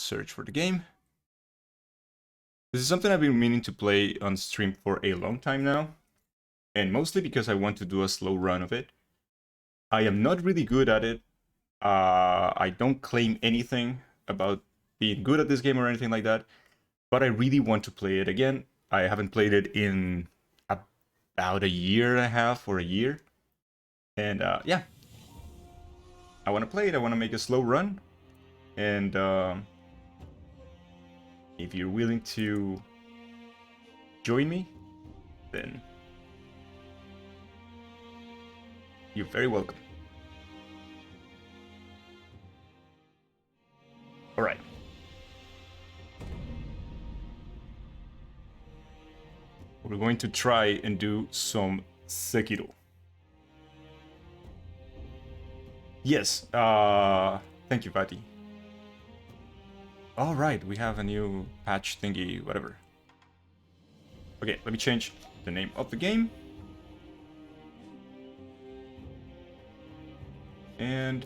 search for the game. This is something I've been meaning to play on stream for a long time now, and mostly because I want to do a slow run of it. I am not really good at it. I don't claim anything about being good at this game or anything like that, but I really want to play it again. I haven't played it in about a year and a half or a year, and yeah, I want to play it. I want to make a slow run, and if you're willing to join me, then you're very welcome. Alright. We're going to try and do some Sekiro. Yes, thank you, Vati. Alright, we have a new patch thingy, whatever. Okay, let me change the name of the game. And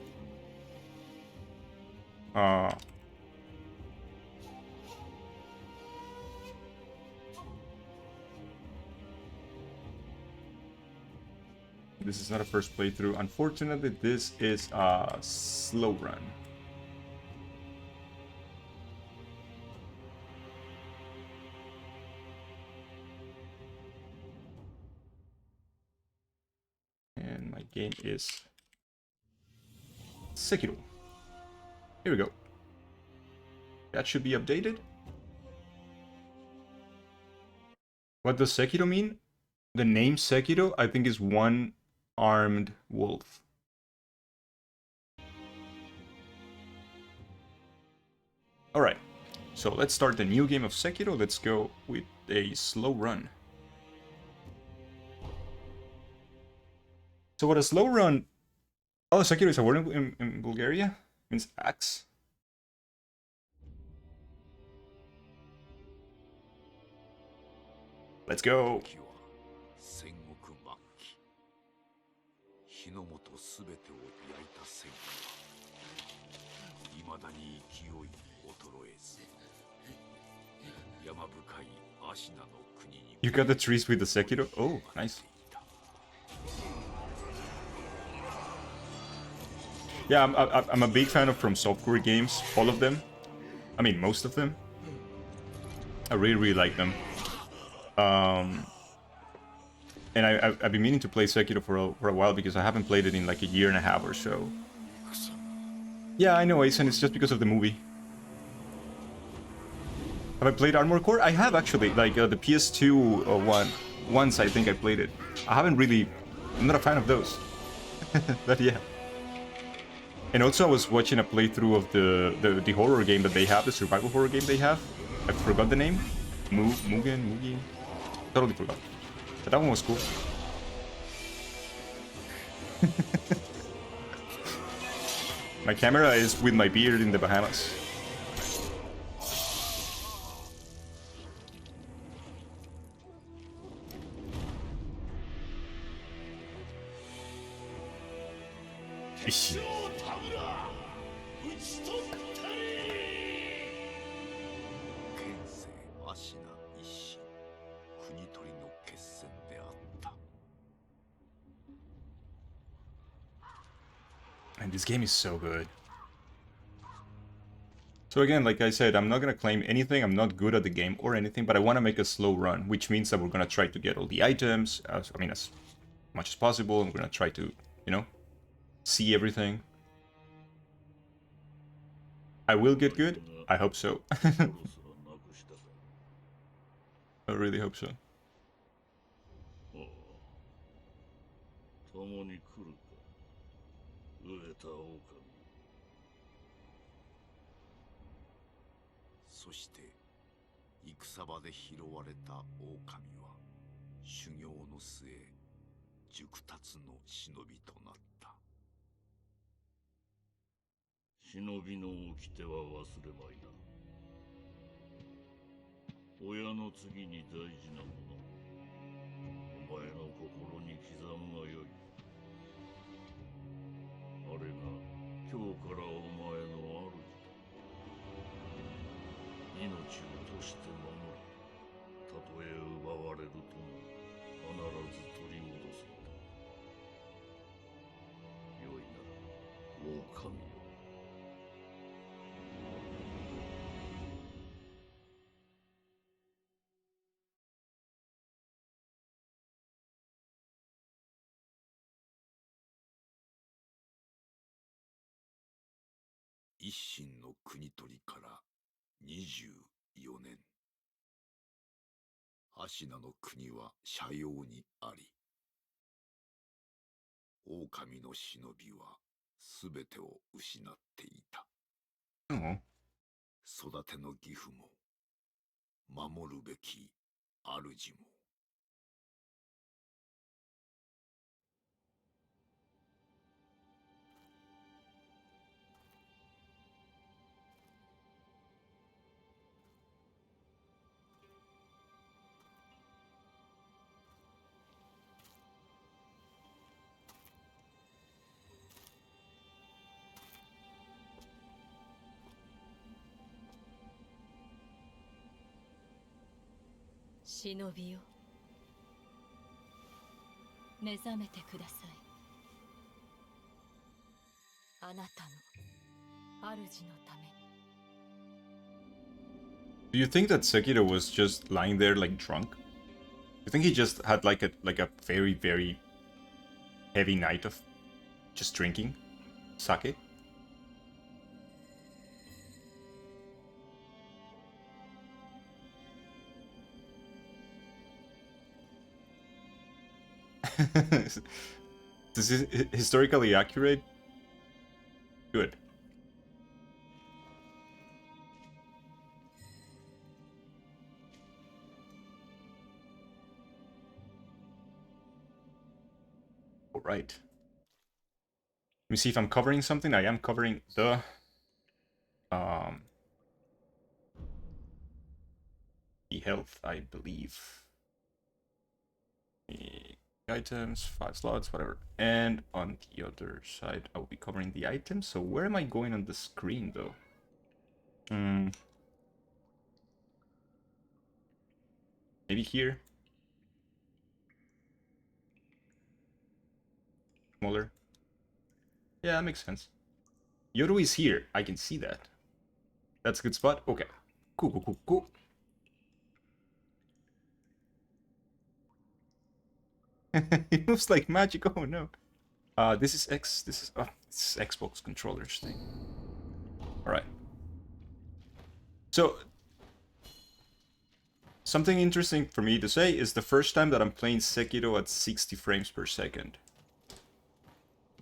this is not a first playthrough. Unfortunately, this is a slow run. And my game is Sekiro. Here we go. That should be updated. What does Sekiro mean? The name Sekiro, I think, is one-armed wolf. Alright, so let's start the new game of Sekiro. Let's go with a slow run. So what a slow run... Oh, Sekiro is a word in Bulgaria? It means axe. Let's go. You got the trees with the Sekiro? Oh, nice. Yeah, I'm a big fan of From Software games, all of them. I mean, most of them. I really like them. And I've been meaning to play Sekiro for a while because I haven't played it in like a year and a half or so. Yeah, I know, Ace, and it's just because of the movie. Have I played Armored Core? I have actually, like the PS2 one. Once I think I played it. I haven't really... I'm not a fan of those. But yeah. And also I was watching a playthrough of the horror game that they have, the survival horror game they have. I forgot the name. Mugi? Totally forgot. But that one was cool. My camera is with my beard in the Bahamas. And this game is so good. So again, like I said, I'm not gonna claim anything, I'm not good at the game or anything, but I want to make a slow run, which means that we're gonna try to get all the items, as much as possible, and we're gonna try to, you know, see everything. I will get good? I hope so. I really hope so. 一心の国取りから24年。芦名の国は斜陽にあり。狼の忍びはすべてを失っていた。Oh. 育ての義父も、守るべき主も。忍びよ、目覚めてください。あなたの主のために。 Do you think that Sekiro was just lying there like drunk? You think he just had like a very, very heavy night of just drinking sake? This is historically accurate? Good. All right. Let me see if I'm covering something. I am covering the health, I believe. The items, 5 slots, whatever. And on the other side, I will be covering the items. So where am I going on the screen, though? Maybe here. Smaller. Yeah, that makes sense. Yoru is here. I can see that. That's a good spot. Okay. Cool, cool, cool, cool. It moves like magic. Oh no. This is Xbox controllers thing. All right. So something interesting for me to say is the first time that I'm playing Sekiro at 60 frames per second.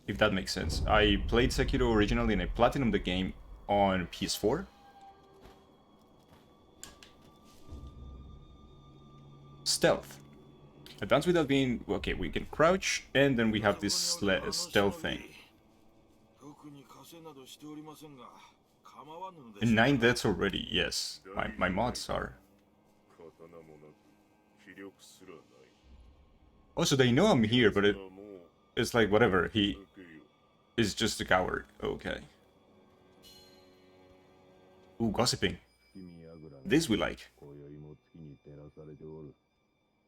If that makes sense. I played Sekiro originally and I platinumed the game on PS4. Stealth. Advance without being... Okay, we can crouch, and then we have this stealth thing. And 9 deaths already, yes. My mods are. Also, they know I'm here, but it's like, whatever, he is just a coward. Okay. Ooh, gossiping. This we like.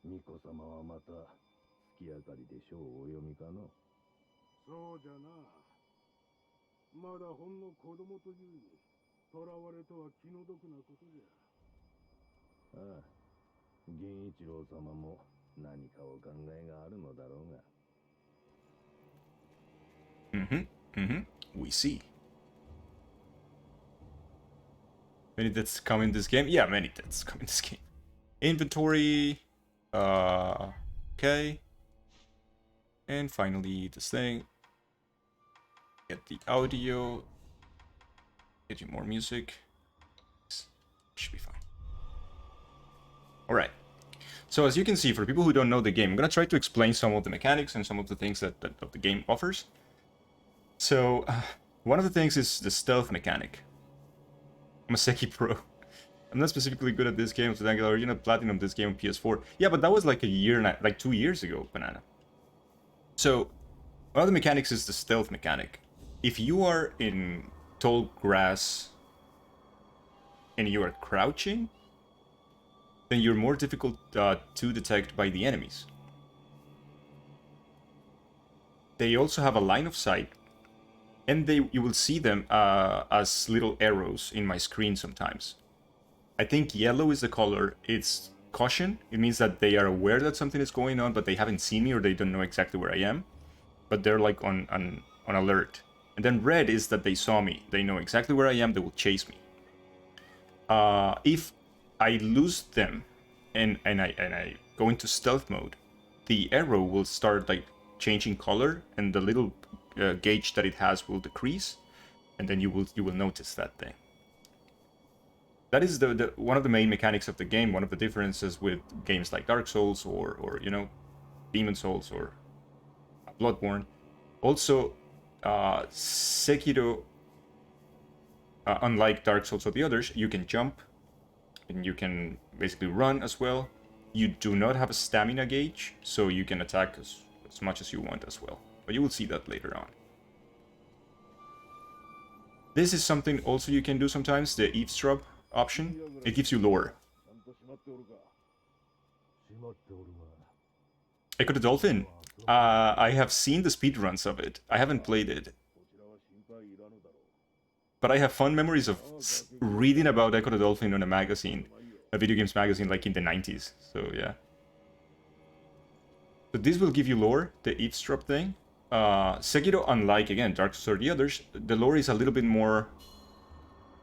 巫女様はまた月明かりで書をお読みかの。そうじゃな。まだほんの子供というに、囚われとは気の毒なことじゃ。ああ、銀一郎様も何かお考えがあるのだろうが。We see. Many deaths come in this game? Yeah, many deaths come in this game. Inventory. Okay. And finally, this thing. Get the audio. Get you more music. Should be fine. Alright. So as you can see, for people who don't know the game, I'm gonna try to explain some of the mechanics and some of the things that the game offers. So, one of the things is the stealth mechanic. I'm a Seki pro. I'm not specifically good at this game, so I original platinum this game on PS4. Yeah, but that was like a year, like 2 years ago, Banana. So, one of the mechanics is the stealth mechanic. If you are in tall grass and you are crouching, then you're more difficult to detect by the enemies. They also have a line of sight, and you will see them as little arrows in my screen sometimes. I think yellow is the color. It's caution. It means that they are aware that something is going on, but they haven't seen me or they don't know exactly where I am. But they're like on alert. And then red is that they saw me. They know exactly where I am. They will chase me. If I lose them and I go into stealth mode, the arrow will start like changing color, and the little gauge that it has will decrease, and then you will notice that thing. That is the one of the main mechanics of the game. One of the differences with games like Dark Souls or you know, Demon Souls or Bloodborne. Also, Sekiro, unlike Dark Souls or the others, you can jump and you can basically run as well. You do not have a stamina gauge, so you can attack as much as you want as well. But you will see that later on. This is something also you can do sometimes, the eavesdrop option. It gives you lore. Echo the Dolphin. I have seen the speedruns of it. I haven't played it. But I have fond memories of reading about Echo the Dolphin on a magazine, a video games magazine like in the 90s. So yeah. So this will give you lore, the eavesdrop thing. Sekiro, unlike again Dark Souls or the others, the lore is a little bit more,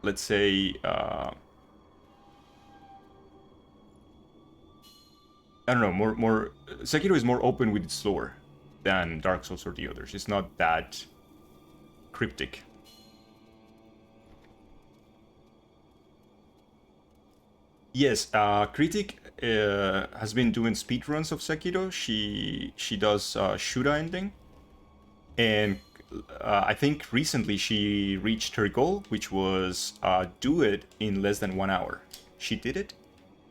let's say, I don't know, more. Sekiro is more open with its lore than Dark Souls or the others. It's not that cryptic. Yes, Critic has been doing speedruns of Sekiro. She does Shura ending, and I think recently she reached her goal, which was do it in less than 1 hour. She did it.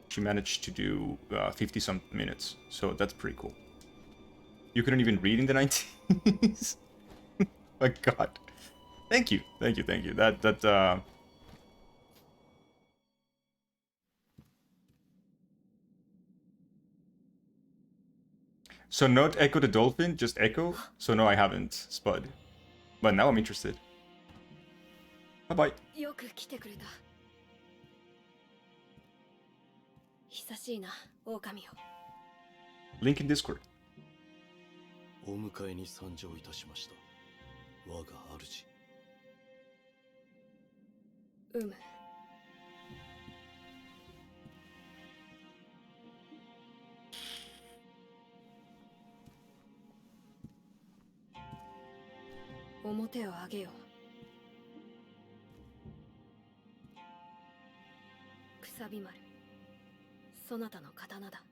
She managed to do 50-some minutes, so that's pretty cool. You couldn't even read in the 90s? My god. Thank you. So not Echo the Dolphin, just Echo? So no, I haven't, Spud. But now I'm interested. Bye-bye. よく来てくれた。久しいな、狼よ。Link in Discord. お迎えに参上いたしました。我が主。うむ。表を上げよ。くさび丸。そなたの刀だ。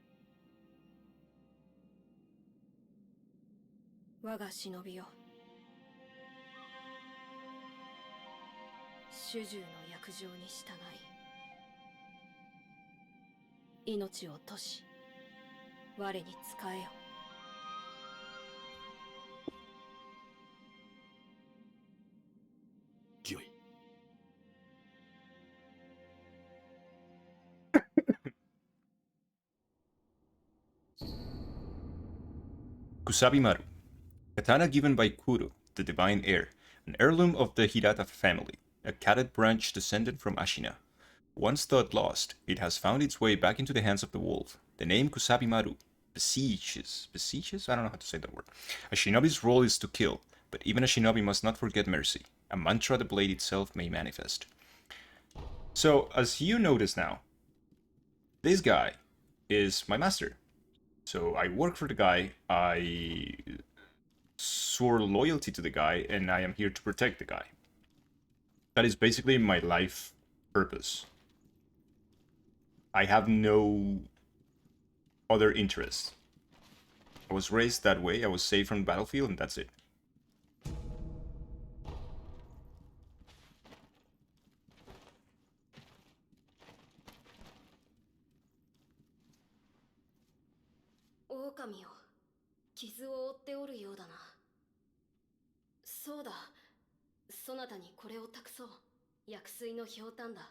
我が忍びよ。主従の約定に従い、命を賭し、我に仕えよ。御意。Kusabimaru. Katana given by Kuro, the divine heir, an heirloom of the Hirata family, a cadet branch descended from Ashina. Once thought lost, it has found its way back into the hands of the wolf. The name Kusabimaru besieges? I don't know how to say that word. A shinobi's role is to kill, but even a shinobi must not forget mercy, a mantra the blade itself may manifest. So, as you notice now, this guy is my master. So I work for the guy, I swore loyalty to the guy, and I am here to protect the guy. That is basically my life purpose. I have no other interest. I was raised that way, I was saved from the battlefield, and that's it.狼よ、傷を負っておるようだな。そうだ、そなたにこれを託そう。薬水のひょうたんだ。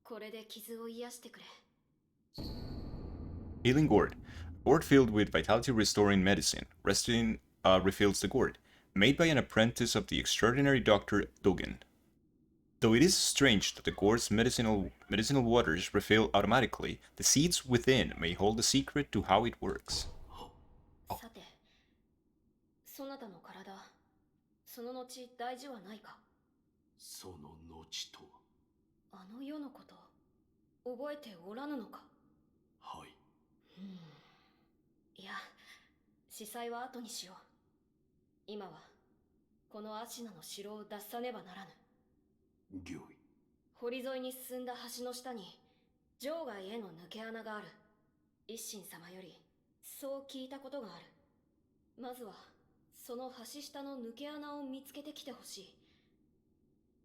これで傷を癒してくれ。 Healing gourd. Gourd filled with vitality restoring medicine. Resting refills the gourd. Made by an apprentice of the extraordinary Dr. Dogen. Though it is strange that the gourd's medicinal waters refill automatically, the seeds within may hold the secret to how it works. さて、そなたの体、その後大事はないか。その後とは。あの世のこと、覚えておらぬのか。はい。いや、司祭は後にしよう。今は、このアシナの城を脱さねばならぬ。御意。堀沿いに進んだ橋の下に、場外への抜け穴がある。一心様より、そう聞いたことがある。まずは、その橋下の抜け穴を見つけてきてほしい。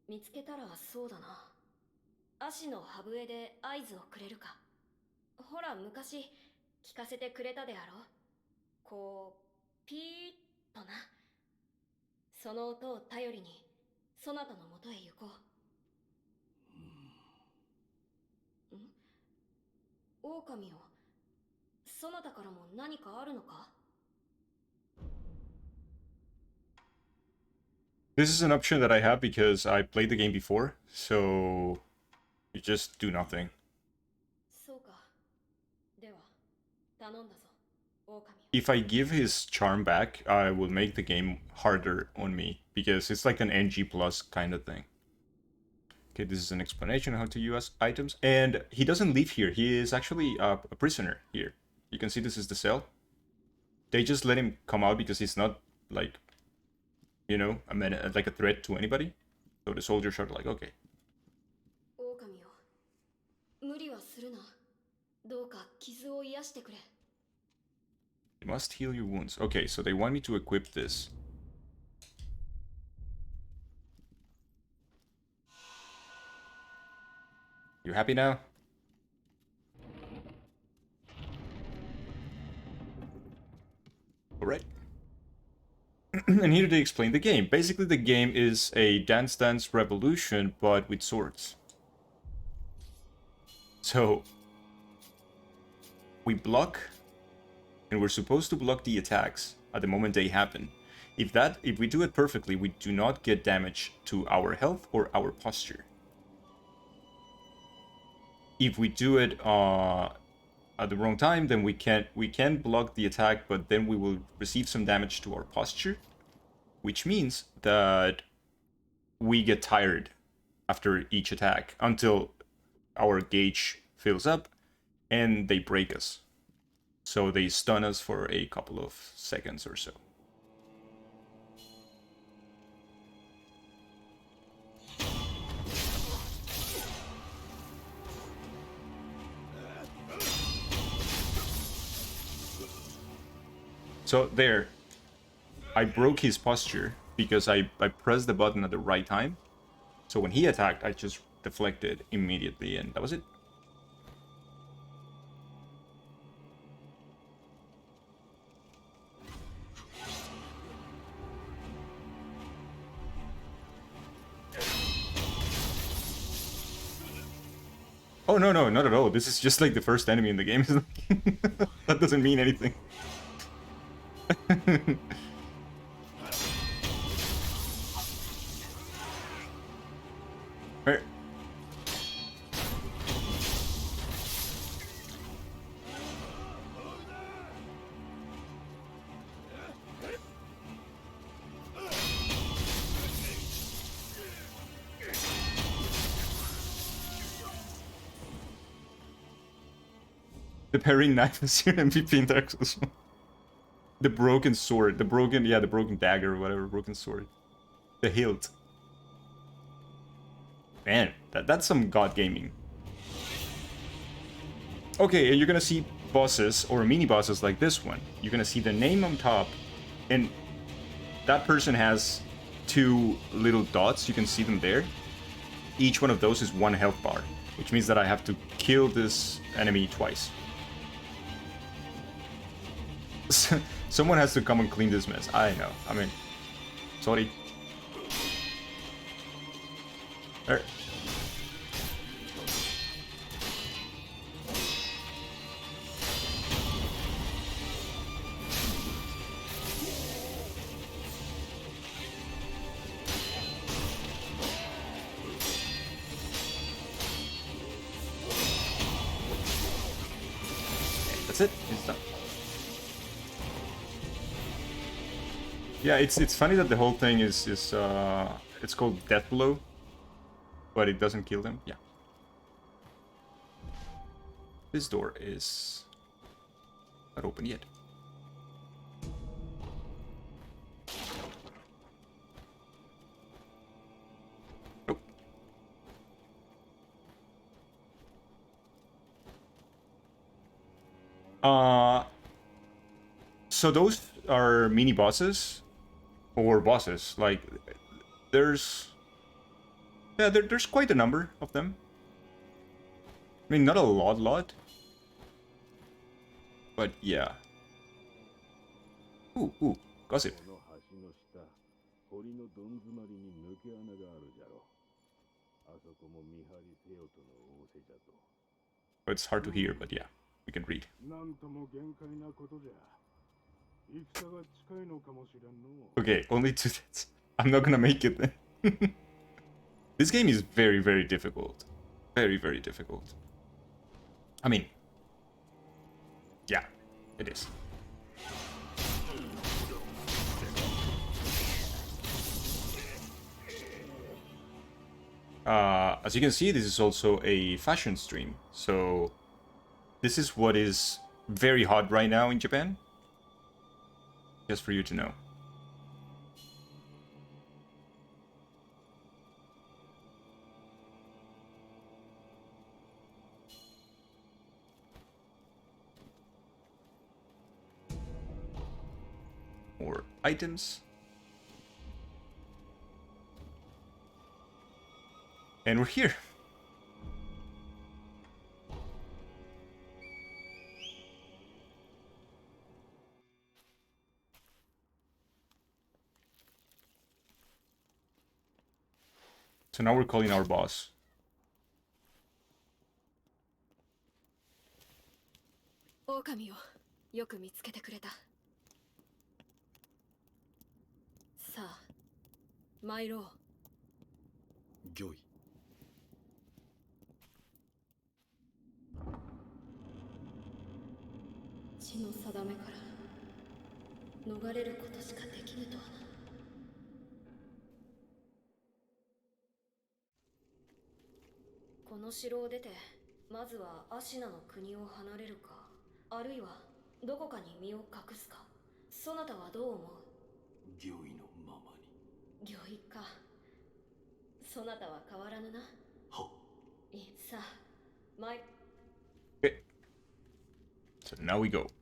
見つけたらそうだな。足の歯笛で合図をくれるか。ほら、昔、聞かせてくれたであろう。こう、ピーッとな。その音を頼りに、そなたのもとへ行こう。狼よ、そなたからも何かあるのか？ This is an option that I have because I played the game before, so you just do nothing. そうか。では、頼んだぞ、狼よ。 If I give his charm back, I will make the game harder on me because it's like an NG plus kind of thing. Okay, this is an explanation on how to use items, and he doesn't live here. He is actually a prisoner here. You can see this is the cell. They just let him come out because he's not like, you know, like a threat to anybody. So the soldiers are like, okay. 狼よ、無理はするな。どうか傷を癒してくれ。 You must heal your wounds. Okay, so they want me to equip this. You happy now? Alright. And here they explain the game. Basically, the game is a Dance Dance Revolution, but with swords. So, we block, and we're supposed to block the attacks at the moment they happen. If we do it perfectly, we do not get damage to our health or our posture. If we do it at the wrong time, then we can block the attack, but then we will receive some damage to our posture, which means that we get tired after each attack until our gauge fills up and they break us. So they stun us for a couple of seconds or so. So there, I broke his posture because I pressed the button at the right time. So when he attacked, I just deflected immediately, and that was it. Oh, no, not at all. This is just like the first enemy in the game. That doesn't mean anything. Alright. The parrying knife is your MVP in Dark Souls. The broken sword. The broken dagger or whatever. Broken sword. The hilt. Man, that's some god gaming. Okay, and you're gonna see bosses or mini bosses like this one. You're gonna see the name on top, and that person has two little dots. You can see them there. Each one of those is 1 health bar, which means that I have to kill this enemy twice. Someone has to come and clean this mess. I know. I mean, sorry. Alright. That's it. It's done. Yeah, it's funny that the whole thing is it's called Death Blow, but it doesn't kill them. Yeah. This door is not open yet. Nope. So those are mini bosses or bosses. Like there's there's quite a number of them. I mean, not a lot. But yeah. Ooh, gossip. この橋の下、堀のどん詰まりに抜け穴があるじゃろ。あそこも見張りせよとの仰せじゃと。It's hard to hear, but yeah, we can read. なんとも限界なことじゃ。戦が近いのかもしれんの。Okay, only 2 deaths. I'm not gonna make it then. This game is very difficult. Very difficult. I mean, yeah, it is. As you can see, this is also a fashion stream, so this is what is very hot right now in Japan. Just for you to know. More items. And we're here. So now we're calling our boss. Okamiをよく見つけてくれた。さあ、参ろう。御意。血の定めから逃れることしかできぬとはな。この城を出てまずはアシナの国を離れるか、あるいはどこかに身を隠すか、そなたはどう思う？御意のままに。御意か。そなたは変わらぬな。はっ。さあ、参。Okay. So now we go.「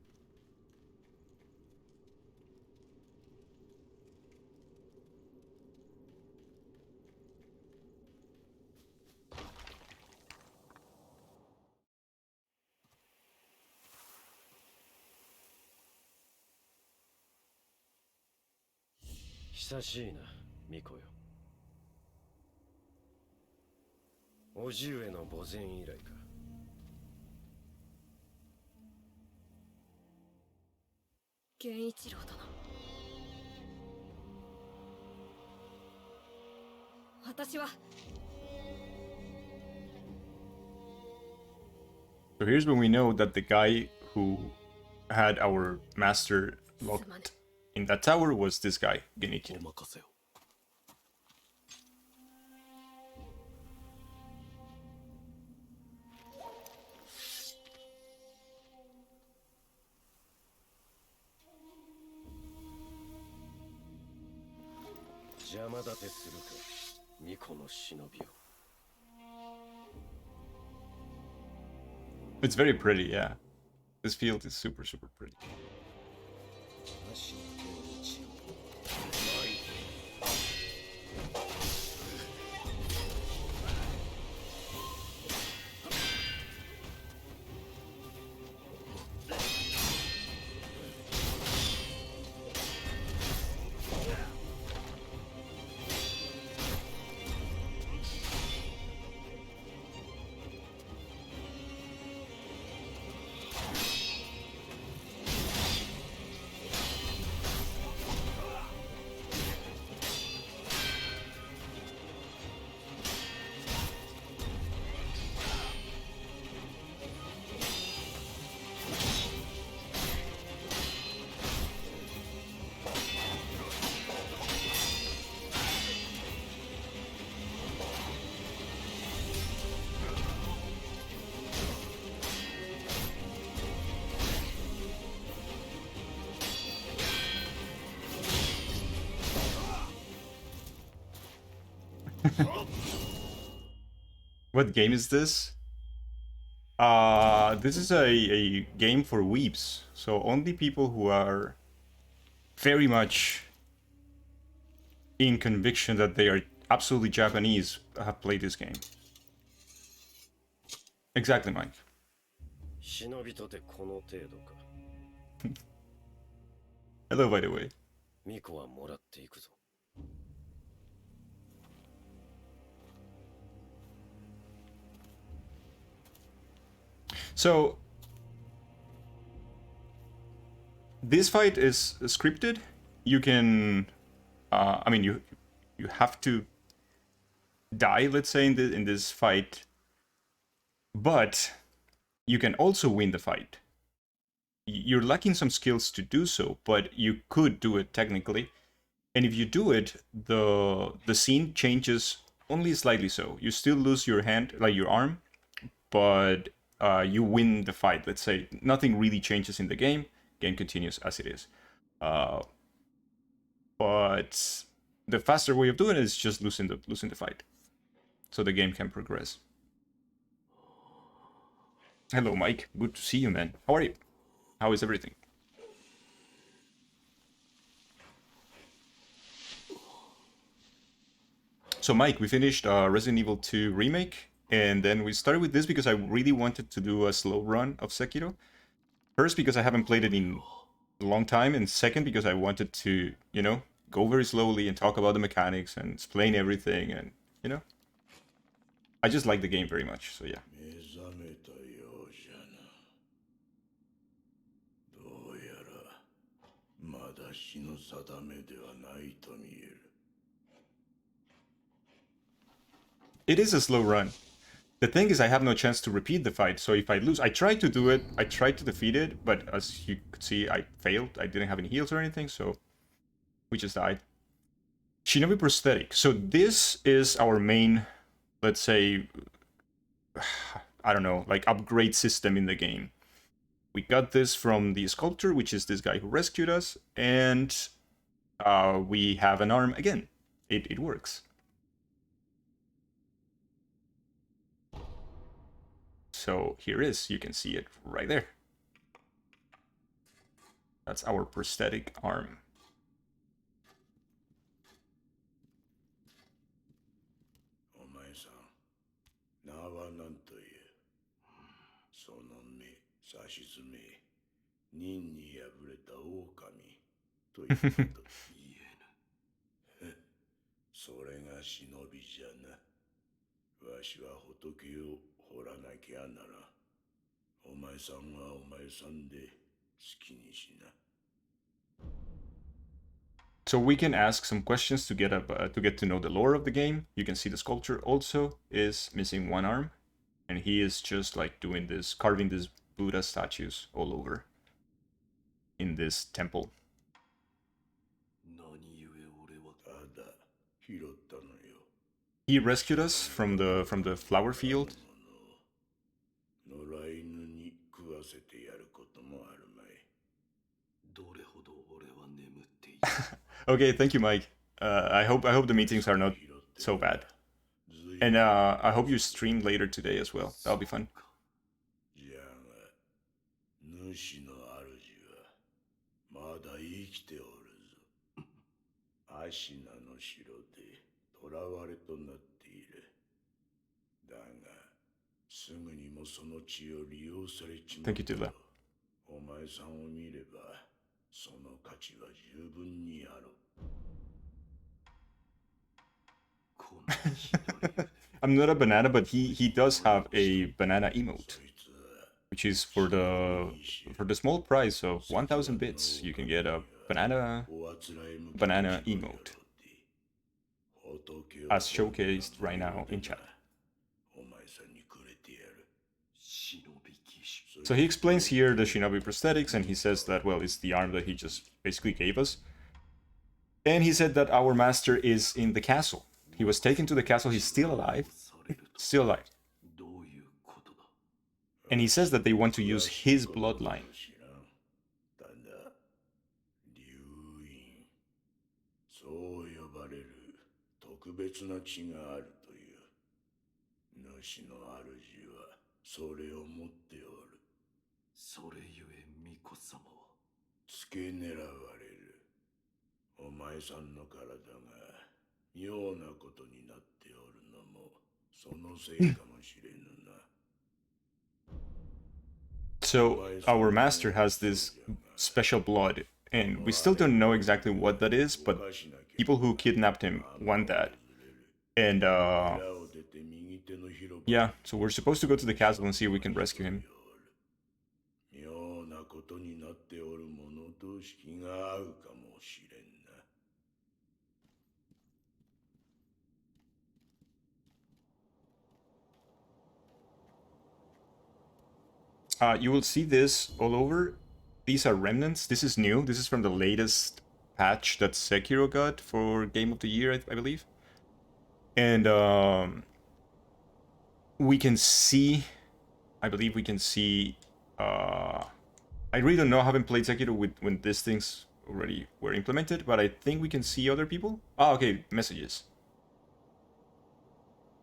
久しいな、巫女よ。叔父上の墓前以来か。源一郎殿。私は。So here's when we know that the guy who had our master locked in that tower was this guy, お Genichi. 任せを。邪魔立てするか、巫女の忍びを。It's very pretty, yeah. This field is super pretty. 足の源一郎。What game is this? This is a game for weebs, so only people who are very much in conviction that they are absolutely Japanese have played this game. Exactly, Mike. 忍びとてこの程度か。Hello, by the way. 巫女はもらっていくぞ。So, this fight is scripted. You can, I mean, you have to die, let's say, in this fight, but you can also win the fight. You're lacking some skills to do so, but you could do it technically. And if you do it, the scene changes only slightly. So you still lose your hand, like your arm, but you win the fight. Let's say nothing really changes in the game. Game continues as it is. But the faster way of doing it is just losing the fight, so the game can progress. Hello, Mike. Good to see you, man. How are you? How is everything? So, Mike, we finished Resident Evil 2 Remake, and then we started with this because I really wanted to do a slow run of Sekiro. First, because I haven't played it in a long time, and second, because I wanted to, you know, go very slowly and talk about the mechanics and explain everything, and, you know. I just like the game very much, so yeah. 目覚めたようじゃな。どうやらまだ日の定めではないと見える。It is a slow run. The thing is, I have no chance to repeat the fight, so if I lose, I tried to do it, I tried to defeat it, but as you could see, I failed. I didn't have any heals or anything, so we just died. Shinobi prosthetic. So this is our main, let's say, I don't know, like upgrade system in the game. We got this from the sculptor, which is this guy who rescued us, and we have an arm again. It works. So here is, you can see it right there. That's our prosthetic arm. お前さん、名は何と言え。その目、指し爪、忍に敗れた狼ということ言えぬ。それが忍びじゃな。わしは仏を掘らなきゃなら。お前さんはお前さんで好きにしな。So we can ask some questions to get to know the lore of the game. You can see the sculpture also is missing one arm, and he is just like doing this, carving these Buddha statues all over in this temple. 何故俺はただ拾ったのよ。 He rescued us from the flower field. 野良犬に食わせてやることもあるまい。どれほど俺は眠っていた。 Okay, thank you, Mike. I hope the meetings are not so bad, and I hope you stream later today as well. That'll be fun. じゃが、主の主はまだ生きておるぞ。アシナの城で囚われとなっている。だが、すぐにもその血を利用されちまう。 Thank you, Tila. お前さんを見れば、その価値は十分にあろう。I'm not a banana, but he does have a banana emote, which is for the small price of 1,000 bits. You can get a banana emote, as showcased right now in chat. So he explains here the Shinobi prosthetics, and he says that, well, it's the arm that he just basically gave us. And he said that our master is in the castle. He was taken to the castle, he's still alive. Still alive. And he says that they want to use his bloodline. そう呼ばれる特別別な血があるという。主の主はそれを持っておる。それゆえ巫女様は付け狙われる。お前さんの体が妙なことになっておるのもそのせいかもしれぬな。So our master has this special blood, and we still don't know exactly what that is, but people who kidnapped him want that. And yeah, so we're supposed to go to the castle and see if we can rescue him. 妙なことになっておる者と気が合うかもしれんな。You will see this all over. These are remnants. This is new. This is from the latest patch that Sekiro got for Game of the Year, I believe. And we can see, I believe we can see, I really don't know, I haven't played Sekiro when these things already were implemented, but I think we can see other people. Ah, okay, messages.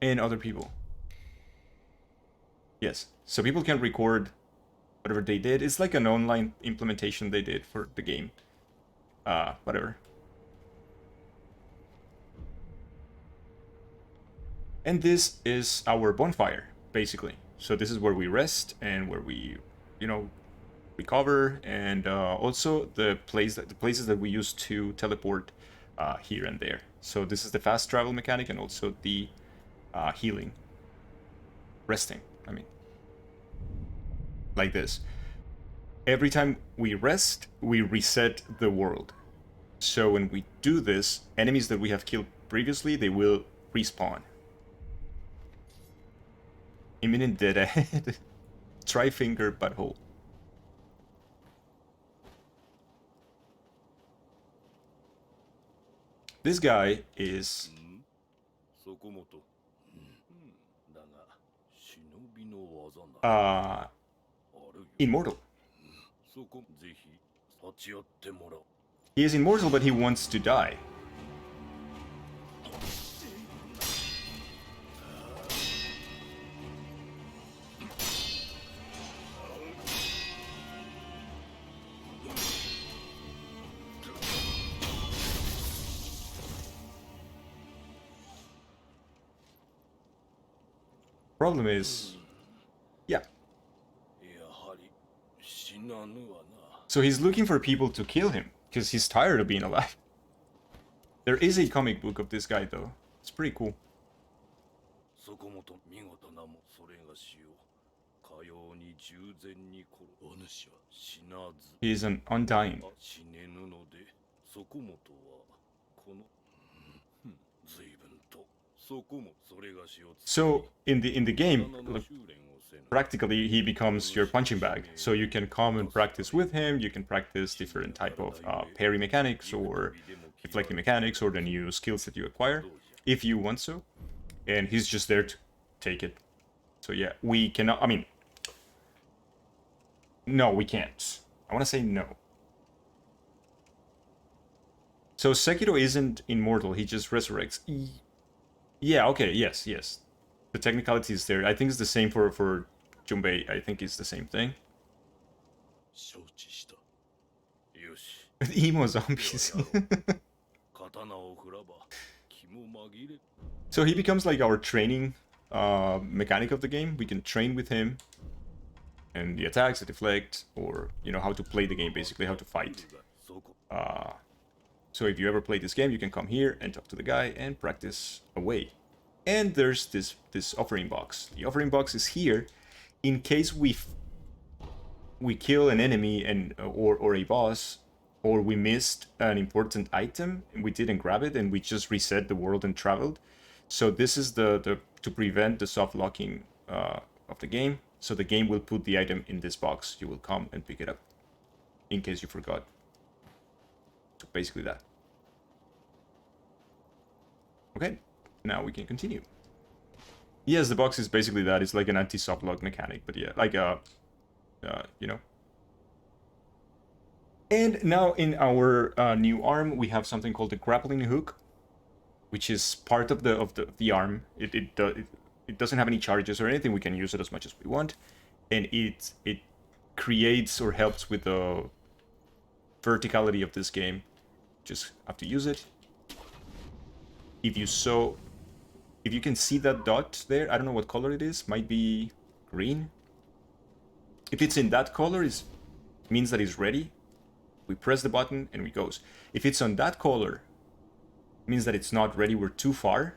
And other people. Yes, so people can record whatever they did. It's like an online implementation they did for the game. Whatever. And this is our bonfire, basically. So this is where we rest and where we, you know, recover, and also the places that we use to teleport here and there. So this is the fast travel mechanic, and also the healing, resting. I mean, like this. Every time we rest, we reset the world. So when we do this, enemies that we have killed previously, they will respawn. Imminent dead ahead. Tri-finger butthole. This guy is immortal. He is immortal, but he wants to die. Problem is, yeah. So he's looking for people to kill him, because he's tired of being alive. There is a comic book of this guy, though. It's pretty cool. He is an undying. So in the game, practically he becomes your punching bag. So you can come and practice with him. You can practice different type of parry mechanics or deflecting mechanics or the new skills that you acquire if you want so. And he's just there to take it. So yeah, we cannot. I mean, no, we can't. I want to say no. So Sekiro isn't immortal. He just resurrects. Yeah, okay, yes. The technicality is there. I think it's the same for Junbei. I think it's the same thing. Emo zombies. So he becomes like our training mechanic of the game. We can train with him. And the attacks, the deflect, or, you know, how to play the game, basically, how to fight. So if you ever play this game, you can come here and talk to the guy and practice away. And there's this offering box. The offering box is here in case we kill an enemy and or a boss, or we missed an important item and we didn't grab it and we just reset the world and traveled. So this is the to prevent the soft locking of the game. So the game will put the item in this box. You will come and pick it up in case you forgot. So basically that. Okay, now we can continue. Yes, the box is basically that. It's like an anti-soft lock mechanic, but yeah, like you know. And now in our new arm, we have something called the grappling hook, which is part of the arm. It doesn't have any charges or anything. We can use it as much as we want, and it creates or helps with the verticality of this game. Just have to use it. If you can see that dot there, I don't know what color it is. Might be green. If it's in that color, it means that it's ready. We press the button and it goes. If it's on that color, it means that it's not ready. We're too far,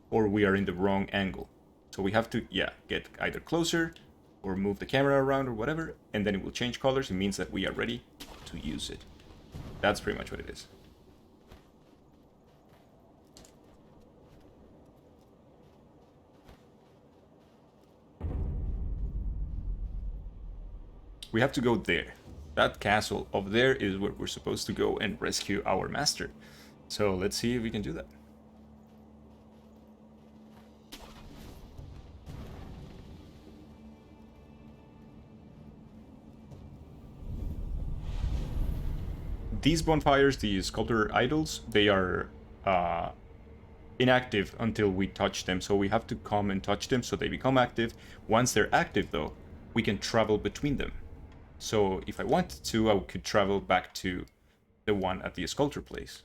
or we are in the wrong angle. So we have to, get either closer or move the camera around or whatever, and then it will change colors. It means that we are ready to use it. That's pretty much what it is. We have to go there. That castle up there is where we're supposed to go and rescue our master. So let's see if we can do that. These bonfires, these sculptor idols, they are inactive until we touch them. So we have to come and touch them so they become active. Once they're active, though, we can travel between them. So if I wanted to, I could travel back to the one at the sculptor place.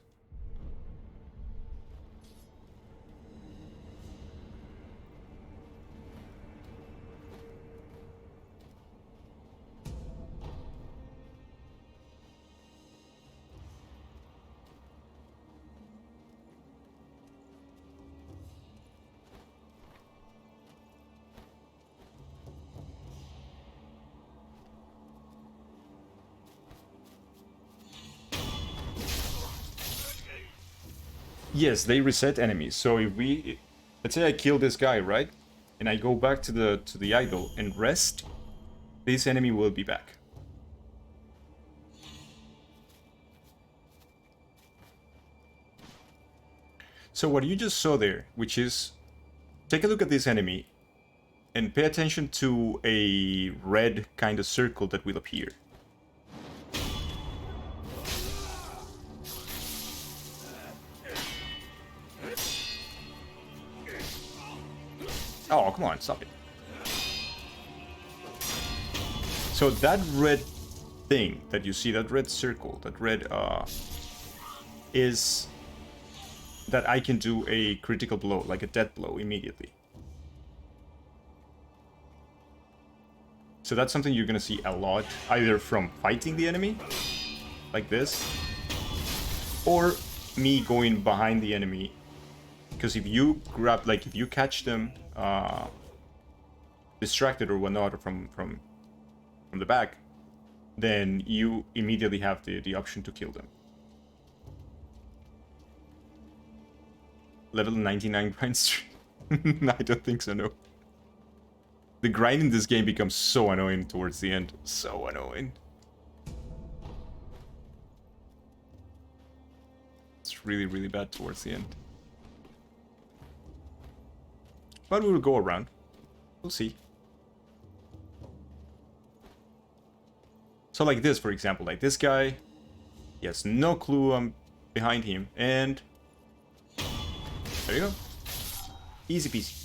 Yes, they reset enemies. So if let's say I kill this guy, right? And I go back to the idol and rest, this enemy will be back. So what you just saw there, which is, take a look at this enemy and pay attention to a red kind of circle that will appear. Oh, come on, stop it. So that red thing that you see, that red circle, that red, is that I can do a critical blow, like a death blow, immediately. So that's something you're gonna see a lot, either from fighting the enemy, like this, or me going behind the enemy. Because if you grab, like, if you catch them distracted or whatnot from the back, then you immediately have the option to kill them. Level 99 grind streak? I don't think so, no. The grind in this game becomes so annoying towards the end. So annoying. It's really, really bad towards the end. But we will go around. We'll see. So like this, for example, like this guy, he has no clue I'm behind him, and there you go. Easy peasy.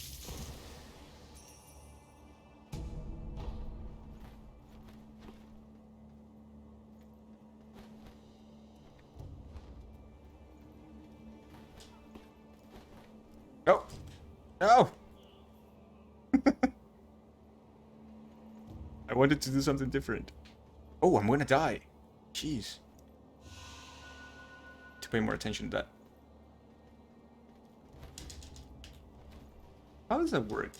Oh! No! I wanted to do something different. Oh, I'm gonna die. Jeez. To pay more attention to that. How does that work?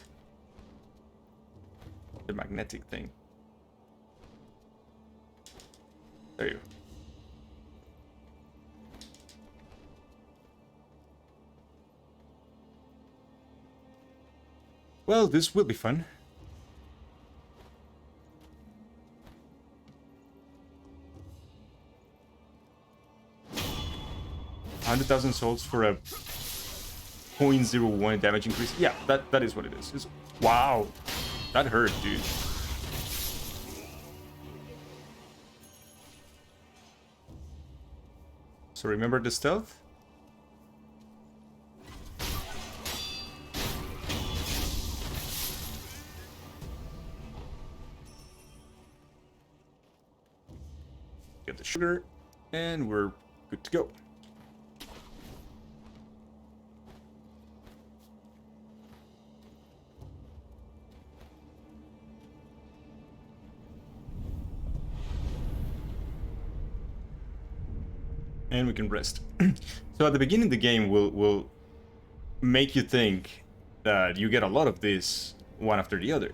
The magnetic thing. There you go. Well, this will be fun. $100,000 souls for a 0.01 damage increase. Yeah, that is what it is. Wow, that hurt, dude. So remember the stealth? Get the sugar, and we're good to go. And we can rest. So at the beginning of the game, we'll make you think that you get a lot of this one after the other.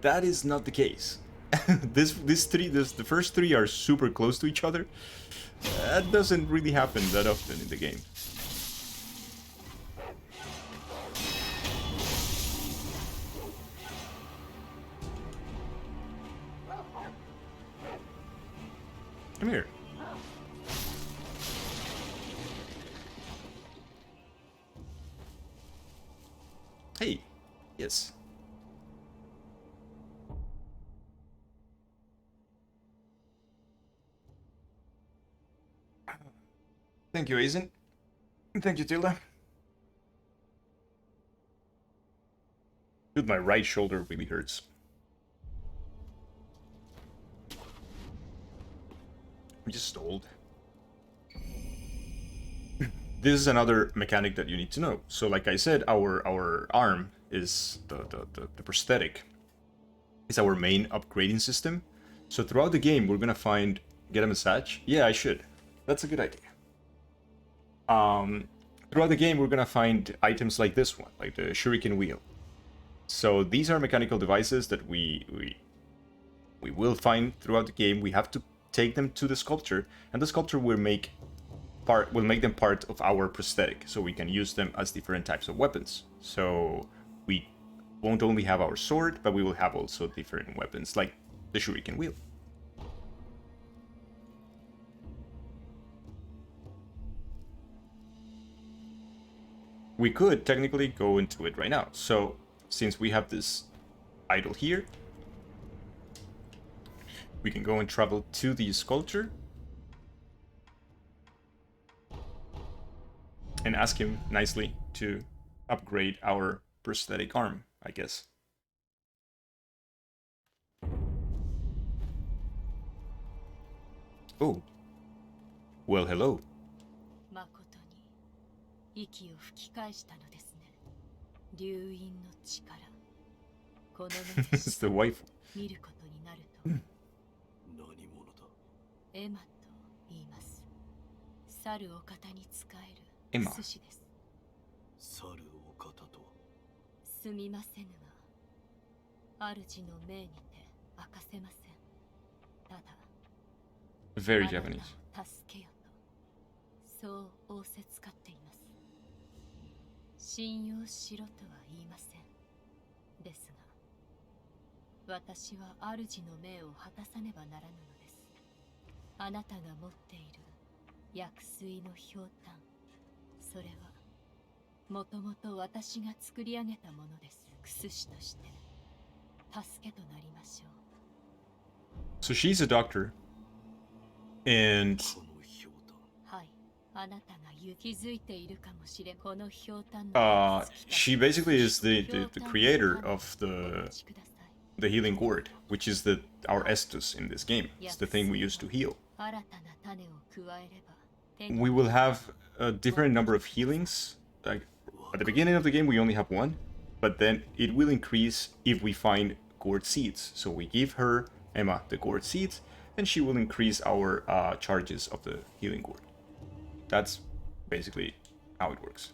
That is not the case. The first three are super close to each other. That doesn't really happen that often in the game. Come here. Hey, yes. Thank you, Aizen. Thank you, Tilda. Dude, my right shoulder really hurts. I'm just old. This is another mechanic that you need to know. So like I said, our arm is the prosthetic. It's our main upgrading system. So throughout the game, we're gonna find... Get a massage? Yeah, I should. That's a good idea. Throughout the game, we're gonna find items like this one, like the shuriken wheel. So these are mechanical devices that we will find throughout the game. We have to take them to the sculpture, and the sculpture will make them part of our prosthetic, so we can use them as different types of weapons. So we won't only have our sword, but we will have also different weapons, like the shuriken wheel. We could technically go into it right now. So since we have this idol here, we can go and travel to the sculpture and ask him nicely to upgrade our prosthetic arm, I guess. Oh. Well, hello. 息を吹き返したのですね。流因の力。この目で It's the wife. 見ることになると。何者だ。エマと言います。猿お方に仕えるエマ。寿司です。猿お方とは。すみませぬが、主の命にて明かせません。ただ、 Very Japanese. 助けよと、そう仰せつかっています。信用しろとは言いません。ですが、私は主の命を果たさねばならぬのです。あなたが持っている薬水のひょうたん、それはもともと私が作り上げたものです。薬師として助けとなりましょう。 So she's a doctor, and このひょうたん。はい、あなたが気づいているかもしれん。このひょうたんの she basically is the creator of the healing gourd, which is our Estus in this game. It's the thing we use to heal. 新たな種を加えれば、 We will have a different number of healings. Like at the beginning of the game, we only have one, but then it will increase if we find gourd seeds. So we give her, Emma, the gourd seeds, and she will increase our charges of the healing gourd. That's basically how it works.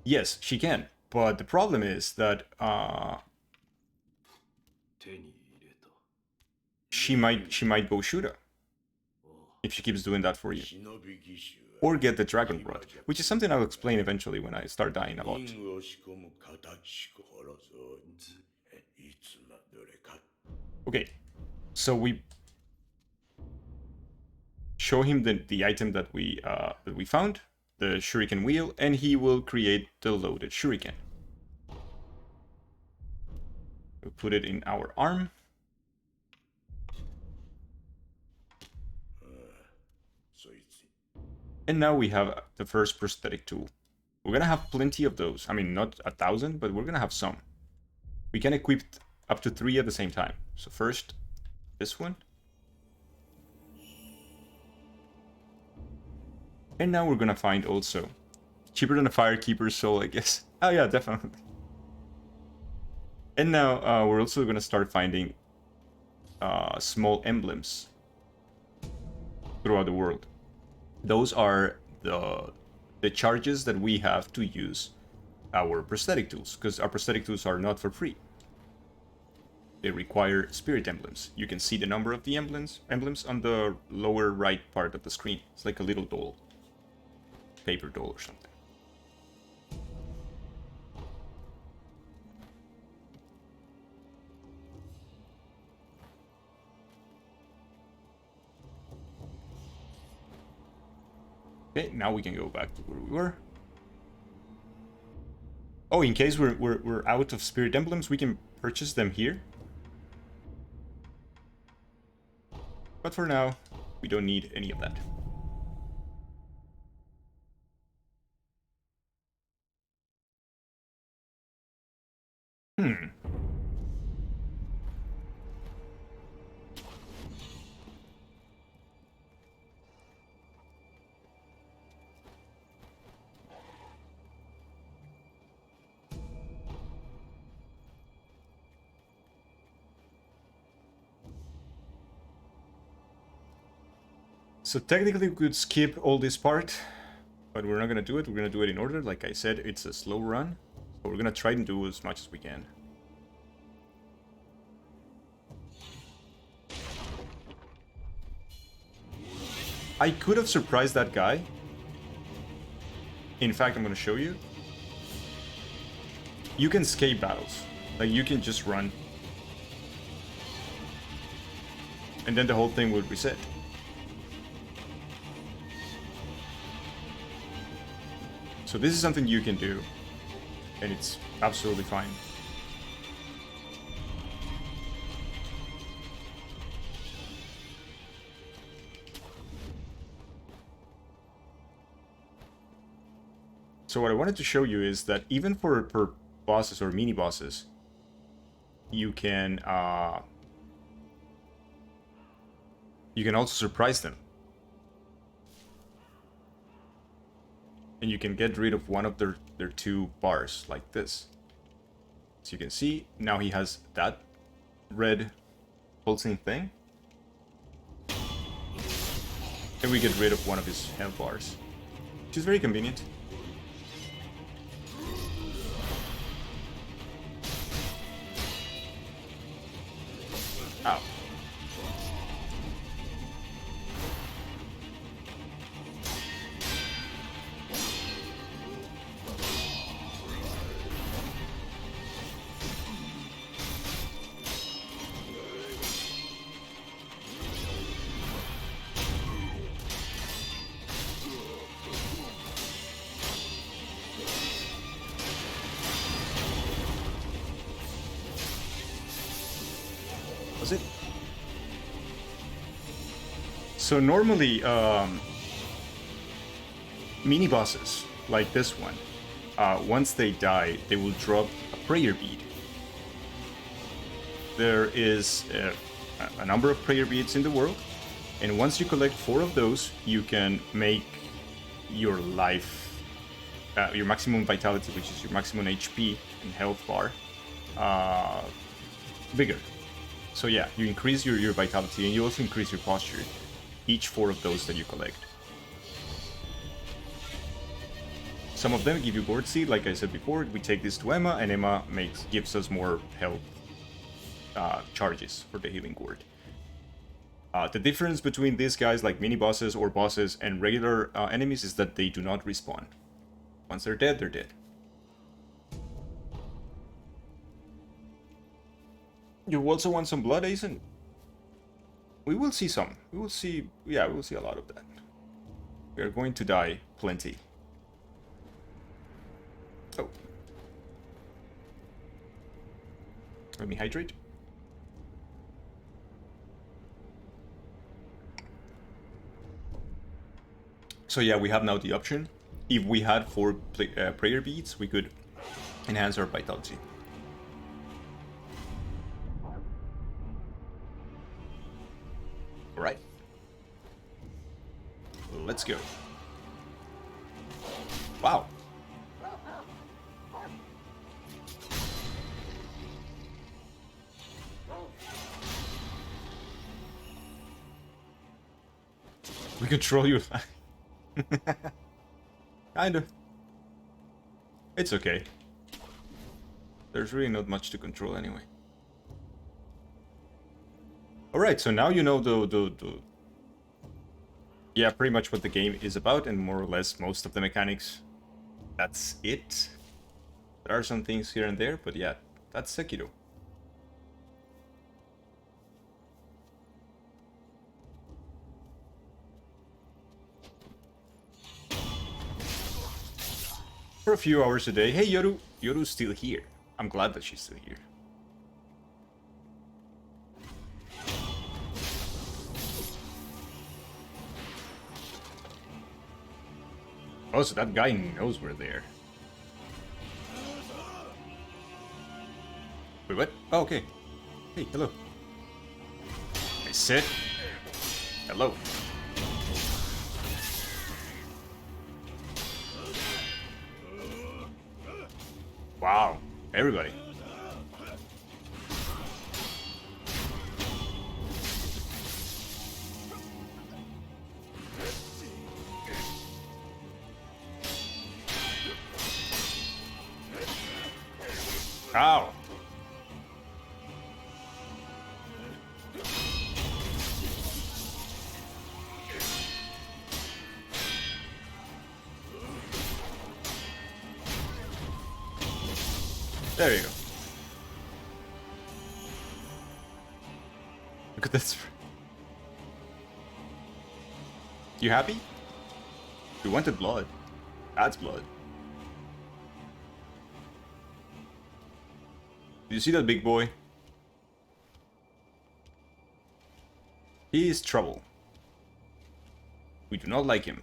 Yes, she can, but the problem is that 手に入れた。 she might go Shura if she keeps doing that for you. 忍び義手は Or get the dragon blood, which is something I'll explain eventually when I start dying a lot. 因を仕込む形こらぞ。いつまどれか。 Okay, so we show him the item that we found, the shuriken wheel, and he will create the loaded shuriken. We'll put it in our arm. そいつ。 And now we have the first prosthetic tool. We're gonna have plenty of those. I mean, not 1,000, but we're gonna have some. We can equip up to 3 at the same time. So first, this one. And now we're gonna find also cheaper than a firekeeper's soul, I guess. Oh yeah, definitely. And now we're also gonna start finding small emblems throughout the world. Those are the charges that we have to use our prosthetic tools, because our prosthetic tools are not for free. They require spirit emblems. You can see the number of the emblems on the lower right part of the screen. It's like a little doll. Paper doll or something. Okay, now we can go back to where we were. Oh, in case we're out of spirit emblems, we can purchase them here. But for now, we don't need any of that. So technically we could skip all this part, but we're not gonna do it. We're gonna do it in order. Like I said, it's a slow run. So we're gonna try and do as much as we can. I could have surprised that guy. In fact, I'm gonna show you. You can escape battles. Like, you can just run. And then the whole thing will reset. So this is something you can do. And it's absolutely fine. So what I wanted to show you is that even for bosses or mini bosses, you can also surprise them. And you can get rid of one of their two bars, like this. So you can see, now he has that red pulsing thing. And we get rid of one of his health bars, which is very convenient. Ow. Was it? So normally, mini bosses like this one, once they die, they will drop a prayer bead. There is a number of prayer beads in the world, and once you collect 4 of those, you can make your life, your maximum vitality, which is your maximum HP and health bar, bigger. So yeah, you increase your vitality, and you also increase your posture. Each 4 of those that you collect. Some of them give you Gourd Seed, like I said before. We take this to Emma, and Emma gives us more health charges for the healing gourd. The difference between these guys, like mini bosses or bosses, and regular enemies is that they do not respawn. Once they're dead, they're dead. You also want some blood, Aizen? We will see some. We will see, yeah, we will see a lot of that. We are going to die plenty. Oh. Let me hydrate. So yeah, we have now the option. If we had 4 prayer beads, we could enhance our vitality. Alright. Let's go. Wow. We control you. Kinda. It's okay. There's really not much to control anyway. Alright, so now you know the yeah, pretty much what the game is about, and more or less most of the mechanics. That's it. There are some things here and there, but yeah, that's Sekiro. For a few hours a day. Hey, Yoru. Yoru's still here. I'm glad that she's still here. Oh, so that guy knows we're there. Wait, what? Oh, okay. Hey, hello. I said hello. Wow, everybody. Ow. There you go. Look at this. You happy? You wanted blood. That's blood. Did you see that big boy? He is trouble. We do not like him.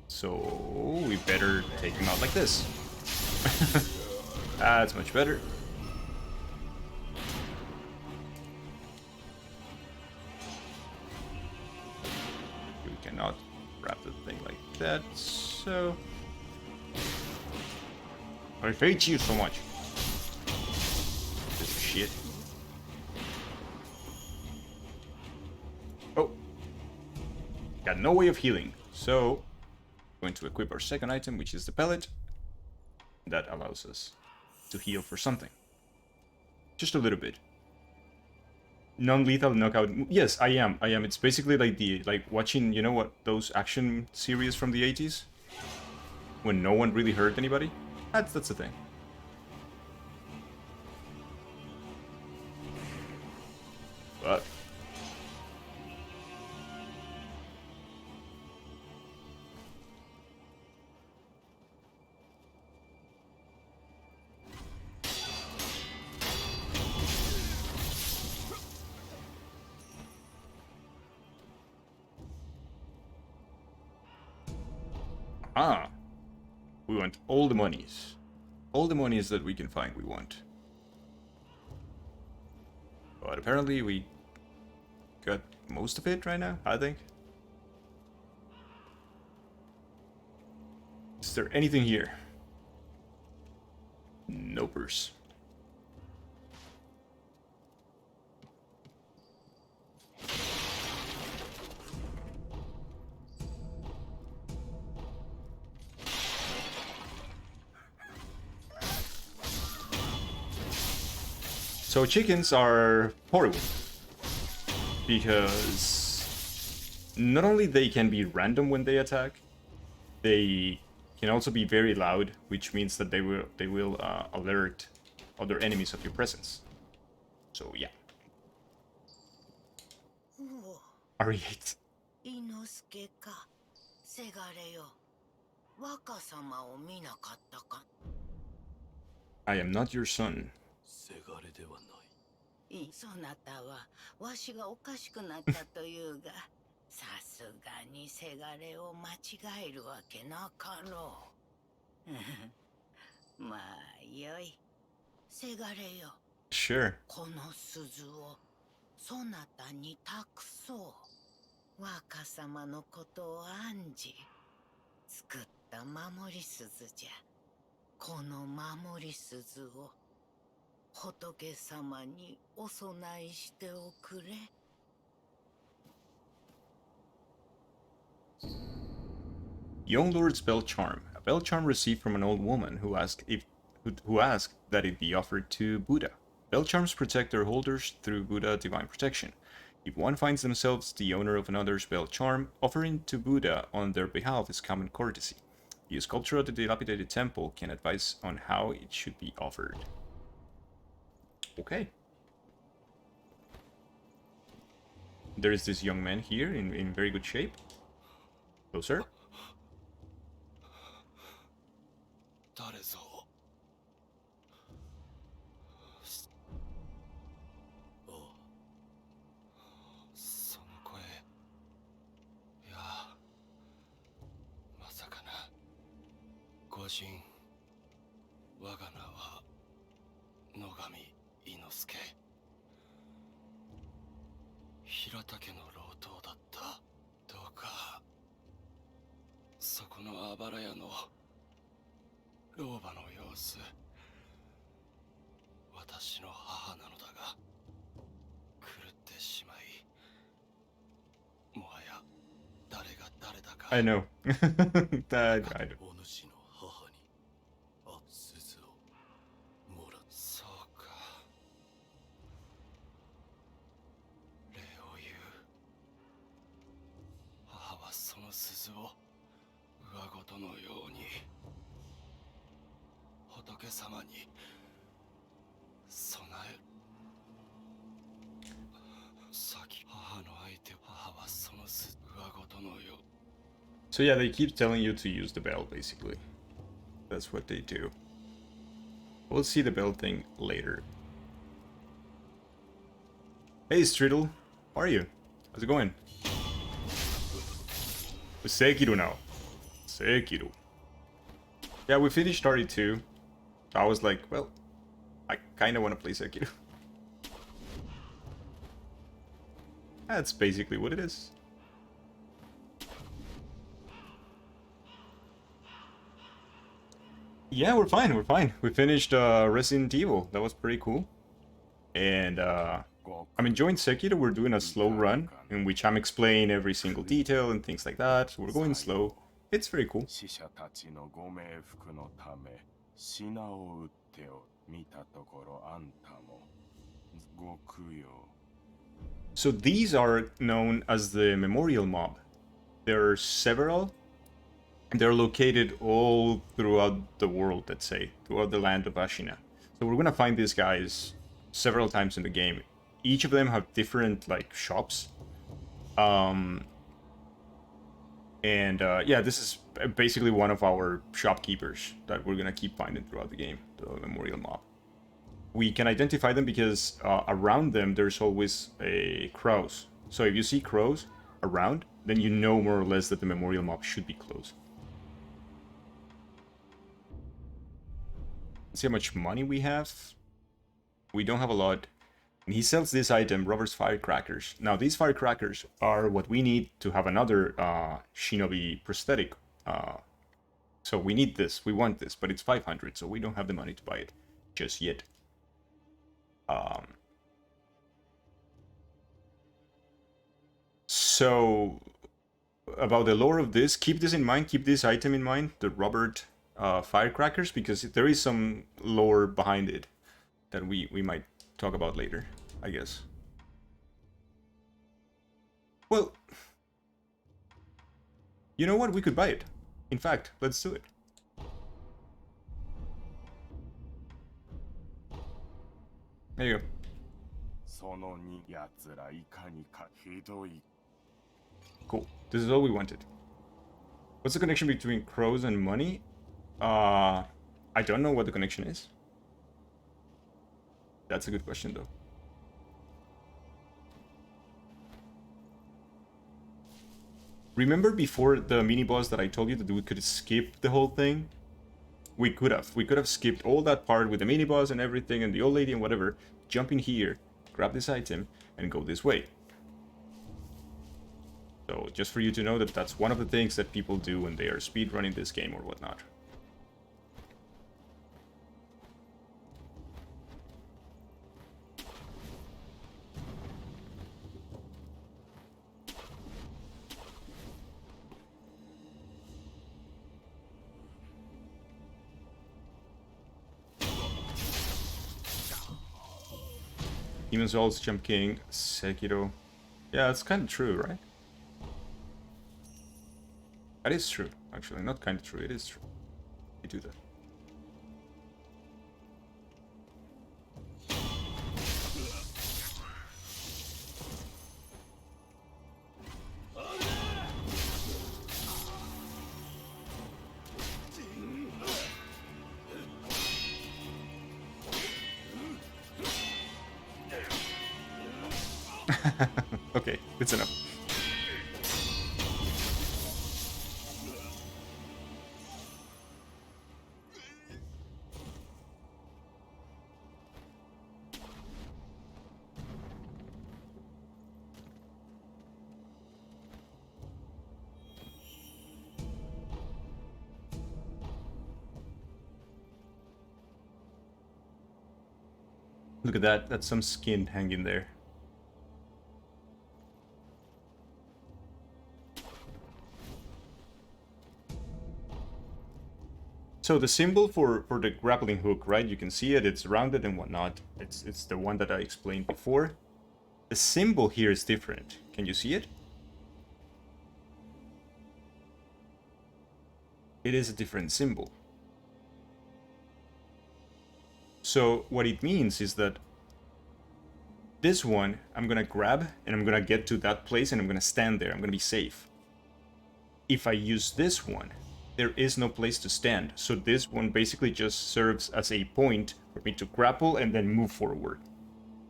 So we better take him out like this. That's much better. We cannot wrap the thing like that, so... I hate you so much. This shit. Oh. Got no way of healing, so... going to equip our second item, which is the pellet. That allows us to heal for something. Just a little bit. Non-lethal knockout. Yes, I am. It's basically like watching, you know what, those action series from the 80s? When no one really hurt anybody? That's the thing. But... ah, we want all the monies. All the monies that we can find we want. But apparently we got most of it right now, I think. Is there anything here? Nopers. So chickens are horrible, because not only they can be random when they attack, they can also be very loud, which means that they will alert other enemies of your presence. So yeah. RE8. 伊之助か、せがれよ。若様を見なかったか。I am not your son. せがれではない。そなたはわしがおかしくなったというが、さすがにせがれを間違えるわけなかろう。まあよい。せがれよ。Sure. この鈴をそなたに託そう。若様のことを案じ、作った守り鈴じゃ。この守り鈴を仏様にお供えしておくれ。Young Lord's bell charm. A bell charm received from an old woman who asked that it be offered to Buddha. Bell charms protect their holders through Buddha divine protection. If one finds themselves the owner of another's bell charm, offering to Buddha on their behalf is common courtesy. The sculptor of the dilapidated temple can advise on how it should be offered. Okay. There's this young man here in very good shape. Hello, sir. 誰ぞ。おう。その声。いや、まさかな。御神。我が名は野上伊之助。平田家の老頭だった。どうかそこのあばら屋の老婆の様子、私の母なのだが、狂ってしまい、もはや誰が誰だか。I know. I know. お主の母に鈴をもらう。そうか。礼を言う。母はその鈴を上ごとのように。仏様に備える。先母の相手、母はその上ごとのよ。 So yeah, they keep telling you to use the bell, basically. That's what they do. We'll see the bell thing later. Hey, Striddle. How are you? How's it going? With Sekiro now. Sekiro. Yeah, we finished RE2. I was like, well, I kind of want to play Sekiro. That's basically what it is. Yeah, we're fine, we're fine. We finished Resident Evil. That was pretty cool. And I'm enjoying Sekiro. We're doing a slow run in which I'm explaining every single detail and things like that. So we're going slow. It's very cool. So these are known as the Memorial Mob. There are several. They're located all throughout the world, let's say, throughout the land of Ashina. So we're gonna find these guys several times in the game. Each of them have different, like, shops. Yeah, this is basically one of our shopkeepers that we're gonna keep finding throughout the game, the Memorial Mob. We can identify them because around them there's always crows. So if you see crows around, then you know more or less that the Memorial Mob should be close. Let's see how much money we have. We don't have a lot. And he sells this item, Robert's Firecrackers. Now, these firecrackers are what we need to have another Shinobi prosthetic. So we need this, we want this, but it's 500, so we don't have the money to buy it just yet. So, about the lore of this, keep this in mind, keep this item in mind, the Robert Firecrackers, because there is some lore behind it that we might talk about later, I guess. Well, you know what? We could buy it. In fact, let's do it. There you go. Cool. This is all we wanted. What's the connection between crows and money? I don't know what the connection is. That's a good question, though. Remember before the mini-boss that I told you that we could skip the whole thing? We could have. We could have skipped all that part with the mini-boss and everything and the old lady and whatever. Jump in here, grab this item, and go this way. So just for you to know that that's one of the things that people do when they are speedrunning this game or whatnot. Demon Souls, Jump King, Sekiro. Yeah, that's kind of true, right? That is true, actually. Not kind of true, it is true. You do that. Okay, it's enough. Look at that, that's some skin hanging there. So the symbol for the grappling hook, right? You can see it, it's rounded and whatnot. It's the one that I explained before. The symbol here is different. Can you see it? It is a different symbol. So what it means is that this one, I'm gonna grab and I'm gonna get to that place and I'm gonna stand there. I'm gonna be safe. If I use this one, there is no place to stand. So this one basically just serves as a point for me to grapple and then move forward.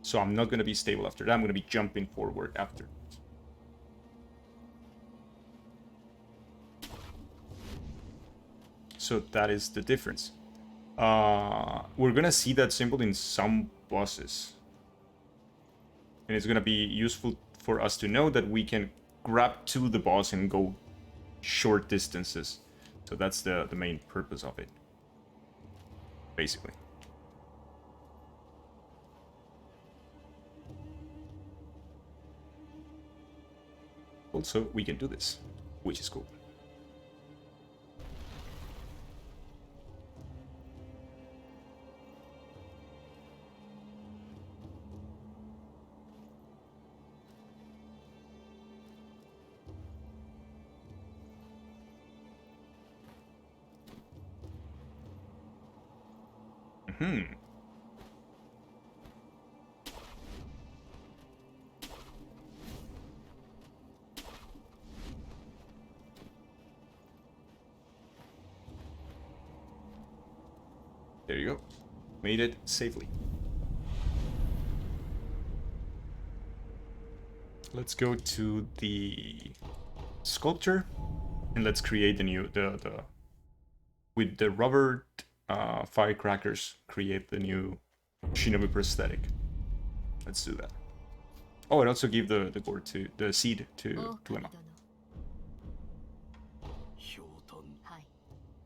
So I'm not gonna be stable after that. I'm gonna be jumping forward after. So that is the difference. We're gonna see that symbol in some bosses. And it's gonna be useful for us to know that we can grab to the boss and go short distances. So that's the main purpose of it, basically. Also, we can do this, which is cool. There you go. Made it safely. Let's go to the sculpture and let's create the new with the rubber firecrackers, create the new shinobi prosthetic. Let's do that. Oh, and also give the gourd to the seed to Emma. ひょうたんはい。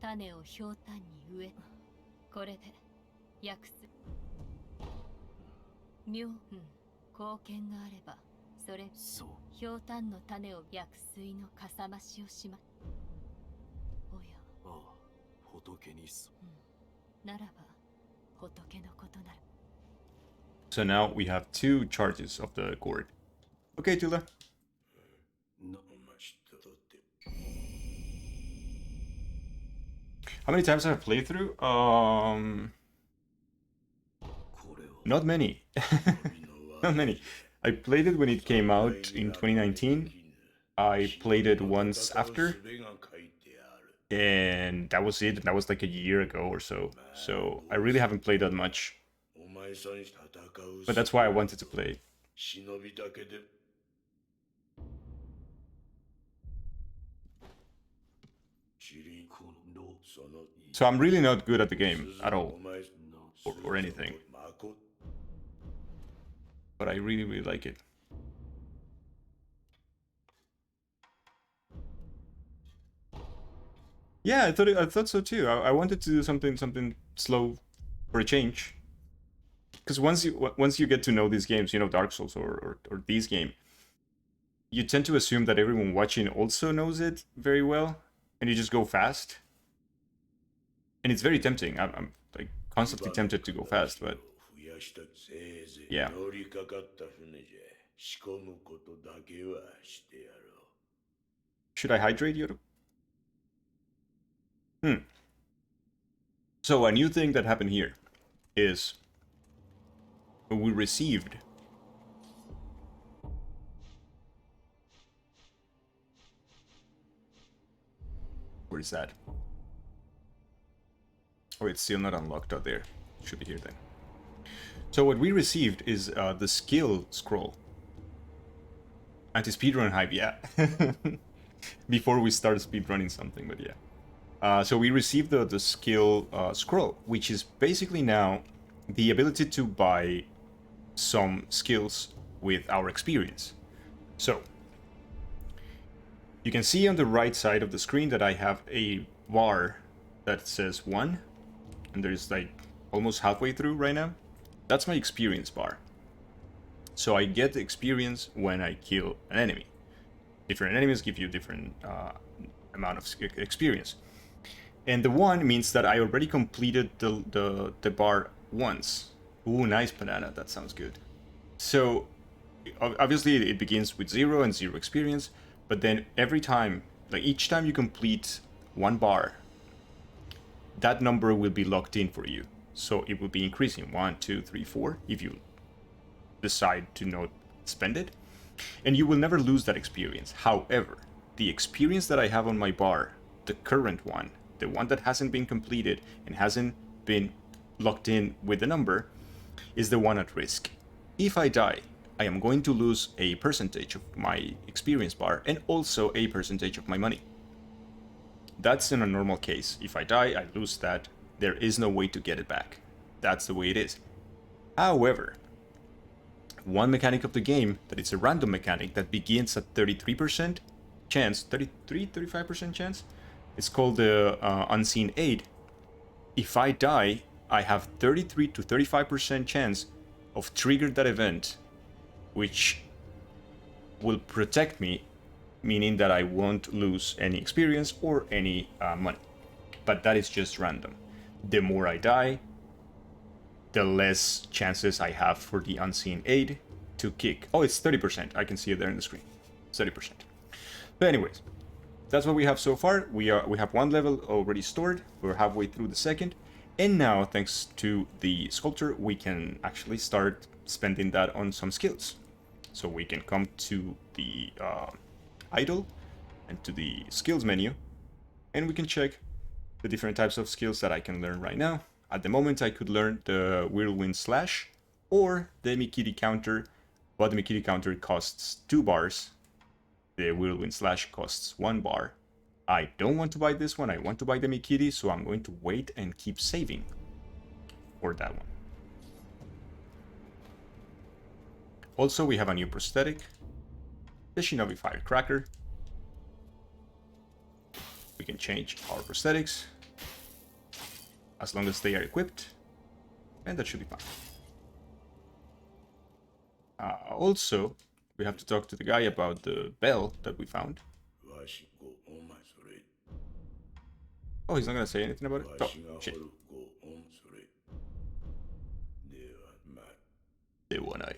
種をひょうたんに植え、これで薬水。妙、貢献があれば、それ、そうひょうたんの種を薬水のかさ増しをしま。おや、ああ仏にすならば仏のことなら。So now we have 2 charges of the gourd. Okay, Tula. なお前知っただって How many times have I played through? これは Not many. Not many. I played it when it came out in 2019. I played it once after, and that was it. That was like a year ago or so. So I really haven't played that much. But that's why I wanted to play. 忍びだけで So I'm really not good at the game at all, or anything. But I really, really like it. Yeah, I thought so too. I wanted to do something slow for a change. Because once you get to know these games, you know, Dark Souls or these game, you tend to assume that everyone watching also knows it very well, and you just go fast. And it's very tempting. I'm like constantly tempted to go fast, but せいぜい yeah. 乗りかかった船じゃ仕込むことだけはしてやろう。 Should I hydrate you? So a new thing that happened here is we received where is that? Oh, it's still not unlocked out there. It should be here then. So what we received is the skill scroll. Anti-speedrun hype, yeah. Before we start speedrunning something, but yeah. So we received the skill scroll, which is basically now the ability to buy some skills with our experience. So you can see on the right side of the screen that I have a bar that says 1, and there's like almost halfway through right now. That's my experience bar. So I get the experience when I kill an enemy. Different enemies give you different amount of experience. And the 1 means that I already completed the bar once. Ooh, nice banana, that sounds good. So obviously it begins with 0 and 0 experience, but then every time, like each time you complete 1 bar, that number will be locked in for you. So it will be increasing 1, 2, 3, 4 if you decide to not spend it. And you will never lose that experience. However, the experience that I have on my bar, the current one, the one that hasn't been completed and hasn't been locked in with the number, is the one at risk. If I die, I am going to lose a percentage of my experience bar and also a percentage of my money. That's in a normal case. If I die, I lose that. There is no way to get it back. That's the way it is. However, one mechanic of the game that it's a random mechanic that begins at 33% chance, 35% chance. It's called the unseen aid. If I die, I have 33 to 35% chance of triggering that event, which will protect me, meaning that I won't lose any experience or any money. But that is just random. The more I die, the less chances I have for the unseen aid to kick. Oh, it's 30%. I can see it there in the screen. 30%. But anyways, that's what we have so far. We have 1 level already stored. We're halfway through the second. And now, thanks to the sculptor, we can actually start spending that on some skills. So we can come to the idle and to the skills menu, and we can check the different types of skills that I can learn right now. At the moment, I could learn the Whirlwind Slash or the Mikiri counter, but the Mikiri counter costs 2 bars. The Whirlwind Slash costs 1 bar. I don't want to buy this one, I want to buy the Mikiri, so I'm going to wait and keep saving for that one. Also, we have a new prosthetic, the Shinobi Firecracker. We can change our prosthetics as long as they are equipped, and that should be fine. Also, we have to talk to the guy about the bell that we found. わしごお前それ Oh, he's not gonna say anything about it? わ Oh, しが掘 shit. るごおんそれではまあ They one eye.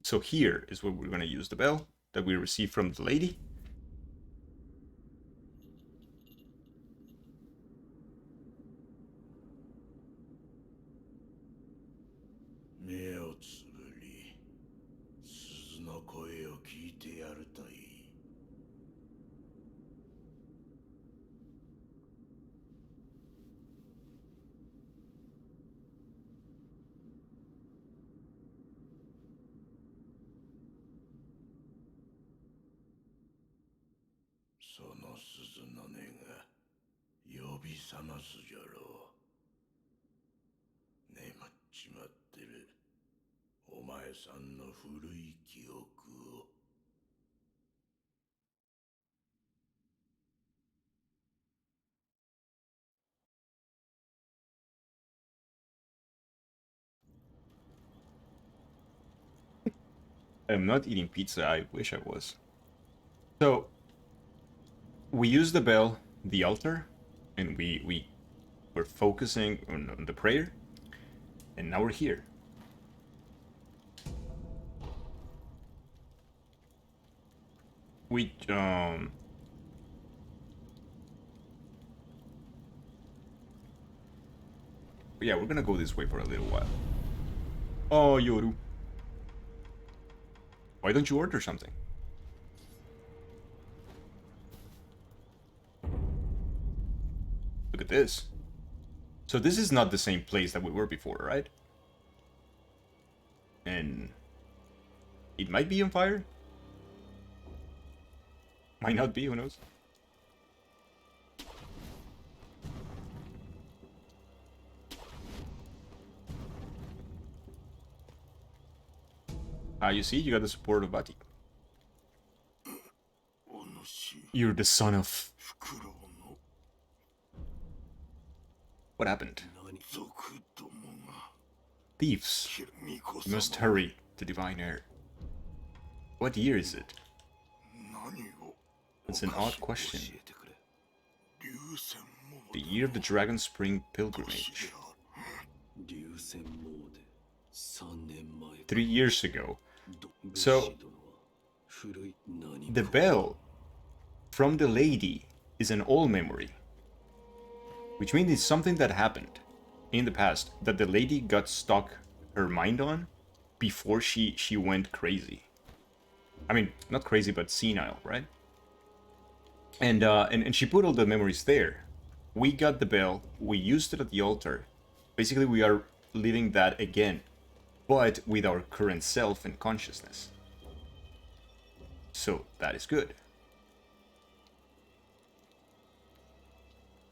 So here is where we're gonna use the bell that we received from the lady. 目をつぶり鈴の声を聞いてやるといいその鈴の音が呼び覚ますじゃろう眠っちまってるお前さんの古い記憶を I'm not eating pizza. I wish I was. So we use the bell, the altar, and we were focusing on the prayer, and now we're here. We yeah, we're gonna go this way for a little while. Oh, Yoru. Why don't you order something? Look at this. So this is not the same place that we were before, right? And it might be on fire. Might not be, who knows? You see, you got the support of Bati. You're the son of... What happened? Thieves. You must hurry to divine air. What year is it? It's an odd question. The year of the Dragon Spring Pilgrimage. 3 years ago. So, the bell from the lady is an old memory. Which means it's something that happened in the past that the lady got stuck her mind on before she went crazy. I mean, not crazy, but senile, right? And she put all the memories there. We got the bell, we used it at the altar. Basically, we are living that again, but with our current self and consciousness. So, that is good.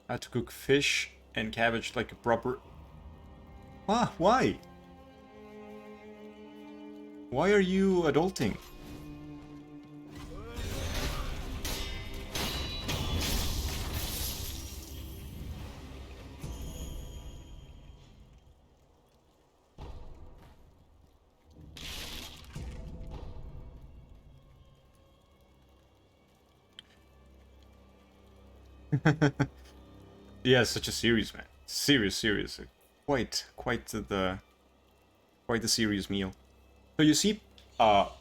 I had to cook fish and cabbage like a proper... Ah, why? Why are you adulting? Yeah, such a series, man. Serious. Quite the serious meal. So you see,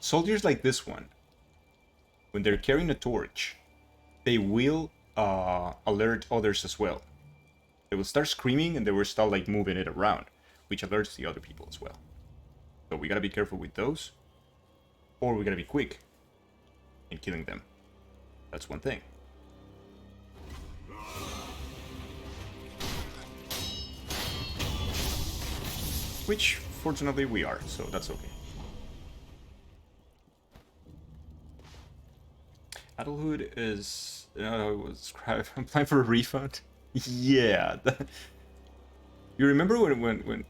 soldiers like this one, when they're carrying a torch, they will alert others as well. They will start screaming and they will start like moving it around, which alerts the other people as well. So we gotta be careful with those, or we gotta be quick in killing them. That's one thing. Which, fortunately, we are, so that's okay. Adulthood is... I'm applying for a refund? Yeah. You remember when...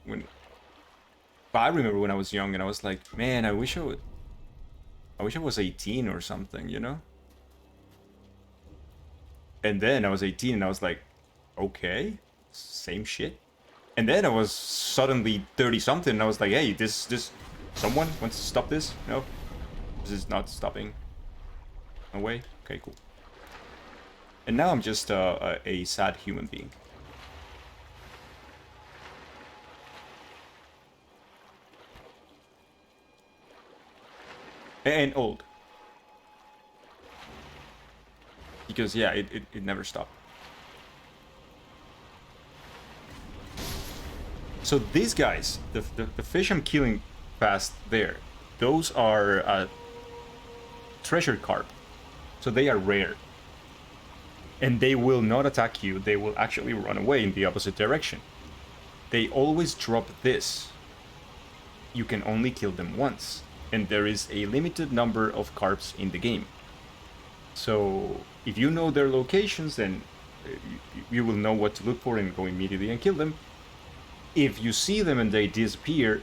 I remember when I was young and I was like, man, I wish I was 18 or something, you know? And then I was 18 and I was like, okay, same shit. And then I was suddenly 30-something, and I was like, hey, this... Someone wants to stop this? No? This is not stopping. No way? Okay, cool. And now I'm just a sad human being. And old. Because, yeah, it never stopped. So these guys, the fish I'm killing past there, those are treasure carp. So they are rare. And they will not attack you, they will actually run away in the opposite direction. They always drop this. You can only kill them once. And there is a limited number of carps in the game. So if you know their locations, then you will know what to look for and go immediately and kill them. If you see them and they disappear,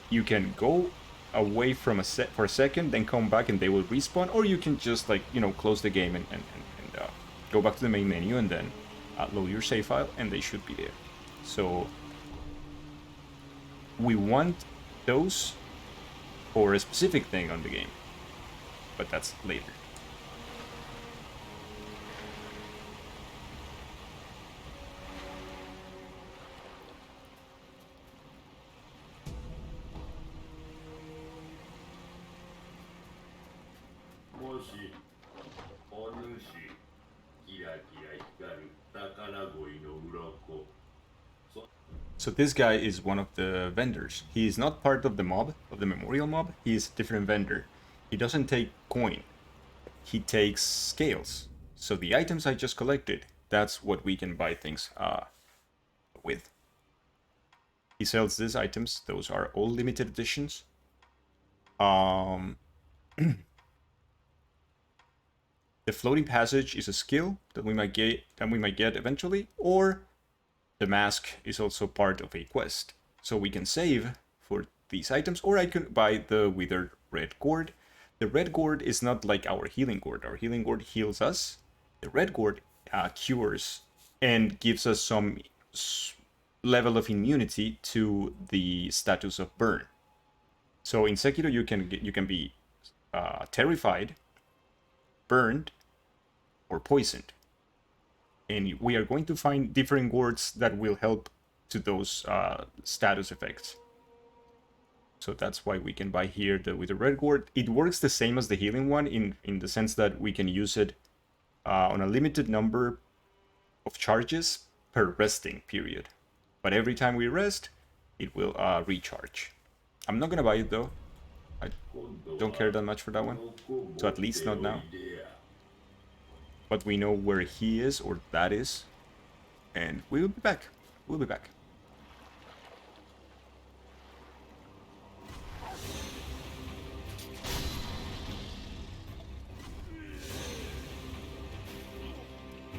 you can go away from for a second, then come back and they will respawn, or you can just, like, you know, close the game and go back to the main menu and then load your save file and they should be there. So we want those or a specific thing on the game. But that's later. So this guy is one of the vendors. He is not part of the mob, of the memorial mob. He is a different vendor. He doesn't take coin. He takes scales. So the items I just collected, that's what we can buy things with. He sells these items. Those are all limited editions. The floating passage is a skill that we might get eventually, or the mask is also part of a quest. So we can save for these items, or I can buy the withered red gourd. The red gourd is not like our healing gourd. Our healing gourd heals us. The red gourd cures and gives us some level of immunity to the status of burn. So in Sekiro you can be terrified, burned, or poisoned. And we are going to find different gourds that will help to those status effects. So that's why we can buy here with the red gourd. It works the same as the healing one in the sense that we can use it on a limited number of charges per resting period. But every time we rest, it will recharge. I'm not gonna buy it though. I don't care that much for that one. So at least not now. But we know where he is, or that is. And we will be back. We'll be back.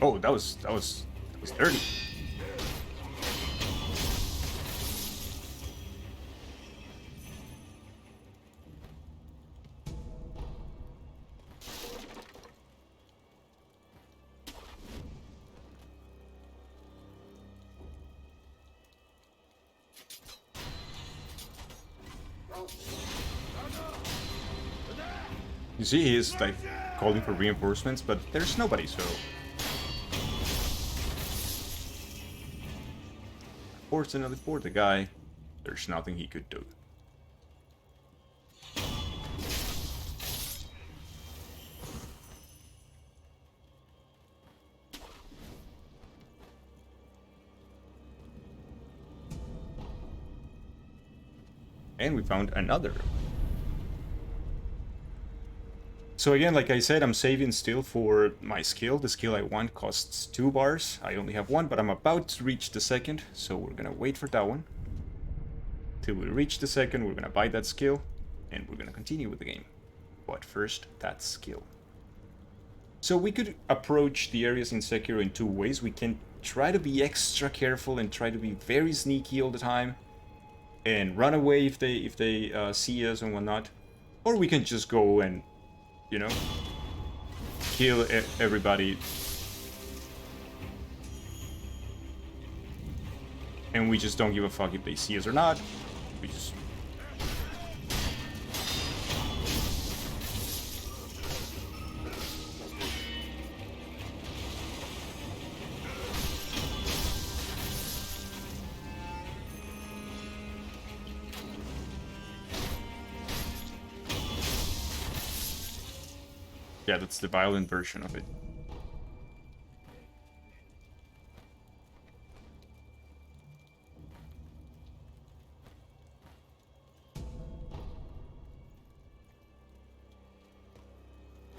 Oh, that was dirty. You see, he is like calling for reinforcements, but there's nobody, so. Fortunately for the guy, there's nothing he could do. And we found another. So again, like I said, I'm saving still for my skill. The skill I want costs 2 bars. I only have 1, but I'm about to reach the second, so we're gonna wait for that one. Till we reach the second, we're gonna buy that skill, and we're gonna continue with the game. But first, that skill. So we could approach the areas in Sekiro in 2 ways. We can try to be extra careful and try to be very sneaky all the time, and run away if they see us and whatnot. Or we can just go and, you know, kill everybody. And we just don't give a fuck if they see us or not. We just... Yeah, that's the violent version of it.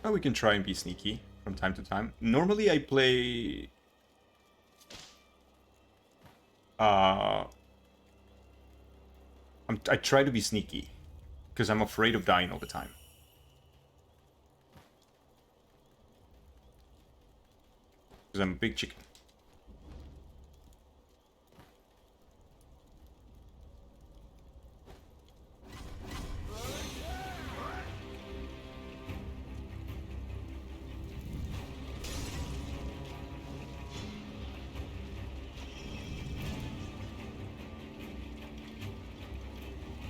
Oh, we can try and be sneaky from time to time. Normally I play... I try to be sneaky, because I'm afraid of dying all the time. Because I'm a big chicken.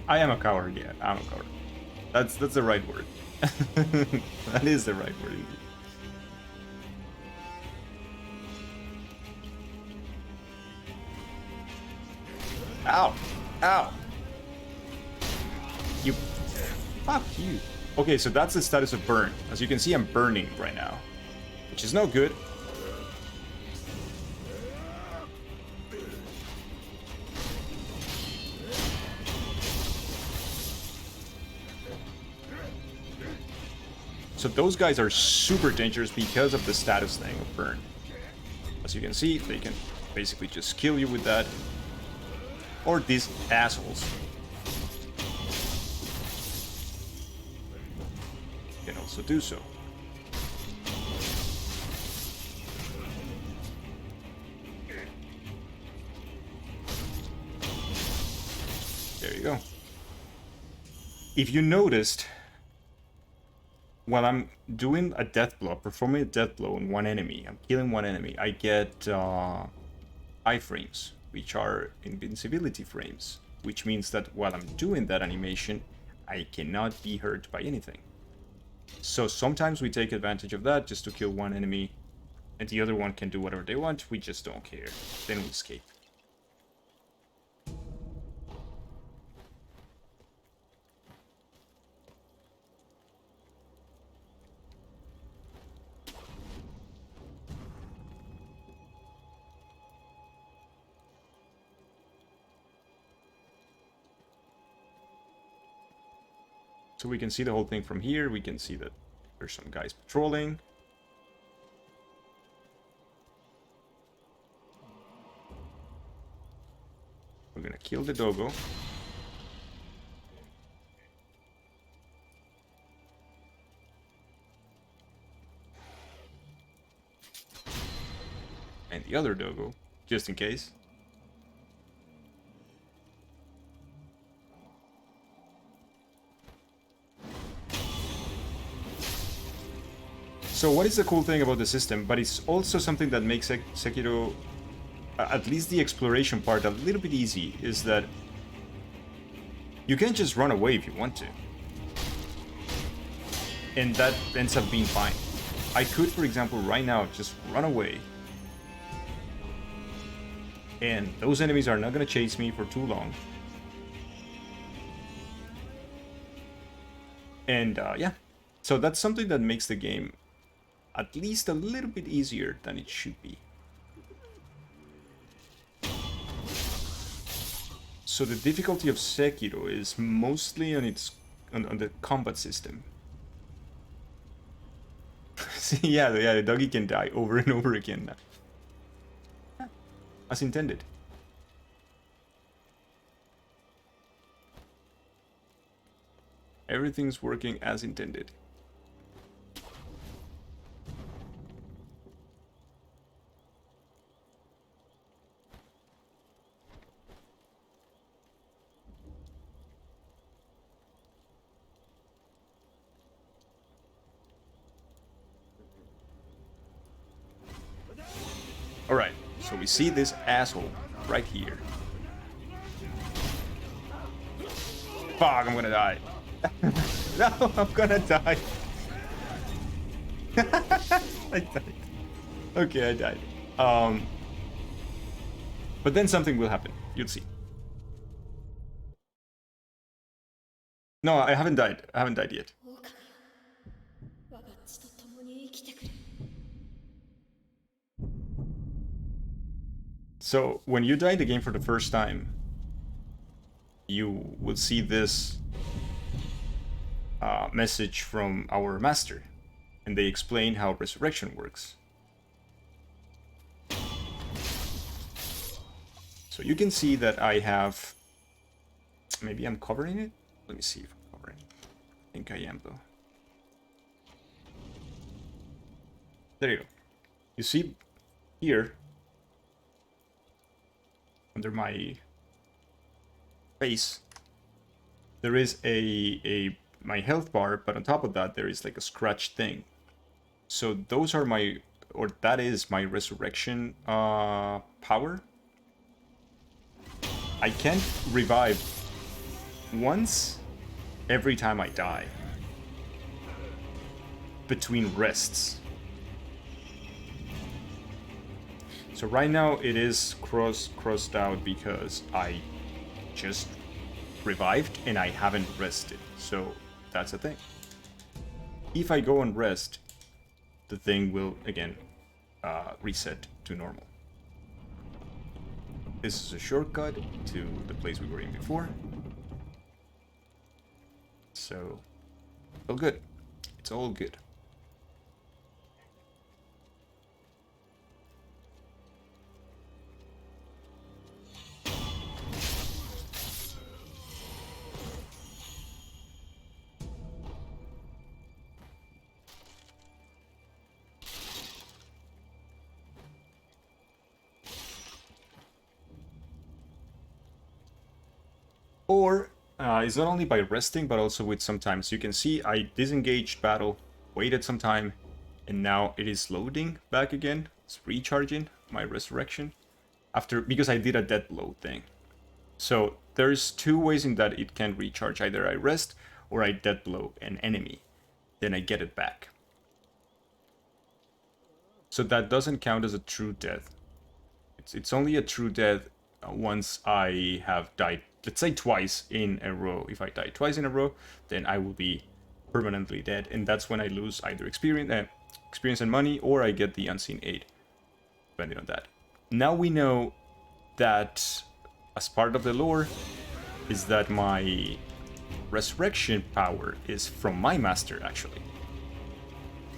I am a coward, yeah, I'm a coward. That's the right word. That is the right word indeed. Ow! Ow! You... Fuck you. Okay, so that's the status of burn. As you can see, I'm burning right now. Which is no good. So those guys are super dangerous because of the status thing of burn. As you can see, they can basically just kill you with that. Or these assholes can also do so. There you go. If you noticed, while I'm doing a death blow, performing a death blow on one enemy, I'm killing one enemy, I get iframes, which are invincibility frames, which means that while I'm doing that animation, I cannot be hurt by anything. So sometimes we take advantage of that just to kill one enemy, and the other one can do whatever they want, we just don't care. Then we escape. So we can see the whole thing from here. We can see that there's some guys patrolling. We're gonna kill the doggo. And the other doggo, just in case. So what is the cool thing about the system, but it's also something that makes Sekiro, at least the exploration part, a little bit easy, is that you can just run away if you want to. And that ends up being fine. I could, for example, right now, just run away. And those enemies are not going to chase me for too long. And yeah, so that's something that makes the game at least a little bit easier than it should be. So the difficulty of Sekiro is mostly on on the combat system. See, yeah, the doggy can die over and over again now. As intended. Everything's working as intended. Alright, so we see this asshole right here. Fuck, I'm gonna die. No, I'm gonna die. I died. Okay, I died. But then something will happen. You'll see. No, I haven't died. I haven't died yet. So, when you die in the game for the first time, you will see this message from our master, and they explain how resurrection works. So you can see that I have... Maybe I'm covering it? Let me see if I'm covering it. I think I am, though. There you go. You see here, under my face, there is my health bar, but on top of that there is like a scratch thing. So those are that is my resurrection power. I can revive once every time I die between rests. So right now it is crossed out because I just revived and I haven't rested. So that's the thing. If I go and rest, the thing will again reset to normal. This is a shortcut to the place we were in before. So, all good. It's all good. Or it's not only by resting, but also with sometimes. You can see I disengaged battle, waited some time, and now it is loading back again. It's recharging my resurrection after because I did a death blow thing. So there's two ways in that it can recharge. Either I rest or I death blow an enemy, then I get it back. So that doesn't count as a true death. It's only a true death once I have died, let's say twice in a row. If I die twice in a row, then I will be permanently dead, and that's when I lose either experience and money, or I get the unseen aid, depending on that. Now we know that as part of the lore is that my resurrection power is from my master, actually.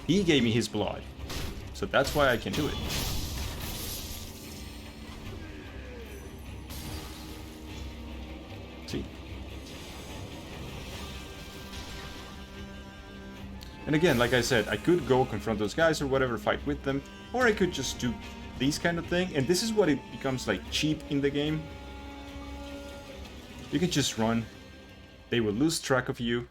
He gave me his blood, so that's why I can do it. See? And again, like I said, I could go confront those guys or whatever, fight with them, or I could just do these kind of thing, and this is what it becomes like cheap in the game. You can just run, they will lose track of you,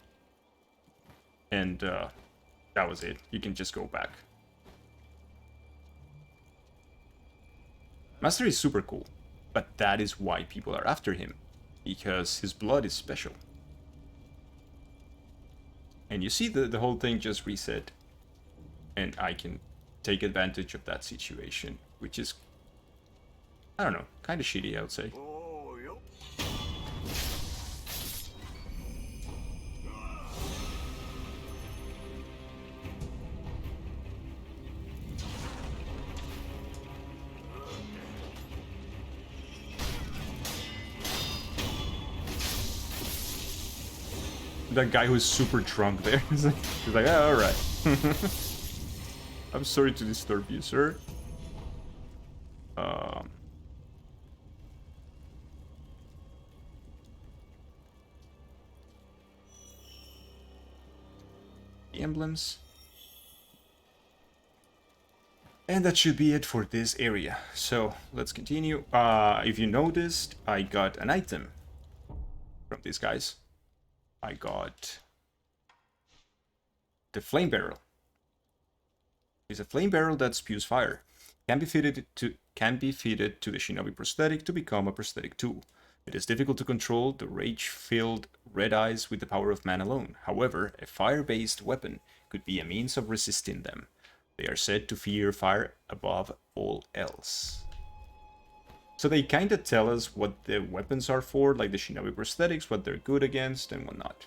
and that was it. You can just go back. Master is super cool, but that is why people are after him, because his blood is special. And you see the whole thing just reset, and I can take advantage of that situation, which is, I don't know, kind of shitty, I would say. That guy who's super drunk there. He's like, oh, alright. I'm sorry to disturb you, sir. The emblems. And that should be it for this area. So, let's continue. If you noticed, I got an item from these guys. I got the flame barrel. It's a flame barrel that spews fire. Can be fitted to the shinobi prosthetic to become a prosthetic tool. It is difficult to control the rage-filled red eyes with the power of man alone. However, a fire-based weapon could be a means of resisting them. They are said to fear fire above all else. So they kind of tell us what the weapons are for, like the shinobi prosthetics, what they're good against and whatnot.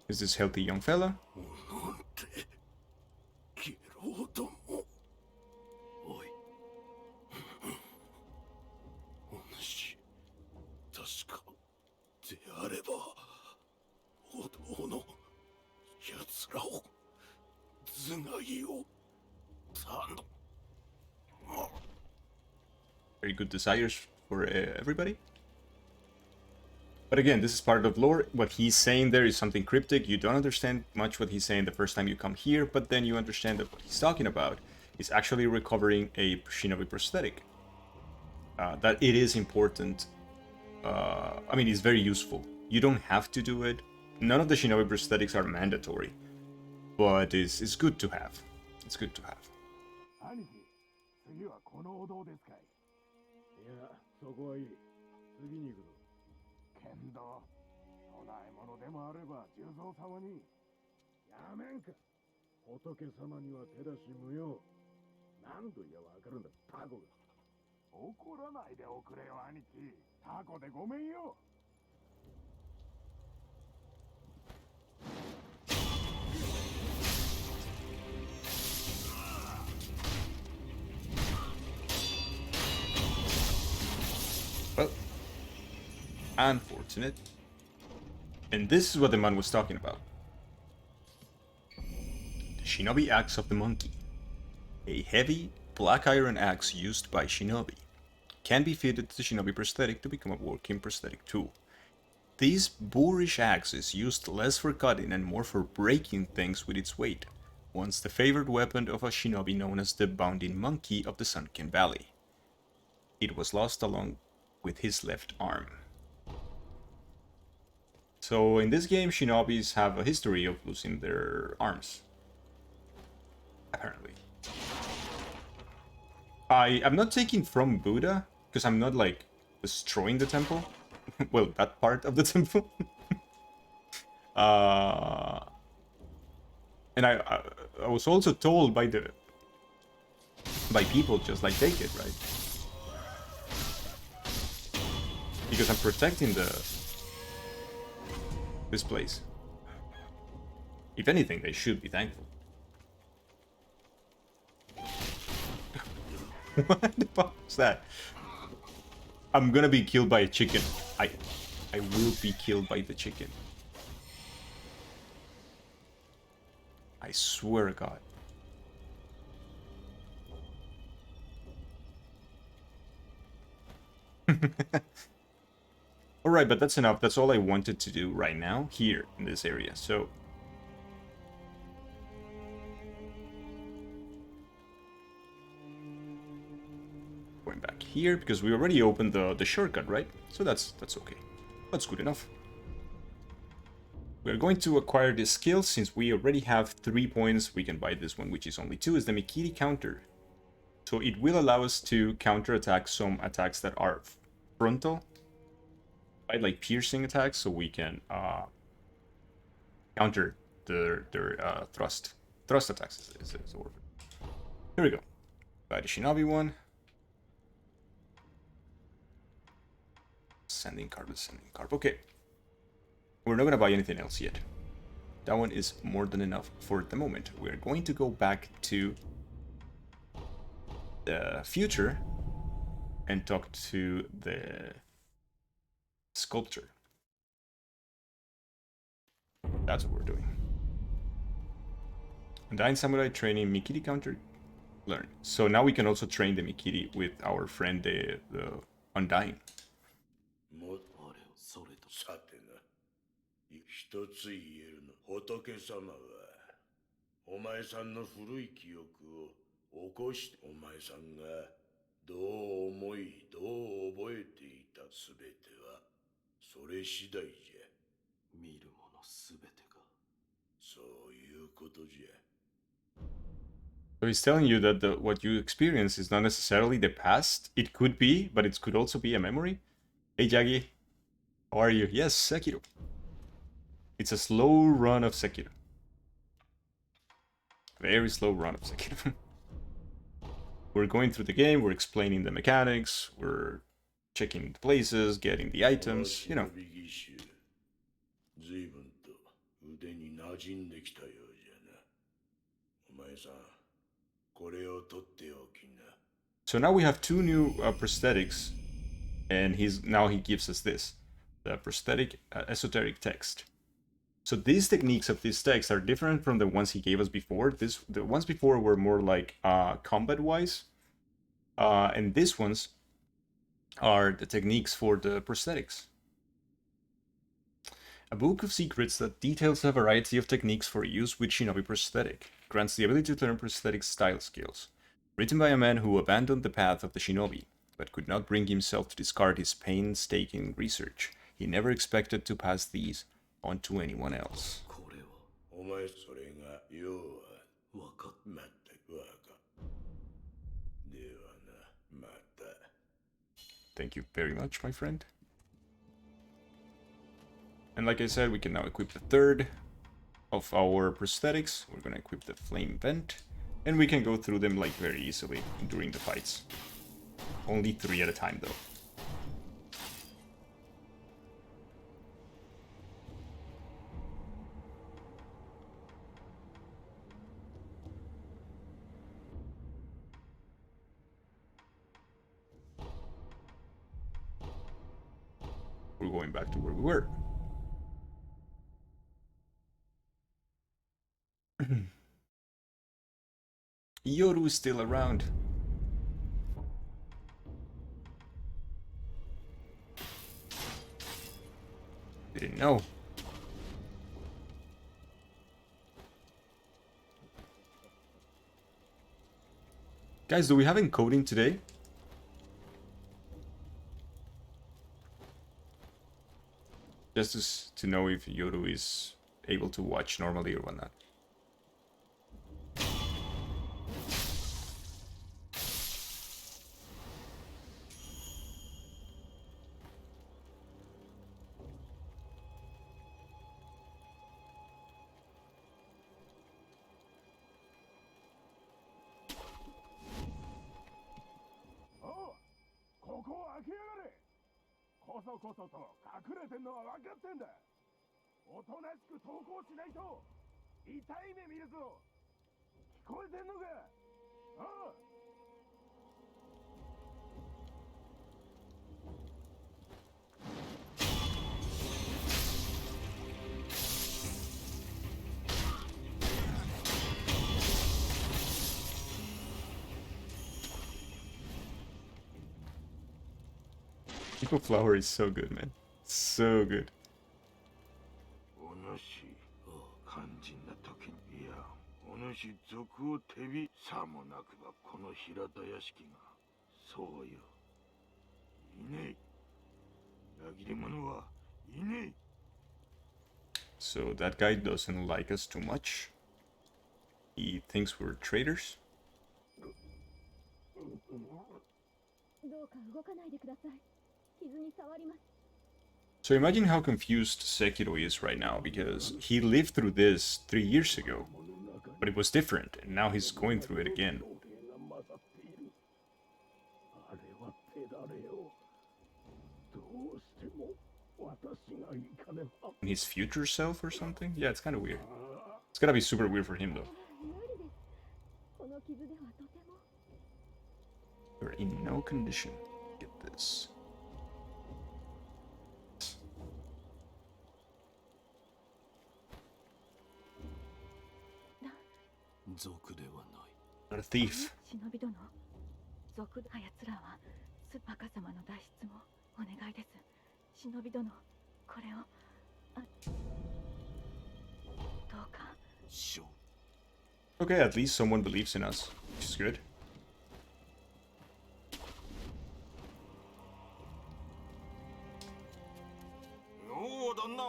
Is this healthy young fella? Very good desires for everybody. But again, this is part of lore. What he's saying there is something cryptic. You don't understand much what he's saying the first time you come here, but then you understand that what he's talking about is actually recovering a shinobi prosthetic. That it is important. I mean, it's very useful. You don't have to do it. None of the shinobi prosthetics are mandatory, but it's good to have. It's good to have. 兄貴、次はこのお堂ですかい。いや、そこはいい。次に行くぞ。剣道、お前でもあれば重蔵様にやめんか。仏様には手出し無用。何度言えばわかるんだタコが。怒らないでおくれよ兄貴。タコでごめんよ。Well, unfortunate. And this is what the man was talking about. The Shinobi Axe of the Monkey. A heavy, black iron axe used by Shinobi. Can be fitted to the Shinobi prosthetic to become a working prosthetic tool. This boorish axe is used less for cutting and more for breaking things with its weight, once the favorite weapon of a shinobi known as the Bounding Monkey of the Sunken Valley. It was lost along with his left arm. So in this game, shinobis have a history of losing their arms. Apparently. I'm not taking from Buddha, because I'm not, like, destroying the temple. Well, that part of the temple. And I was also told by people just like take it, right? Because I'm protecting this place. If anything, they should be thankful. What the fuck is that? I'm gonna be killed by a chicken. I will be killed by the chicken. I swear to God. Alright, but that's enough. That's all I wanted to do right now here in this area. So going back here because we already opened the shortcut, right? So that's okay. That's good enough. We're going to acquire this skill since we already have 3 points. We can buy this one, which is only 2, is the Mikiri counter. So it will allow us to counterattack some attacks that are frontal, right? Like piercing attacks, so we can counter their thrust attacks is the word. Here we go. Buy the Shinobi one. Sending card. Okay. We're not gonna buy anything else yet. That one is more than enough for the moment. We're going to go back to the future and talk to the sculptor. That's what we're doing. Undying Samurai training Mikiri counter learn. So now we can also train the Mikiri with our friend the Undying. さてな、一つ言えるの、仏様はお前さんの古い記憶を起こして、お前さんがどう思いどう覚えていたすべてはそれ次第じゃ。見るものすべてがそういうことじゃ。 So he's telling you that what you experience is not necessarily the past. It could be, but it could also be a memory. Hey Jaggy, how are you? Yes, Sekiro. It's a slow run of Sekiro. Very slow run of Sekiro. We're going through the game, we're explaining the mechanics, we're checking the places, getting the items, you know. 随分と腕に馴染んできたようじゃな。お前さん、これを取っておきな。 So now we have 2 new prosthetics, and now he gives us this, the prosthetic esoteric text. So these techniques of this text are different from the ones he gave us before. The ones before were more like combat-wise, and these ones are the techniques for the prosthetics. A book of secrets that details a variety of techniques for use with Shinobi prosthetic, grants the ability to learn prosthetic style skills. Written by a man who abandoned the path of the Shinobi, but could not bring himself to discard his painstaking research. He never expected to pass these on to anyone else. Thank you very much, my friend. And like I said, we can now equip the third of our prosthetics. We're gonna equip the flame vent, and we can go through them like very easily during the fights. Only 3 at a time though. We're going back to where we were. Yoru's still around. Didn't know. Guys, do we have encoding today? Just to know if Yoru is able to watch normally or whatnot. Oh, ここを開けやがれ。こそこそと隠れてんのは分かってんだ。おとなしく投降しないと痛い目見るぞ。聞こえてんのか。ああ。People Flower is so good, man. So good. お主、肝心な時に、いや、お主賊を手び、さもなくばこの平田屋敷が、そうよ。いねえ。裏切り者はいねえ。 So that guy doesn't like us too much. He thinks we're traitors. どうか動かないでください。傷に触ります。 So imagine how confused Sekiro is right now, because he lived through this 3 years ago, but it was different, and now he's going through it again. あれは手だれよ。どうしても私が行かねば。 In his future self or something? Yeah, it's kind of weird. It's gotta be super weird for him though. 無理です。この傷ではとても。 You're in no condition to get this. 族ではない Not a thief. 忍び殿、族あやつらは若様の脱出もお願いです。忍び殿、これをどうか。ショー Okay, at least someone believes in us, which is good. よう旦那、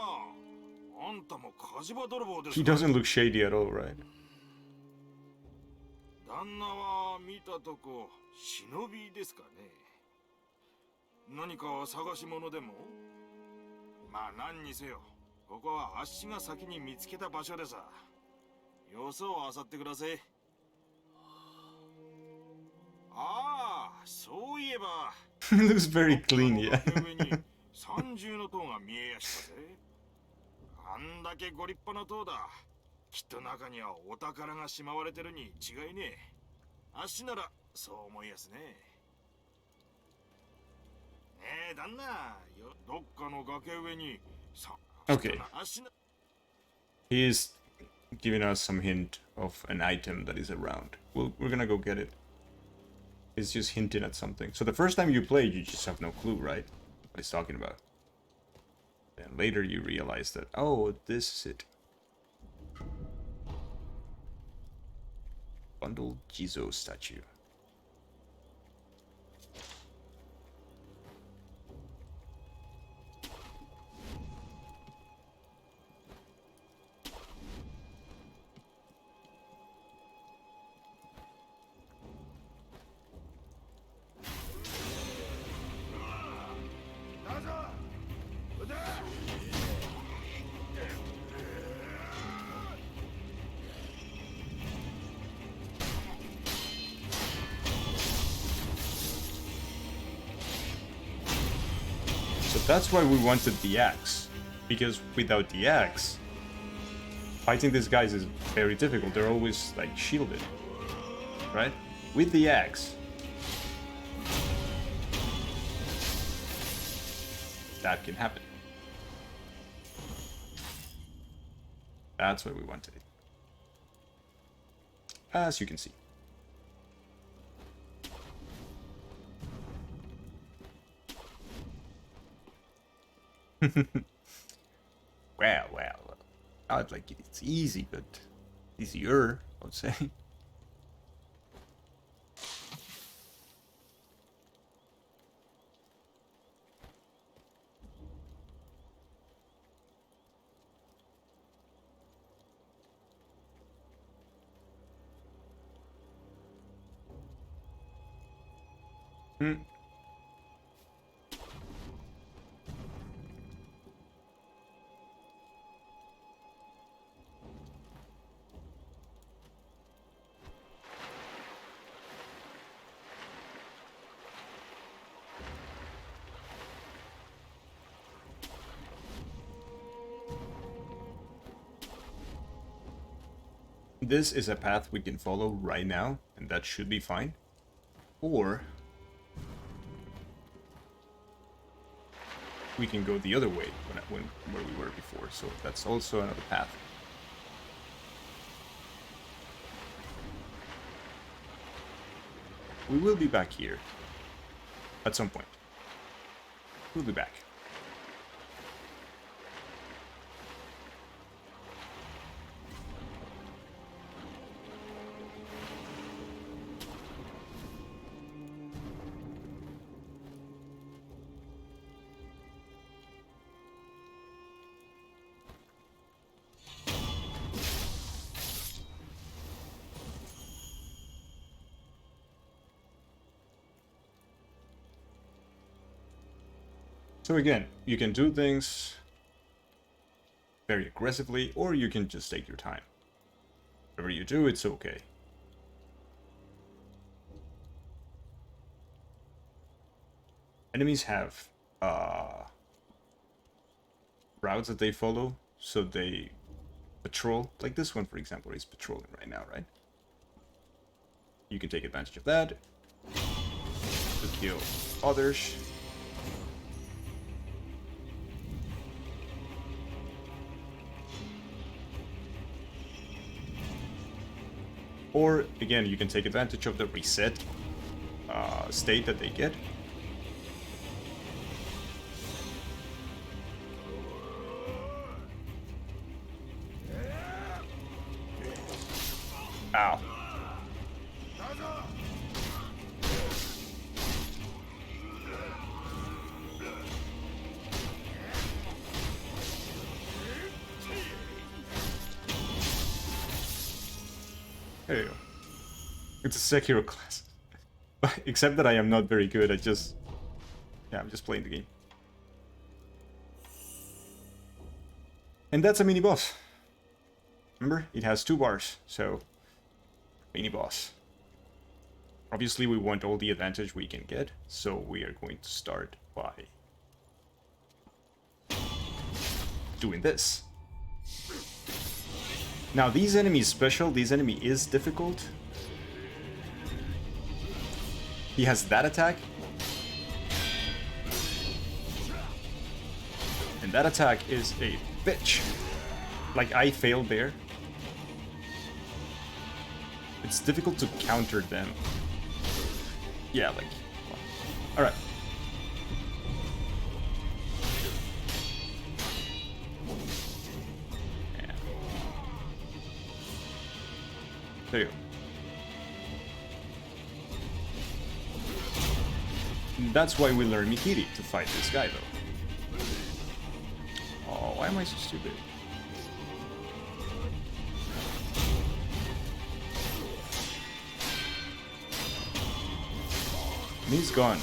あんたも火事場泥棒です He か。 doesn't look shady at all, right? 旦那は見たとこ忍びですかね。何か探し物でも。まあ何にせよ、ここはあっしが先に見つけた場所でさ。よそを漁ってください。ああ、そういえば。 He looks very clean, yeah. 上に三重の塔が見えやしたぜ。あんだけご立派な塔だ。きっと中にはお宝がしまわれてるに違いねえ。あっしならそう思いやすね。ねえ旦那、どっかの崖上にさ。 Okay. あっしな。 He is giving us some hint of an item that is around. We're gonna go get it. It's just hinting at something. So the first time you play, you just have no clue, right? What he's talking about. And later you realize that, oh, this is it. Bundled Jizo statue. that's why we wanted the axe. Because without the axe, fighting these guys is very difficult. They're always like shielded. Right? With the axe, that can happen. That's why we wanted it. As you can see. Well. Not like it's easy, but easier, I would say. This is a path we can follow right now, and that should be fine. Or we can go the other way where we were before, so that's also another path. We will be back here at some point. We'll be back. So again, you can do things very aggressively, or you can just take your time. Whatever you do, it's okay. Enemies have routes that they follow, so they patrol. Like this one, for example, is patrolling right now, right? You can take advantage of that to kill others. Or, again, you can take advantage of the reset state that they get. Ow. There you go. It's a Sekiro class. Except that I am not very good, I'm just playing the game. And that's a mini boss. Remember, it has 2 bars, so mini boss. Obviously we want all the advantage we can get, so we are going to start by doing this. Now, these enemies special, this enemy is difficult. He has that attack. And that attack is a bitch. Like, I failed there. It's difficult to counter them. Yeah, like... Alright. There you go. That's why we learn Mikiri, to fight this guy, though. Oh, why am I so stupid? And he's gone.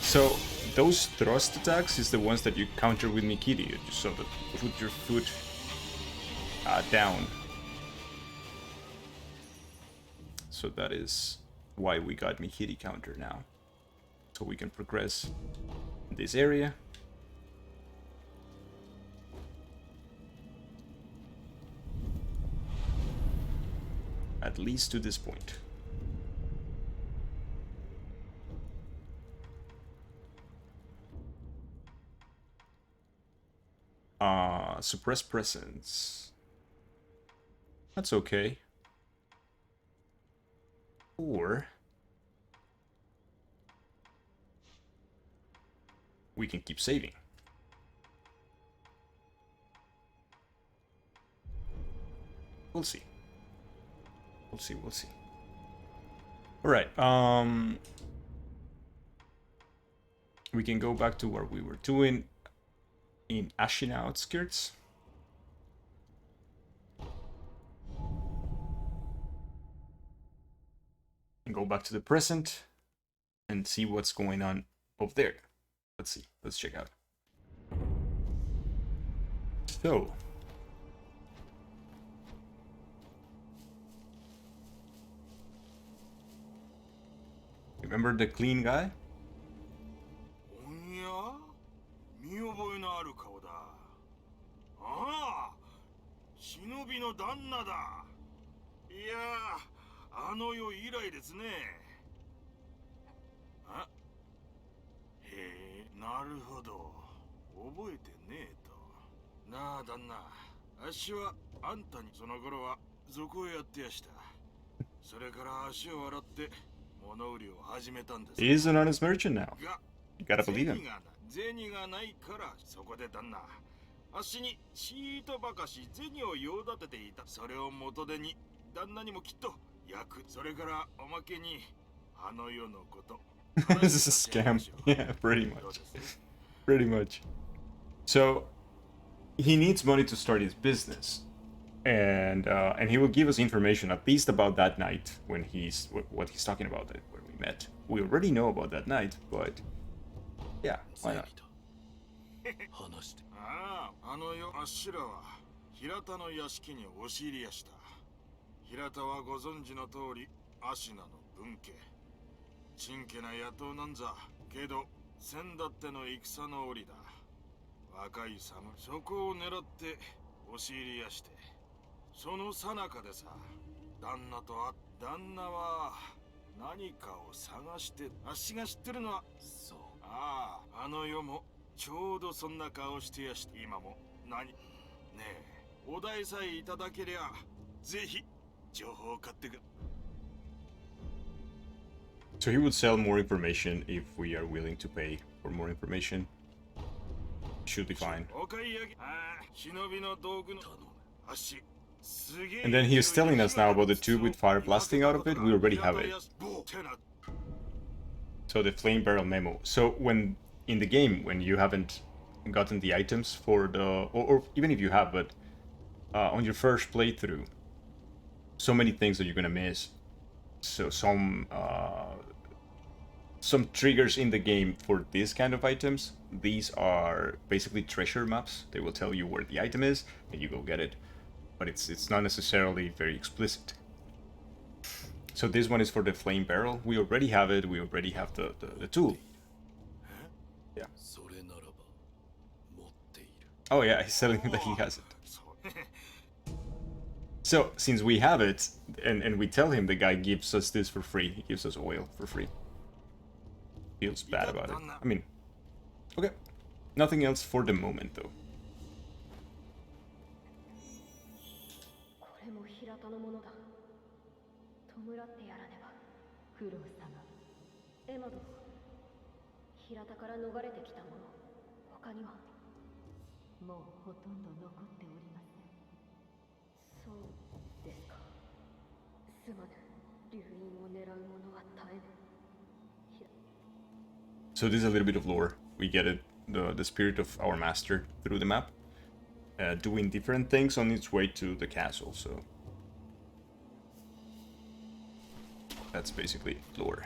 So, those thrust attacks is the ones that you counter with Mikiri. You just sort of put your foot down. So that is why we got Mikiri counter now. So we can progress in this area At least to this point. Suppress presence. That's okay. Or we can keep saving. We'll see. We'll see, we'll see. Alright, we can go back to what we were doing in Ashina Outskirts. And go back to the present and see what's going on over there. Let's see, let's check out. So, remember the clean guy? おや見覚えのある顔だ。ああ、忍びの旦那だ。いやあの世以来ですね。あ、へえ、なるほど。覚えてねえと。なあ旦那、あっしはあんたにその頃は賊をやってやした。それから足を洗って物売りを始めたんです。He is an honest merchant now. が You gotta believe him. 銭がないからそこで旦那あっしにチートばかし銭を用立てていた。それを元手に旦那にもきっと役。それからおまけにあの世のこと。This is a scam. Yeah, pretty much. Pretty much. So he needs money to start his business, and he will give us information at least about that night when he's what he's talking about when we met. We already know about that night, but yeah, why not? 話して。ああ、あの世あっしらは平田の屋敷に押し入りやした。平田はご存知の通り芦名の分家。ちんけな野党なんざけど先だっての戦の折だ。若い侍そこを狙って押し入りやして、その最中でさ、旦那は何かを探して、あっしが知ってるのはそう。ああ、あの世もちょうどそんな顔してやして、今もねえ、お題さえいただけりゃぜひ情報を買ってく。 So he would sell more information if we are willing to pay for more information. Should be fine. お買い上げ。ああ、忍びの道具のあっし。And then he is telling us now about the tube with fire blasting out of it. We already have it. So the flame barrel memo. So when in the game, when you haven't gotten the items for the, or even if you have, but on your first playthrough, so many things that you're gonna miss. So some triggers in the game for this kind of items. These are basically treasure maps. They will tell you where the item is, and you go get it. But it's not necessarily very explicit. So this one is for the flame barrel. We already have it. We already have the tool. Yeah. Oh yeah, he's telling me that he has it. So since we have it, and we tell him the guy gives us this for free. He gives us oil for free. Feels bad about it. I mean, okay. Nothing else for the moment though. これも平田のものだ。弔ってやらねば。九郎様。エマ殿。平田から逃れてきたもの。他には。もうほとんど残っておりません。そうですか。すまぬ。流因を狙う者は絶えぬ。So this is a little bit of lore. We get it, the spirit of our master through the map, doing different things on its way to the castle. So that's basically lore.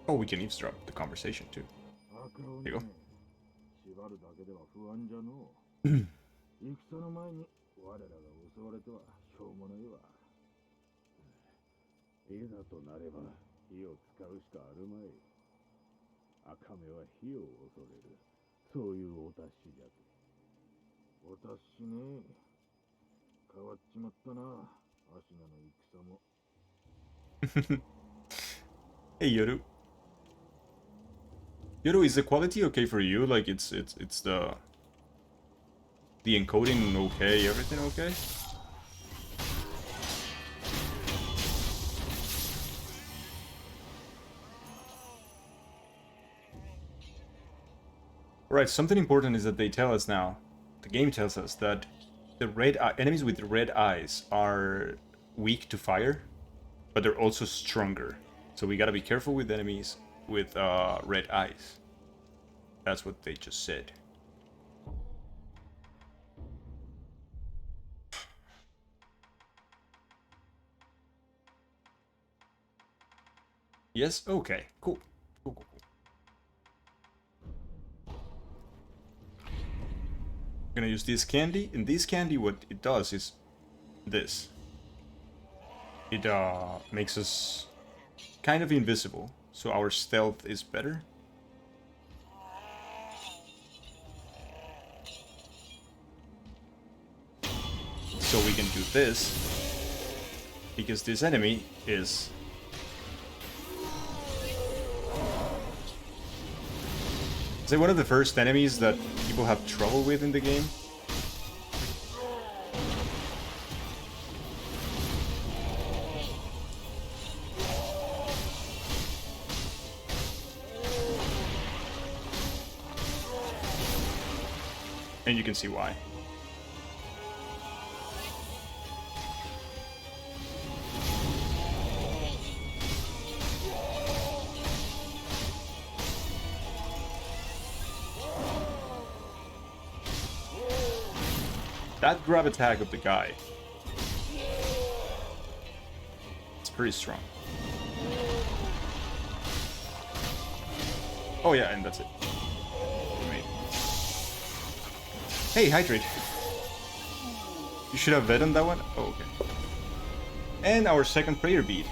Oh, we can eavesdrop the conversation too. 悪を There you ね go. 縛るだけでは不安じゃの戦の前に我らが襲われてはしょうもないわいざとなれば火を使うしかあるまい赤目は火を恐れるそういうお達しじゃてお達しね変わっちまったなアシナの戦も Hey Yoru. Yoru, is the quality okay for you? Like it's the encoding okay, everything okay? Right, something important is that they tell us now, the game tells us that the enemies with red eyes are weak to fire, but they're also stronger. So we gotta be careful with enemies with red eyes. That's what they just said. Yes? Okay, cool. Cool, cool, cool. I'm gonna use this candy, and this candy, what it does is this. It makes us kind of invisible, so our stealth is better. So we can do this, because this enemy is... Is it one of the first enemies that people have trouble with in the game? And you can see why. That grab attack of the guy, it's pretty strong. Oh yeah, and that's it. Wait. Hey, Hydrate. You should have bet on that one? Oh, okay. And our second prayer bead.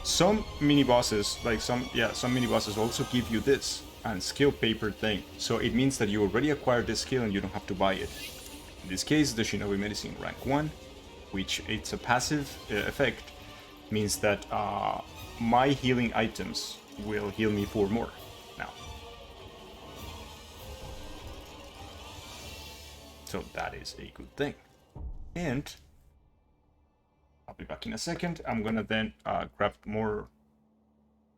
Some mini-bosses, like some mini-bosses also give you this, and skill paper thing. So it means that you already acquired this skill and you don't have to buy it. In this case, the Shinobi Medicine rank 1, which it's a passive effect, means that my healing items will heal me 4 more now. So that is a good thing. And I'll be back in a second. I'm gonna then grab more.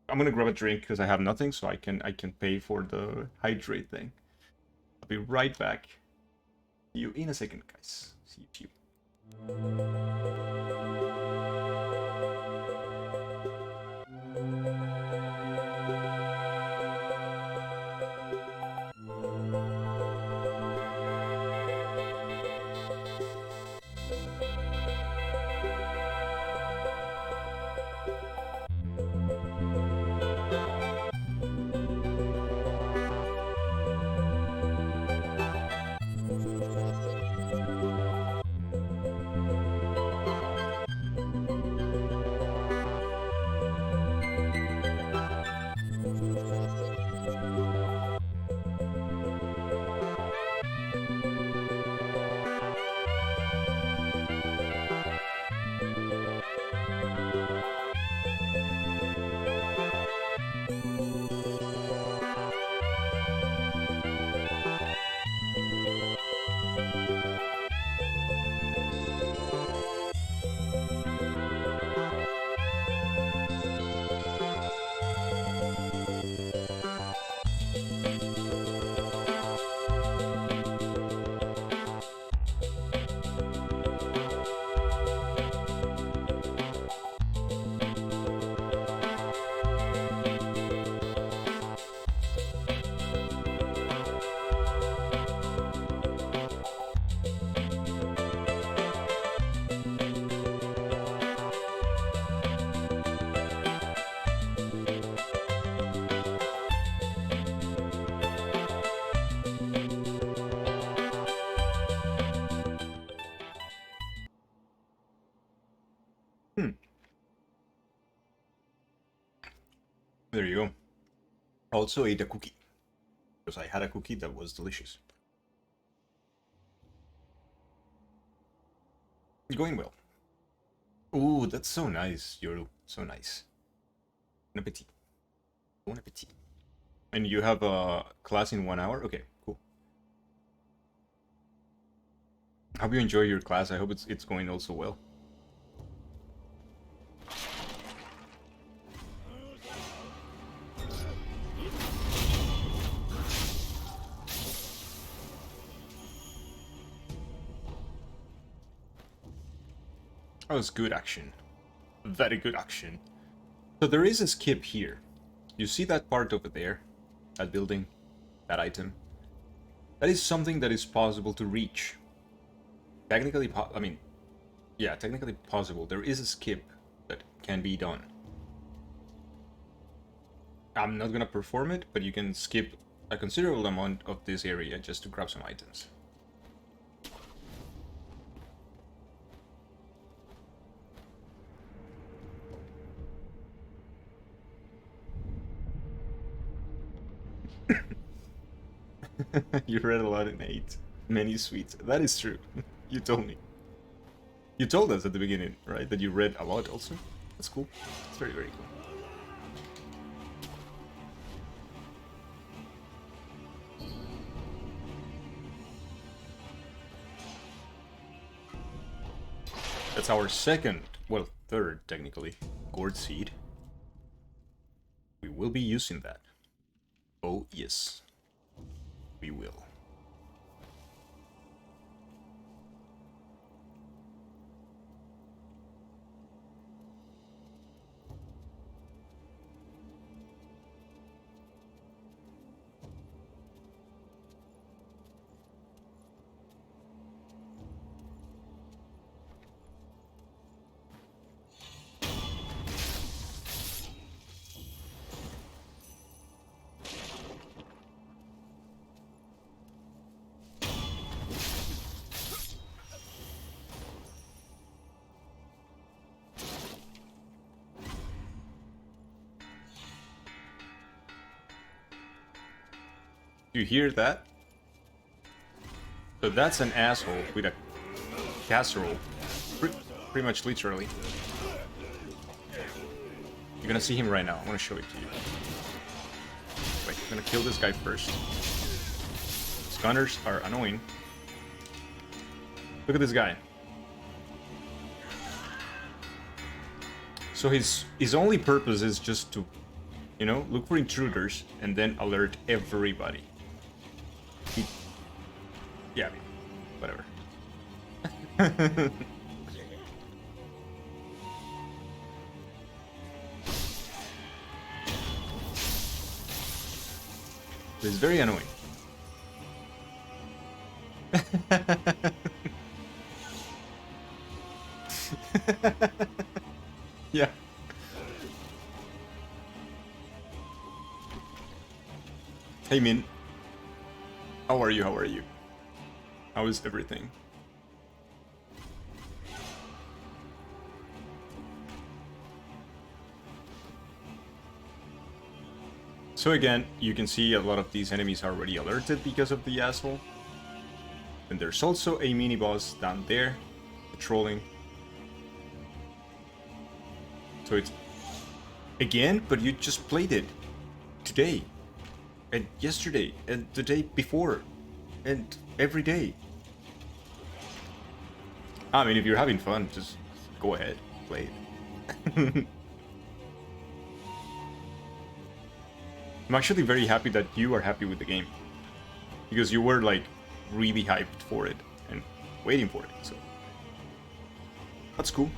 I'm gonna grab a drink because I have nothing, so I can pay for the hydrate thing. I'll be right back. See you in a second, guys. See you. Hmm. There you go. Also ate a cookie. Because I had a cookie that was delicious. Going well. Ooh, that's so nice, Yoru. So nice. Bon appetit. Bon appetit. And you have a class in 1 hour? Okay, cool. Hope you enjoy your class. I hope it's going also well. That was good action. Very good action. So there is a skip here. You see that part over there? That building? That item? That is something that is possible to reach. Technically, yeah, technically possible. There is a skip that can be done. I'm not gonna perform it, but you can skip a considerable amount of this area just to grab some items. You read a lot in 8. Many sweets. That is true. You told me. You told us at the beginning, right? That you read a lot also. That's cool. It's very, very cool. That's our second, well, third technically, gourd seed. We will be using that. Oh, yes. We will. You hear that? So that's an asshole with a casserole. Pretty much literally. You're gonna see him right now. I want to show it to you. Wait, I'm gonna kill this guy first. Gunners are annoying. Look at this guy. So his only purpose is just to, you know, look for intruders and then alert everybody. Yeah, I mean, whatever. It's very annoying. Yeah. Hey Min. How are you? How are you? How is everything? So again, you can see a lot of these enemies are already alerted because of the asshole. And there's also a mini-boss down there, patrolling. So it's... Again, but you just played it. Today. And yesterday. And the day before. And every day. I mean, if you're having fun, just go ahead. Play it. I'm actually very happy that you are happy with the game. Because you were, like, really hyped for it. And waiting for it, so... That's cool.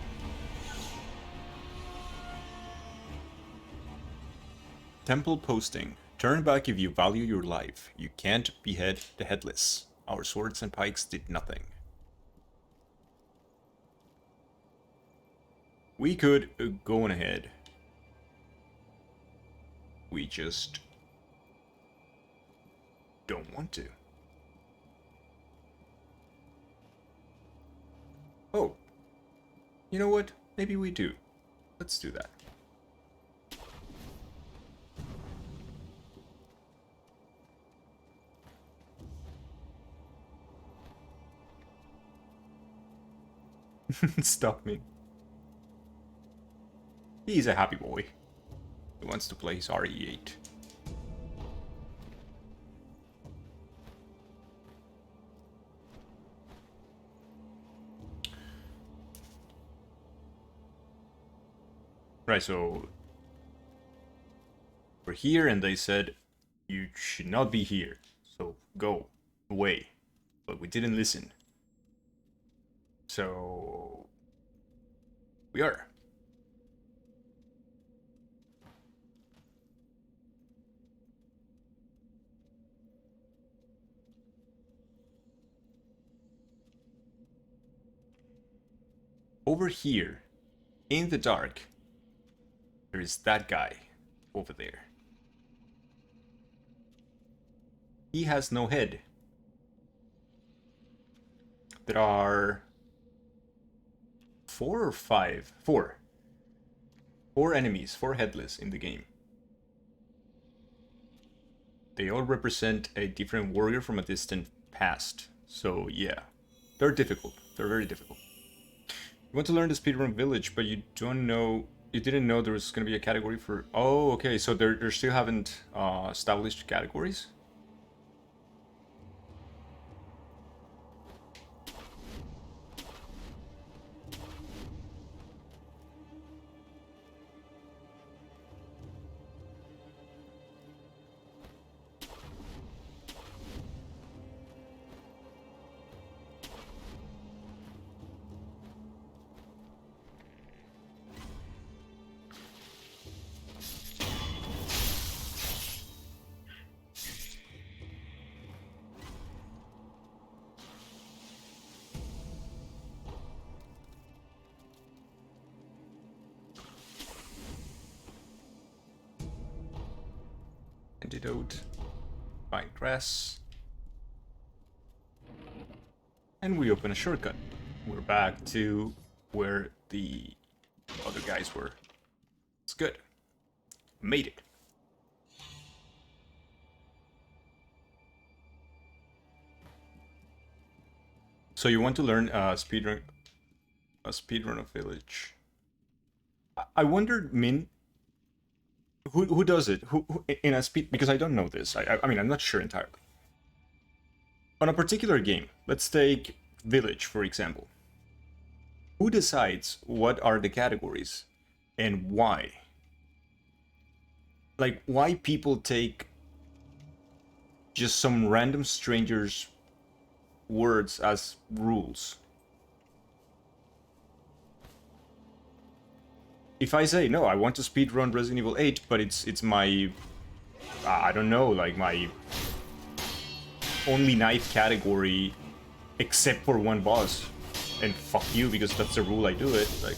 Temple posting. Turn back if you value your life. You can't behead the headless. Our swords and pikes did nothing. We could go on ahead. We just don't want to. Oh. You know what? Maybe we do. Let's do that. Stop me. He's a happy boy. He wants to play his RE8. Right, so we're here and they said you should not be here. So go away. But we didn't listen. So we are. Over here, in the dark, there is that guy over there. He has no head. There are 4 or 5? 4. 4 enemies, 4 headless in the game. They all represent a different warrior from a distant past. So yeah, they're difficult. They're very difficult. You want to learn the speedrun village, but you don't know. You didn't know there was going to be a category for. Oh, okay. So they still haven't established categories. Antidote. Find grass. And we open a shortcut. We're back to where the other guys were. It's good. Made it. So you want to learn speedrun of village. I wondered, Min, who does it? Who in a speed? Because I don't know this. I mean, I'm not sure entirely. On a particular game, let's take Village for example. Who decides what are the categories and why? Like, why people take just some random stranger's words as rules? If I say, no, I want to speedrun Resident Evil 8, but it's my, I don't know, like my only knife category except for one boss, and fuck you because that's the rule I do it, like...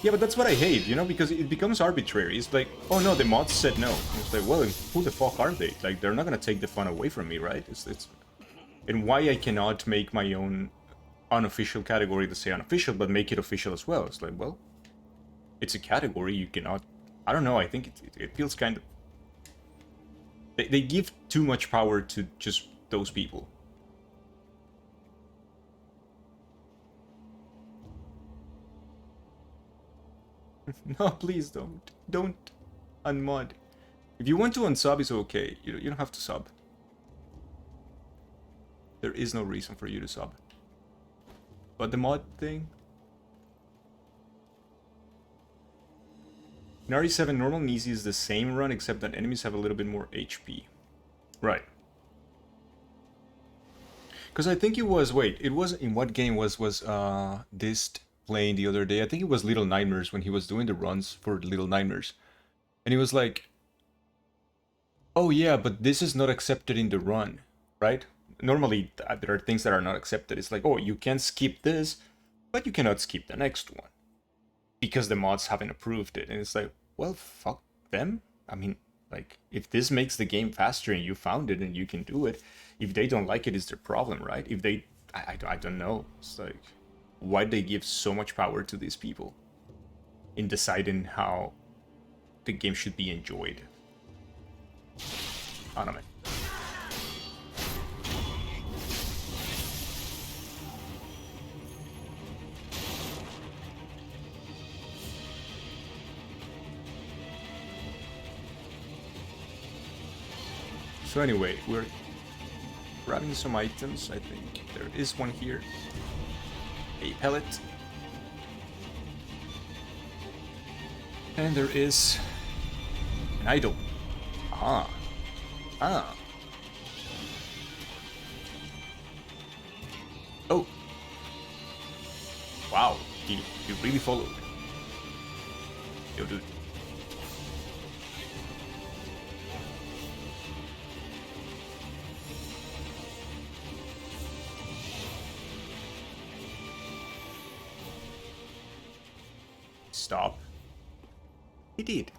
Yeah, but that's what I hate, you know, because it becomes arbitrary. It's like, oh no, the mods said no. It's like, well, who the fuck are they? Like, they're not gonna take the fun away from me, right? It's... And why I cannot make my own unofficial category to say unofficial, but make it official as well? It's like, well, it's a category, you cannot... I don't know, I think it feels kind of... They give too much power to just those people. No, please don't. Don't unmod. If you want to unsub, it's okay. You don't have to sub. There is no reason for you to sub. But the mod thing... In RE7, normal and easy is the same run, except that enemies have a little bit more HP. Right. Because I think it was... Wait, it was... In what game was this playing the other day? I think it was Little Nightmares when he was doing the runs for Little Nightmares. And he was like... Oh yeah, but this is not accepted in the run, right? Normally, there are things that are not accepted. It's like, oh, you can skip this, but you cannot skip the next one. Because the mods haven't approved it. And it's like, well, fuck them. I mean, like, if this makes the game faster and you found it and you can do it, if they don't like it, it's their problem, right? If they... I don't know. It's like... why they give so much power to these people in deciding how the game should be enjoyed. I don't know, man. So anyway, we're grabbing some items. I think there is one here. A pellet. And there is an idol. Ah. Ah. Oh. Wow. He really followed. Yo, dude. Stop. He did.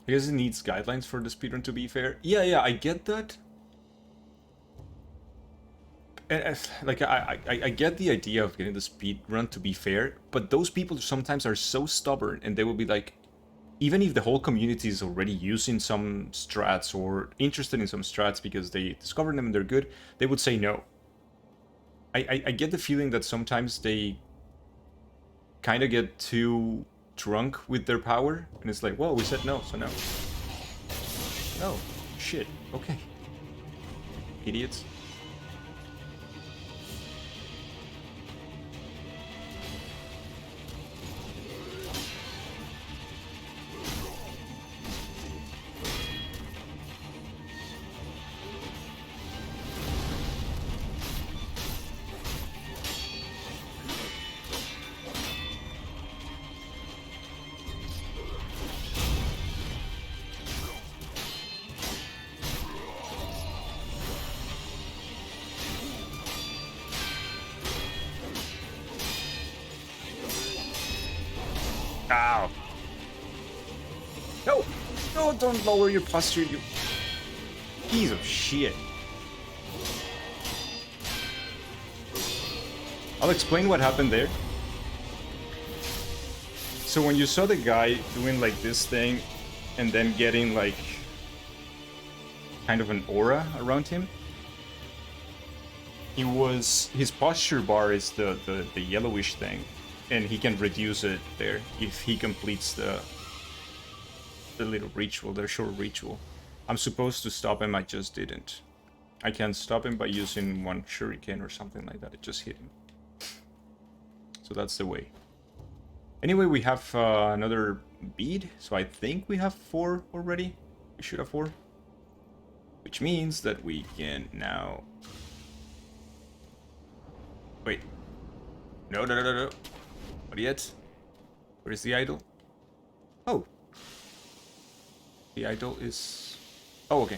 I guess it needs guidelines for the speedrun to be fair. Yeah, I get that. And, like, I get the idea of getting the speedrun to be fair, but those people sometimes are so stubborn, and they will be like, even if the whole community is already using some strats or interested in some strats because they discovered them and they're good, they would say no. I get the feeling that sometimes they kind of get too drunk with their power, and it's like, well, we said no, so no. Oh, shit, okay. Idiots. Ow. No! No, don't lower your posture, you piece of shit. I'll explain what happened there. So when you saw the guy doing like this thing and then getting like kind of an aura around him, his posture bar is the yellowish thing, and he can reduce it there if he completes the little ritual, the short ritual. I'm supposed to stop him, I just didn't. I can stop him by using one shuriken or something like that. It just hit him. So that's the way. Anyway, we have another bead, so I think we have 4 already. We should have 4. Which means that we can now... Wait. No. Not yet. Where is the idol? Oh. The idol is... Oh, okay.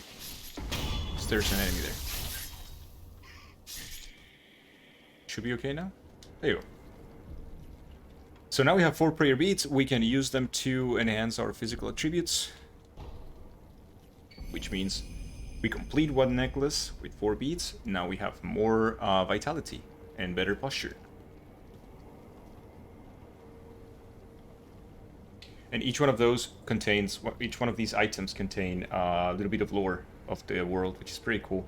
So there's an enemy there. Should be okay now? There you go. So now we have 4 prayer beads. We can use them to enhance our physical attributes. Which means we complete one necklace with 4 beads. Now we have more vitality and better posture. And each one of those contains, each one of these items contain a little bit of lore of the world, which is pretty cool.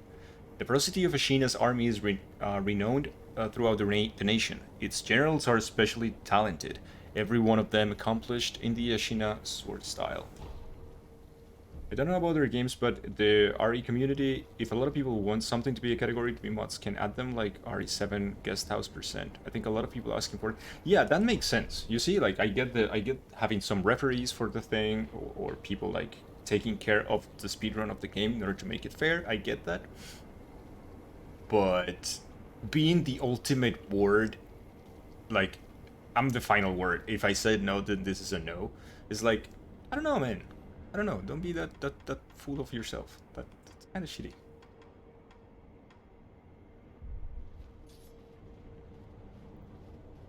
The ferocity of Ashina's army is renowned throughout the nation. Its generals are especially talented, every one of them accomplished in the Ashina sword style. I don't know about other games, but the RE community, if a lot of people want something to be a category to be mods, can add them, like RE7 guest house %. I think a lot of people are asking for it. Yeah, that makes sense. You see, like I get having some referees for the thing, or people like taking care of the speedrun of the game in order to make it fair. I get that. But being the ultimate word, like I'm the final word. If I said no, then this is a no. It's like, I don't know, man. I don't know. Don't be that fool of yourself. That's kind of shitty.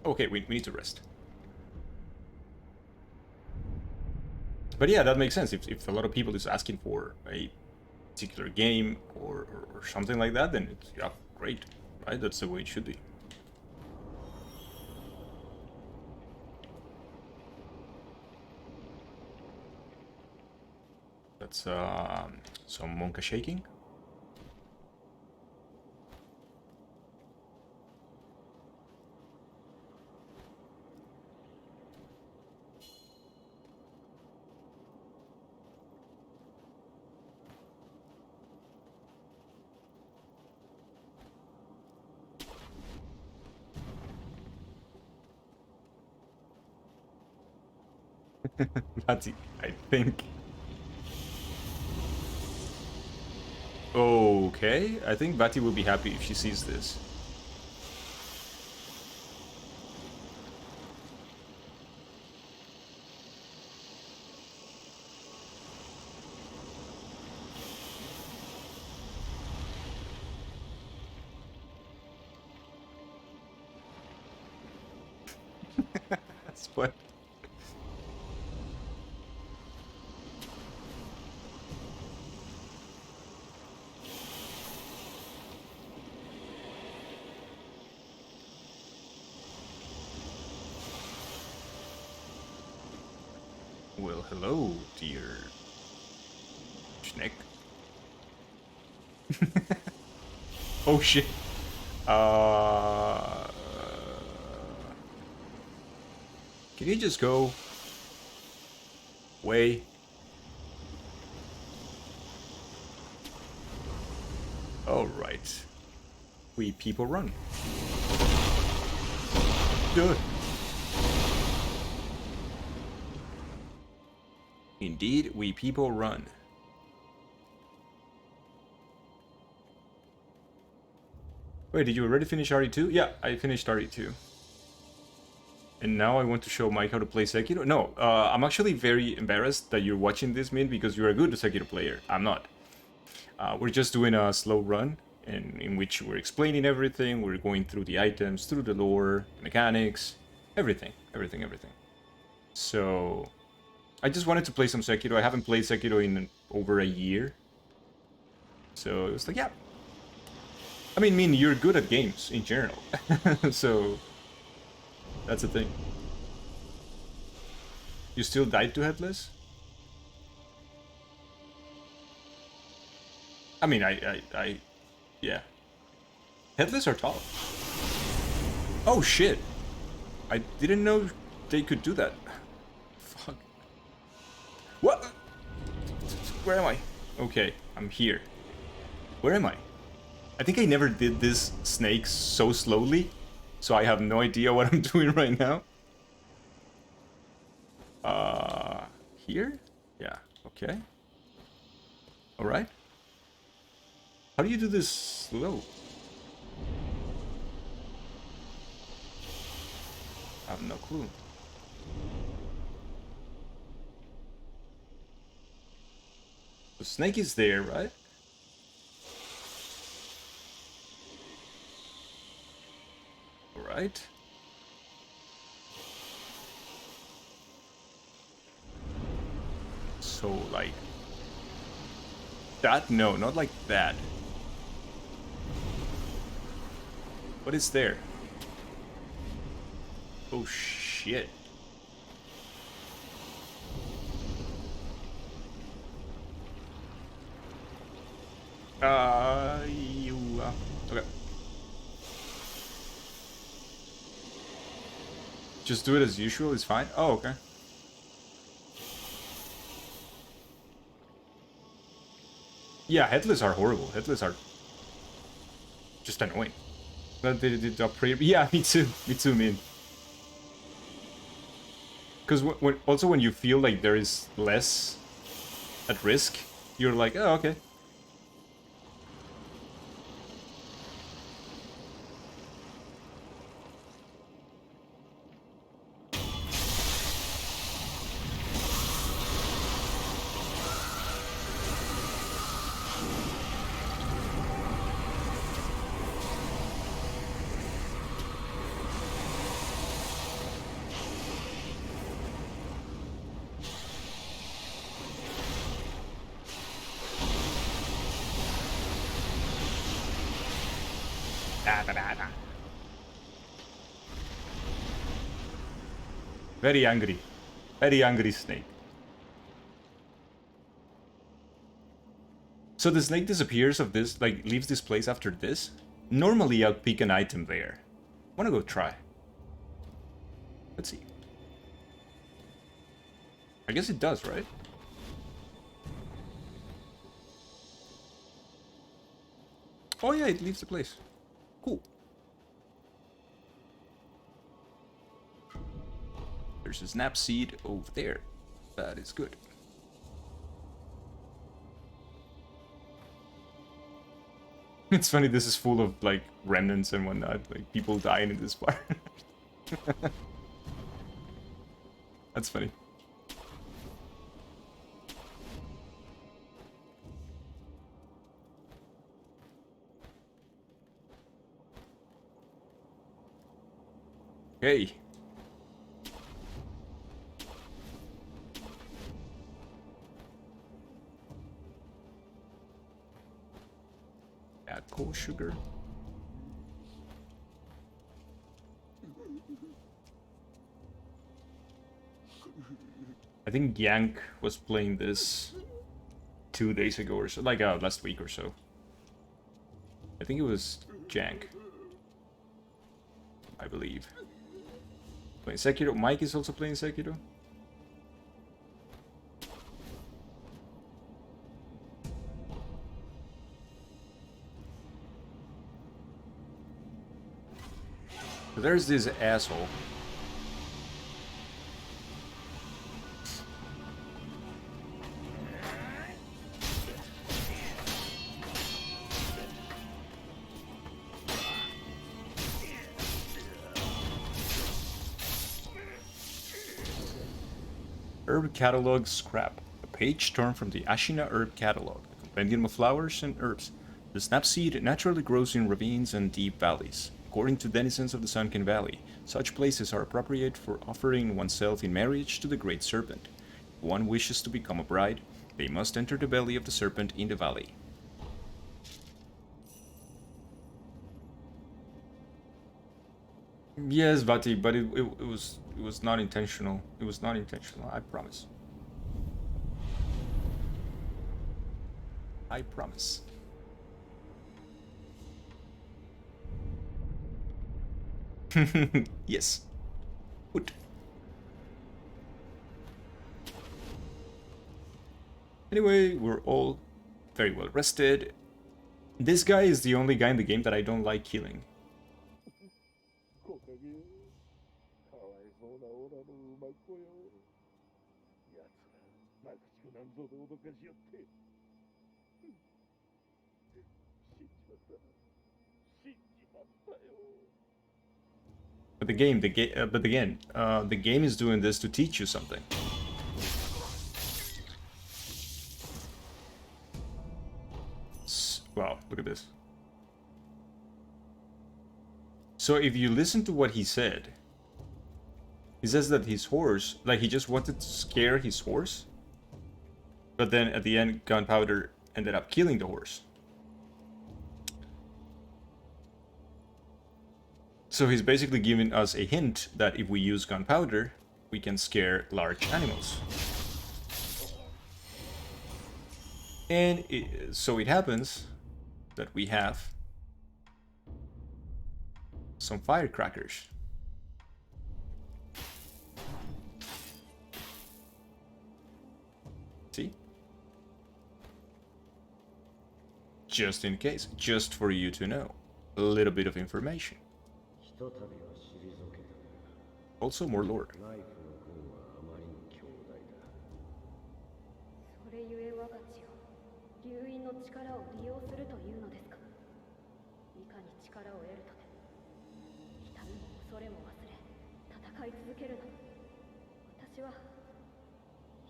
Okay, we need to rest. But yeah, that makes sense. If a lot of people is asking for a particular game or something like that, then it's, yeah, great. Right, that's the way it should be. That's some Monka shaking. That's it, I think. Okay, I think Vati will be happy if she sees this. That's what. Well, hello, dear Schneck. Oh shit. Can you just go away? Alright. We people run. Good. Indeed, we people run. Wait, did you already finish RE2? Yeah, I finished RE2. And now I want to show Mike how to play Sekiro? No, I'm actually very embarrassed that you're watching this, Min, because you're a good Sekiro player. I'm not. We're just doing a slow run, in which we're explaining everything, we're going through the items, through the lore, mechanics, everything. So, I just wanted to play some Sekiro. I haven't played Sekiro in over a year. So, it was like, yeah. I mean, Min, you're good at games, in general. So, that's the thing. You still died to Headless? I mean, yeah. Headless are tall. Oh shit! I didn't know they could do that. Fuck. What? Where am I? Okay, I'm here. Where am I? I think I never did this snake so slowly, so I have no idea what I'm doing right now. Here? Yeah, okay. Alright. How do you do this slow? I have no clue. The snake is there, right? Alright. So, like... that? No, not like that. What is there? Oh shit. Okay. Just do it as usual, it's fine? Oh, okay. Yeah, headless are horrible. Headless are just annoying. But they did upgrade. Yeah, me too. Me too, man. Because when you feel like there is less at risk, you're like, oh, okay. Very angry. Very angry snake. So the snake disappears of this, like, leaves this place after this? Normally I'd pick an item there. Wanna go try. Let's see. I guess it does, right? Oh yeah, it leaves the place. Cool. There's a snap seed over there. That is good. It's funny, this is full of, like, remnants and whatnot. Like, people dying in this part. That's funny. Okay. Add coal sugar. I think Yank was playing this 2 days ago or so, like last week or so. I think it was Jank, I believe. Playing Sekiro. Mike is also playing Sekiro. So there's this asshole. Herb Catalog Scrap. A page torn from the Ashina Herb Catalog, a compendium of flowers and herbs. The snapseed naturally grows in ravines and deep valleys. According to denizens of the Sunken Valley, such places are appropriate for offering oneself in marriage to the Great Serpent. If one wishes to become a bride, they must enter the belly of the serpent in the valley. Yes, Vati, but it was not intentional. It was not intentional, I promise. I promise. Yes. Good. Anyway, we're all very well rested. This guy is the only guy in the game that I don't like killing. 木陰かわいそうなオラの馬子よ。やつら爆竹なんぞで脅かしよって。死んじまった。死んじまったよ。 But the game is doing this to teach you something. Wow, look at this. So if you listen to what he said, he says that his horse, like, he just wanted to scare his horse, but then at the end, Gunpowder ended up killing the horse. So he's basically giving us a hint that if we use Gunpowder, we can scare large animals. And so it happens that we have some firecrackers. See? Just in case, just for you to know. A little bit of information. Also more lore. それゆえ我が血を流因の力を利用するというのですか。いかに力を得るとで痛みも恐れも忘れ戦い続けるなど私は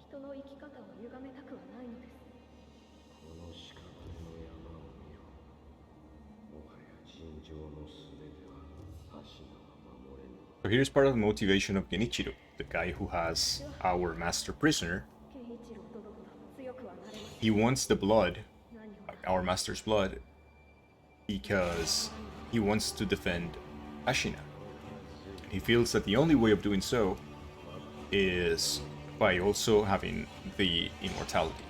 人の生き方を歪めたくはないのです。この四角の山を見ろ。もはや尋常のすべては橋の守れぬ。 So here's part of the motivation of Genichiro, the guy who has our master prisoner. He wants the blood, like our master's blood, because he wants to defend Ashina. He feels that the only way of doing so is by also having the immortality.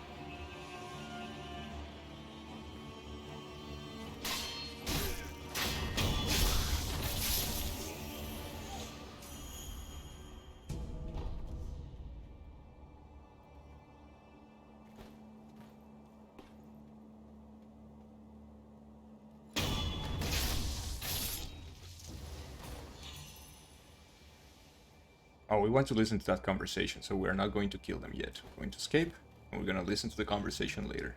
Oh, we want to listen to that conversation, so we're not going to kill them yet. We're going to escape, and we're going to listen to the conversation later.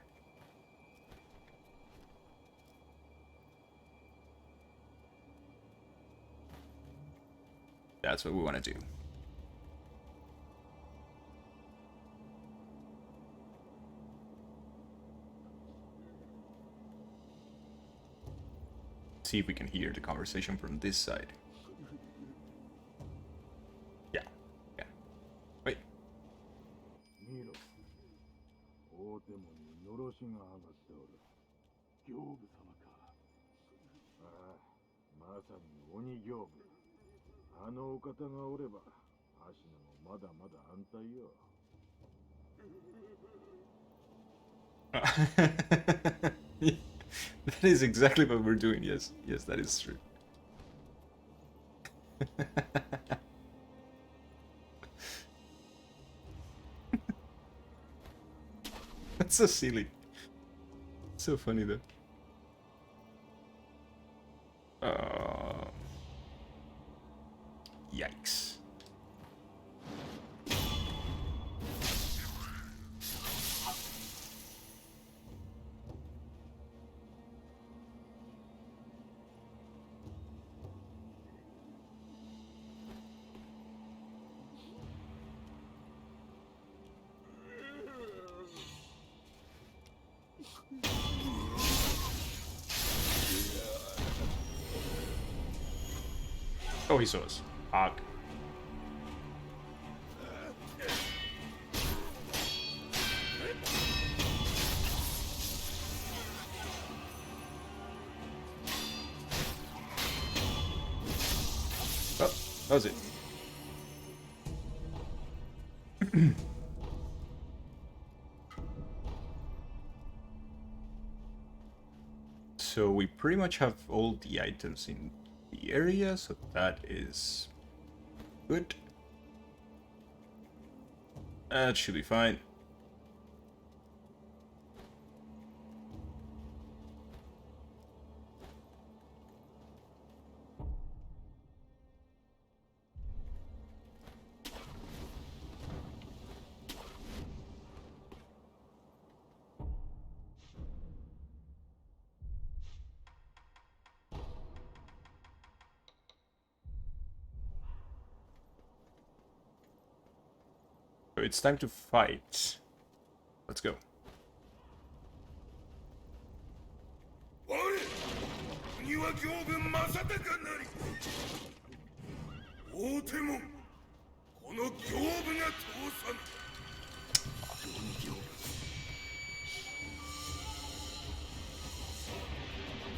That's what we want to do. See if we can hear the conversation from this side. Yeah. Wait. 見ろ。大手門にのろしが上がっておる。刑部様か。ああ、まさに鬼刑部。あのお方がおれば、芦野もまだまだ安泰よ。That is exactly what we're doing, yes. Yes, that is true. That's so silly. So funny though. Yikes. Oh, he saw us. Hog. Oh, that was it. So we pretty much have all the items in the area, so that is good. That should be fine. So it's time to fight. Let's go. 我国は刑部正隆なり大手門この刑部が通さ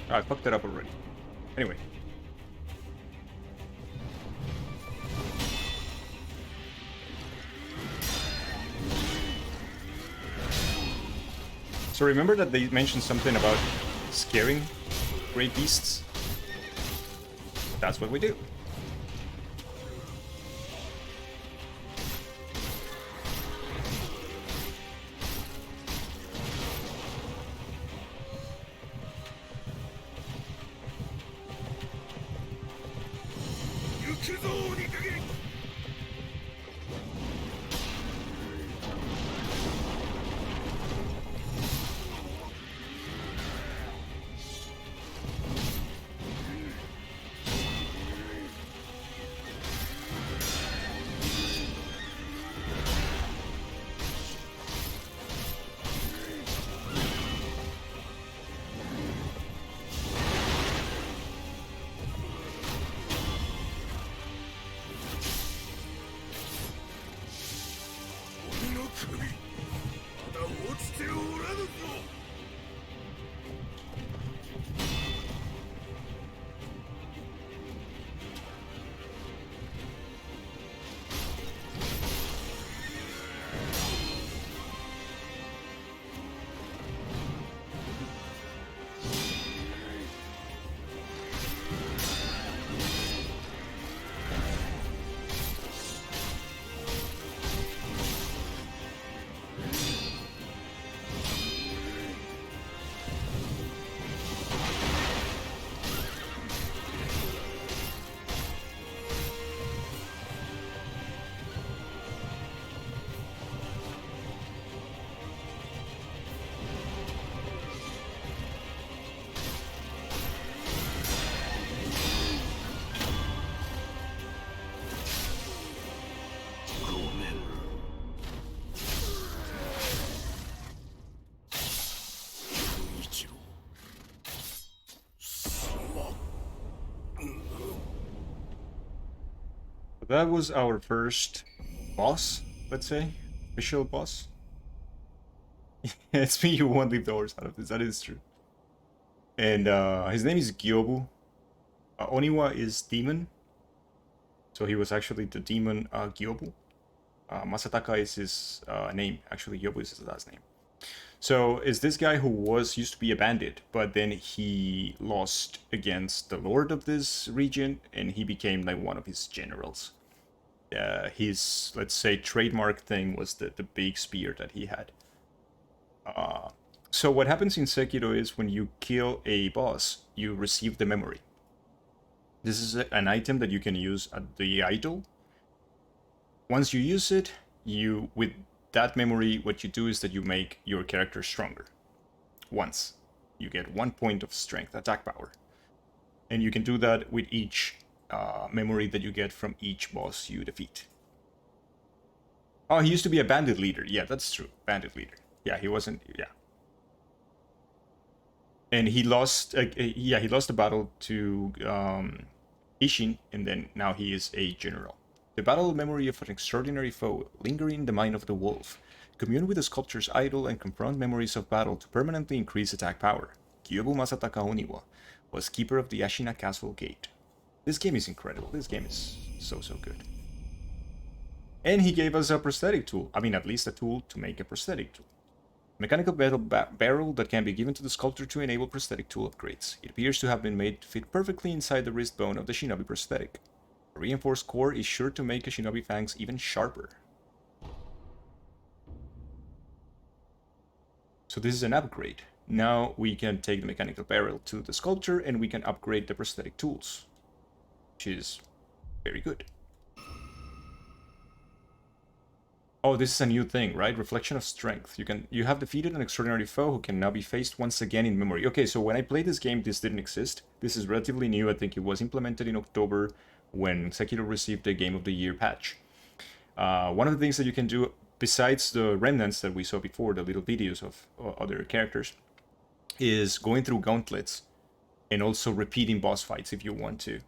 ぬ I fucked it up already. Anyway. So remember that they mentioned something about scaring great beasts? That's what we do. That was our first boss, let's say. Official boss. It's me, you won't leave the horse out of this, that is true. And his name is Gyobu. Oniwa is demon. So he was actually the demon Gyobu. Masataka is his name. Actually, Gyobu is his last name. So is this guy who used to be a bandit, but then he lost against the lord of this region, and he became like one of his generals. His, let's say, trademark thing was the big spear that he had. So what happens in Sekiro is when you kill a boss, you receive the memory. This is an item that you can use at the idol. Once you use it, with that memory, what you do is that you make your character stronger. Once. You get 1 point of strength, attack power. And you can do that with each memory that you get from each boss you defeat. Oh, he used to be a bandit leader. Yeah, that's true. Bandit leader. Yeah, he wasn't... Yeah. And he lost... he lost the battle to Ishin, and then now he is a general. The battle memory of an extraordinary foe, lingering in the mind of the wolf. Commune with the sculpture's idol and confront memories of battle to permanently increase attack power. Kyobu Masataka Oniwa was keeper of the Ashina Castle Gate. This game is incredible. This game is so good. And he gave us a prosthetic tool. I mean, at least a tool to make a prosthetic tool. Mechanical barrel that can be given to the sculptor to enable prosthetic tool upgrades. It appears to have been made to fit perfectly inside the wrist bone of the shinobi prosthetic. A reinforced core is sure to make a shinobi fangs even sharper. So this is an upgrade. Now we can take the mechanical barrel to the sculptor and we can upgrade the prosthetic tools, which is very good. Oh, this is a new thing, right? Reflection of strength. You have defeated an extraordinary foe who can now be faced once again in memory. Okay, so when I played this game, this didn't exist. This is relatively new. I think it was implemented in October when Sekiro received the Game of the Year patch. One of the things that you can do, besides the remnants that we saw before, the little videos of other characters, is going through gauntlets and also repeating boss fights if you want to.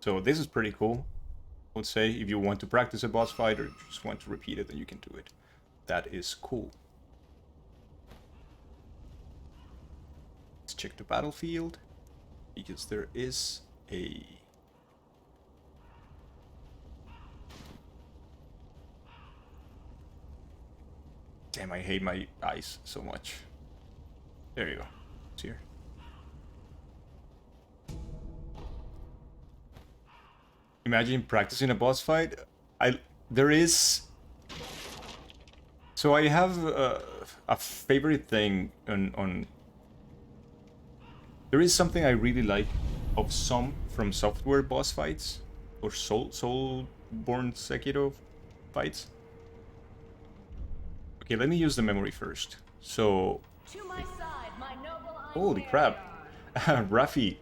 So this is pretty cool. I would say if you want to practice a boss fight or just want to repeat it, then you can do it. That is cool. Let's check the battlefield, because there is a... Damn, I hate my eyes so much. There you go. It's here. Imagine practicing a boss fight. There is... So I have a favorite thing on... There is something I really like of some From Software boss fights, or Soulborn Sekiro fights. Okay, let me use the memory first. So... To my side, my noble Holy crap. Rafi,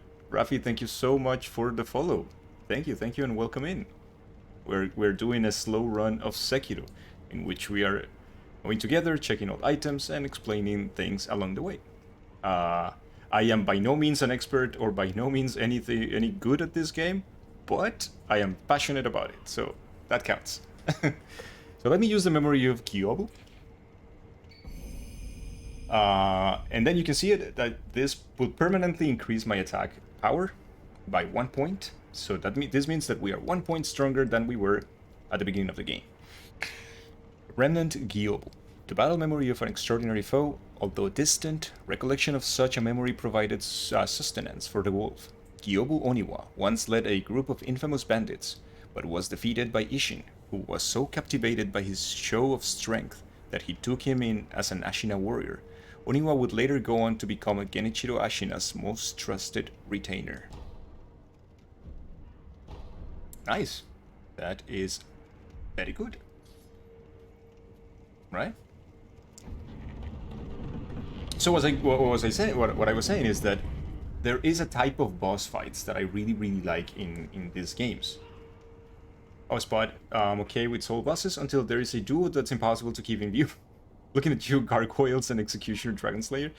thank you so much for the follow. Thank you, and welcome in. We're doing a slow run of Sekiro, in which we are going together, checking out items, and explaining things along the way. I am by no means an expert, or by no means any good at this game, but I am passionate about it, so that counts. So let me use the memory of Kyobu. And then you can see it that this will permanently increase my attack power by 1 point. So this means that we are 1 point stronger than we were at the beginning of the game. Remnant Gyobu. The battle memory of an extraordinary foe, although distant, recollection of such a memory provided sustenance for the wolf. Gyobu Oniwa once led a group of infamous bandits, but was defeated by Ishin, who was so captivated by his show of strength that he took him in as an Ashina warrior. Oniwa would later go on to become a Genichiro Ashina's most trusted retainer. Nice. That is very good. Right? So what I was saying is that there is a type of boss fights that I really like in these games. Oh, Spot, I'm okay with soul bosses until there is a duo that's impossible to keep in view. Looking at you, Gargoyles and Executioner Dragon Slayer.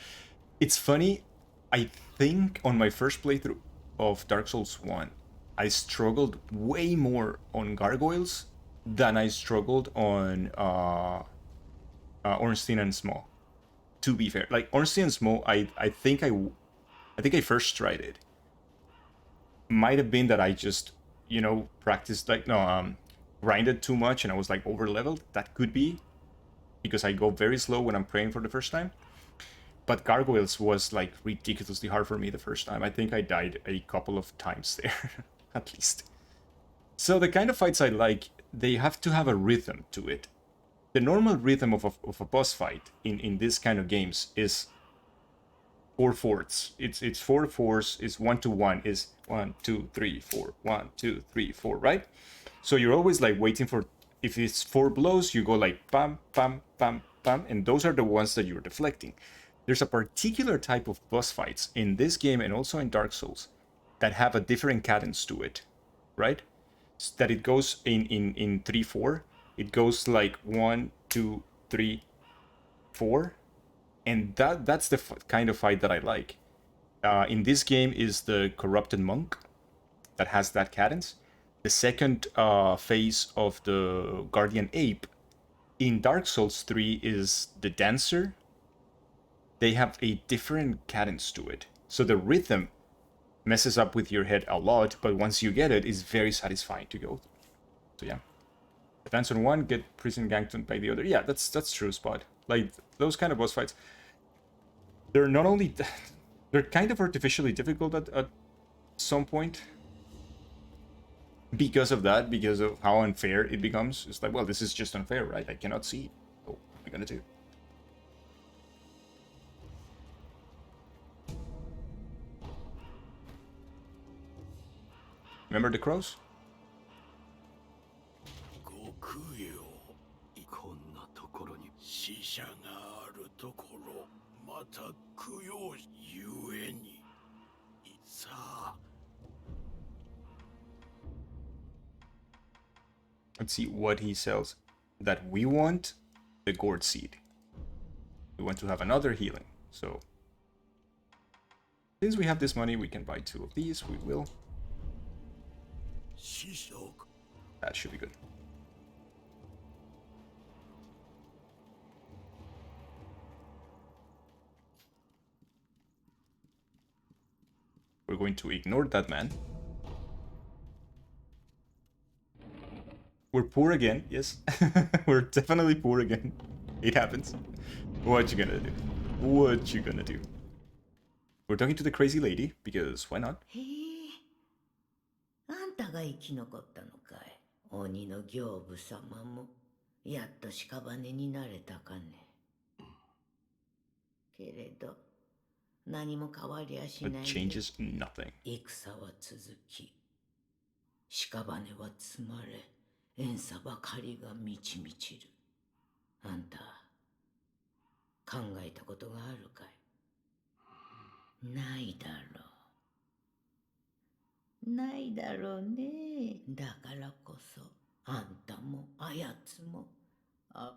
It's funny, I think on my first playthrough of Dark Souls 1, I struggled way more on gargoyles than I struggled on Ornstein and Small. To be fair, like Ornstein and Small, I think I first tried it. Might have been that I just, you know, practiced like grinded too much and I was like over leveled. That could be because I go very slow when I'm playing for the first time. But Gargoyles was like ridiculously hard for me the first time. I think I died a couple of times there, at least. So the kind of fights I like, they have to have a rhythm to it. The normal rhythm of a boss fight in this kind of games is 4/4. It's 4/4. It's 1-to-1. Is 1 2 3 4 1 2 3 4. Right? So you're always like waiting for. If it's 4 blows, you go like bam bam bam bam, and those are the ones that you're deflecting. There's a particular type of boss fights in this game and also in Dark Souls that have a different cadence to it, right? That it goes in 3/4. It goes like 1 2 3 4, and that's the kind of fight that I like. In this game is the Corrupted Monk that has that cadence. The second phase of the Guardian Ape in Dark Souls 3 is the Dancer. They have a different cadence to it. So the rhythm messes up with your head a lot, but once you get it, it's very satisfying to go through. So yeah. Advance on one, get prison ganked by the other. Yeah, that's true, Spot. Like, those kind of boss fights, they're not only... they're kind of artificially difficult at some point. Because of that, because of how unfair it becomes. It's like, well, this is just unfair, right? I cannot see. So what am I gonna do? Remember the crows? 極よ、こんなところに死者があるところ、また供養ゆえに、さあ。 Let's see what he sells. That we want the gourd seed. We want to have another healing. So since we have this money, we can buy 2 of these. We will. That should be good. We're going to ignore that man. We're poor again, yes. We're definitely poor again. It happens. What you gonna do? What you gonna do? We're talking to the crazy lady, because why not? へえ、あんたが生き残ったのかい。鬼の行部様もやっと屍になれたかね。けれど何も変わりゃしない It で。 changes nothing. 戦は続き、屍は積まれ、怨嗟ばかりが満ち満ちる。あんた考えたことがあるかい。ないだろう。ないだろうね。だからこそあんたもあやつも。あ、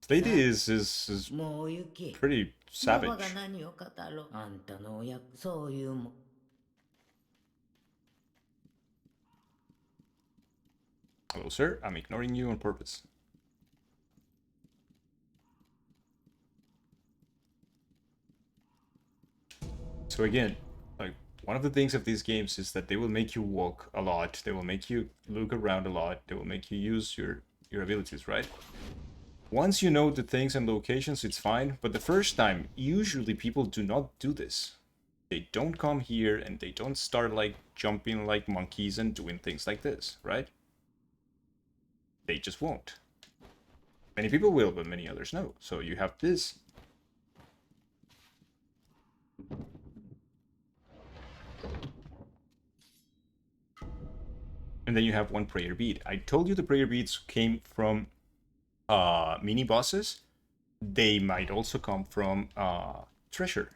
This lady is もう行き。 pretty マ savage. マが何を語ろう。あんたの親子、そういうもん。 Hello, sir. I'm ignoring you on purpose. So again, like, one of the things of these games is that they will make you walk a lot. They will make you look around a lot. They will make you use your abilities, right? Once you know the things and locations, it's fine. But the first time, usually people do not do this. They don't come here and they don't start like jumping like monkeys and doing things like this, right? They just won't. Many people will, but many others no. So you have this. And then you have one prayer bead. I told you the prayer beads came from mini bosses. They might also come from treasure.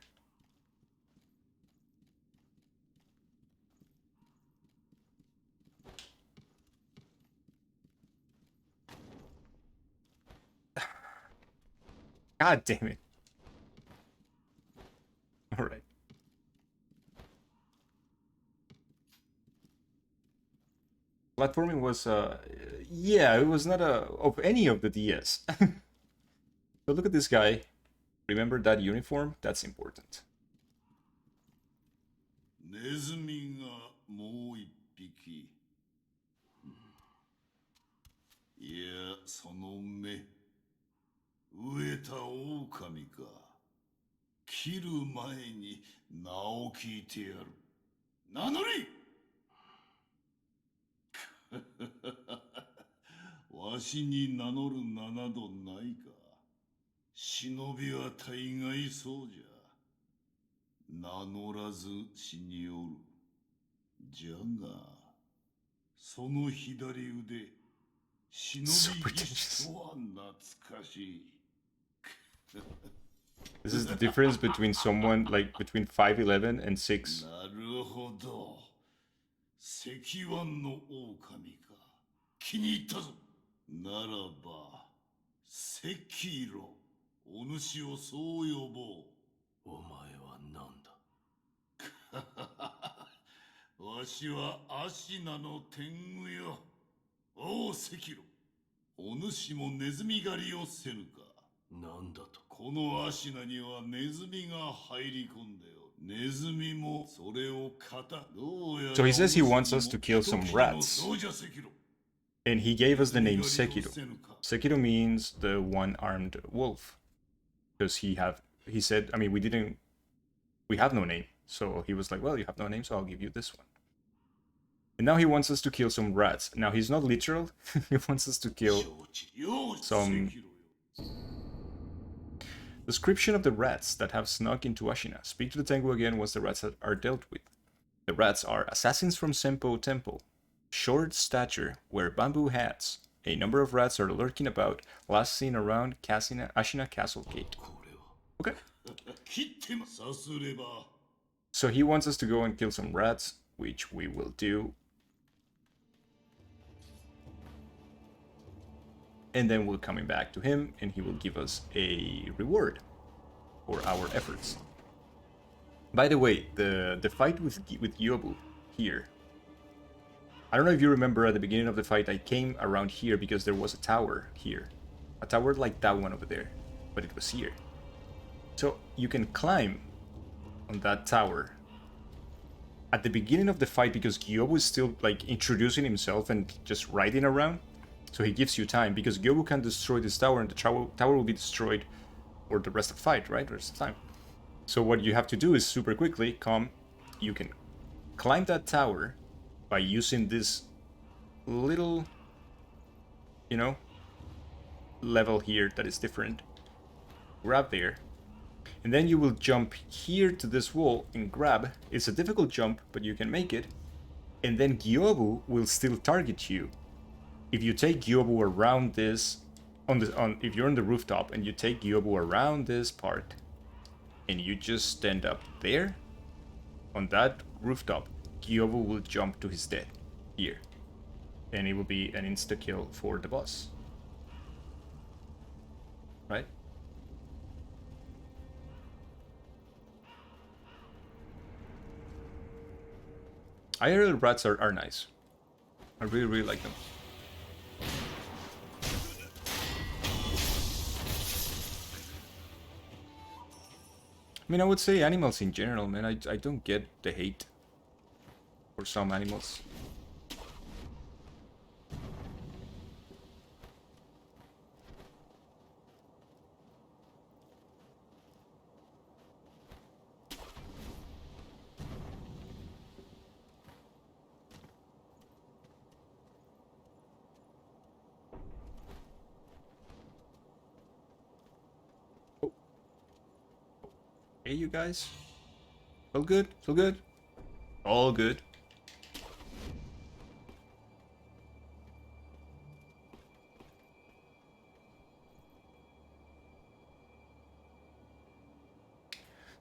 God damn it. Alright. Platforming was, yeah, it was not of any of the DS. But look at this guy. Remember that uniform? That's important. ネズミがもう一匹。いや、その目。飢えた狼か。切る前に名を聞いてやる。名乗りわしに名乗る名などないか。忍びは大概そうじゃ。名乗らず死におる。じゃが、その左腕、忍 So び技師 pretentious. とは懐かしい。This is the difference between someone like between 5'11 and 6. なるほど。石腕の狼か。気に入ったぞ。ならば、セキロ。お主をそう呼ぼう。お前は何だわしはアシナの天狗よ。おうセキロ。お主もネズミ狩りをせぬか。なんだと。このアシナにはネズミが入り込んでよ。ネズミもそれをどうやら So he says he wants us to kill some rats. そうじゃセキロ。 And he gave us the name Sekiro. Sekiro means the one-armed wolf. Because he said, I mean, we have no name. So he was like, well, you have no name, so I'll give you this one. And now he wants us to kill some rats. Now he's not literal. He wants us to kill some... Description of the rats that have snuck into Ashina. Speak to the Tengu again once the rats are dealt with. The rats are assassins from Senpo Temple. Short stature, wear bamboo hats. A number of rats are lurking about, last seen around Ashina Castle Gate. Okay. So he wants us to go and kill some rats, which we will do. And then we're coming back to him, and he will give us a reward for our efforts. By the way, the fight with Yobu here. I don't know if you remember at the beginning of the fight, I came around here because there was a tower here. A tower like that one over there, but it was here. So you can climb on that tower at the beginning of the fight because Gyobu is still like introducing himself and just riding around. So he gives you time because Gyobu can destroy this tower and the tower will be destroyed for the rest of the fight, right? Rest of the time. So what you have to do is super quickly come. You can climb that tower by using this little, you know, level here that is different. Grab there. And then you will jump here to this wall and grab. It's a difficult jump, but you can make it. And then Gyobu will still target you. If you take Gyobu around this, if you're on the rooftop and you take Gyobu around this part, and you just stand up there, on that rooftop, Gyobu will jump to his death here. And it will be an insta-kill for the boss. Right? IRL rats are nice. I really, really like them. I mean, I would say animals in general, man. I don't get the hate for some animals. Oh. Hey, you guys. All good? All good? All good.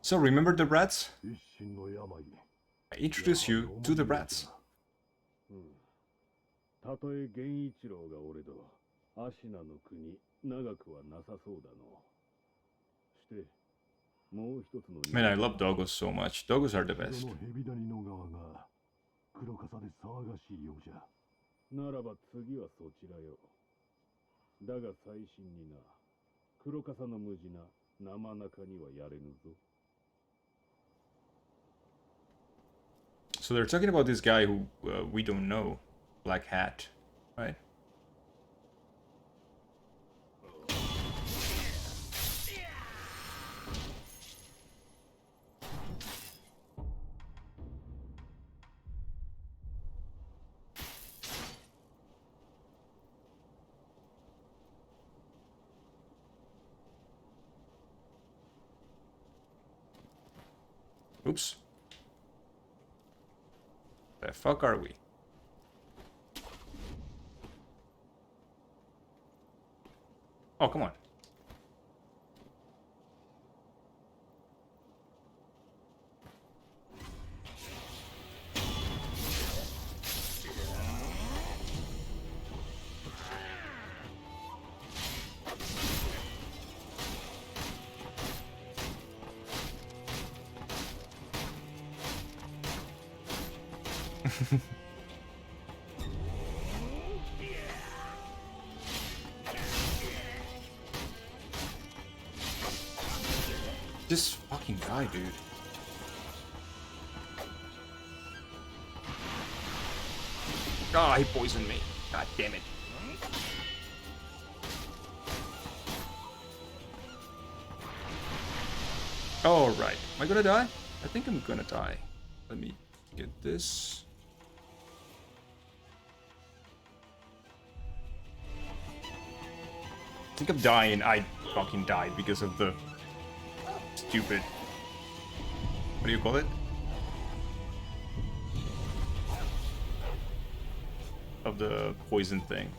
So remember the rats? I introduce you to the rats. たとえ源一郎が俺どアシナの国長くはなさそうだの。してもう一つの Man, I love doggos so much. Doggos are the best. 蛇谷の側が黒笠で騒がしいようじゃ。ならば次はそちらよ。だが最新にな、黒笠の無事な生中にはやれぬぞ。 So they're talking about this guy who we don't know. Black Hat, right? Oops. The fuck are we? Oh, come on. Just fucking die, dude. Ah, he poisoned me. God damn it. Alright. Am I gonna die? I think I'm gonna die. Let me get this. I think I'm dying. I fucking died because of the stupid... What do you call it? Of the poison thing.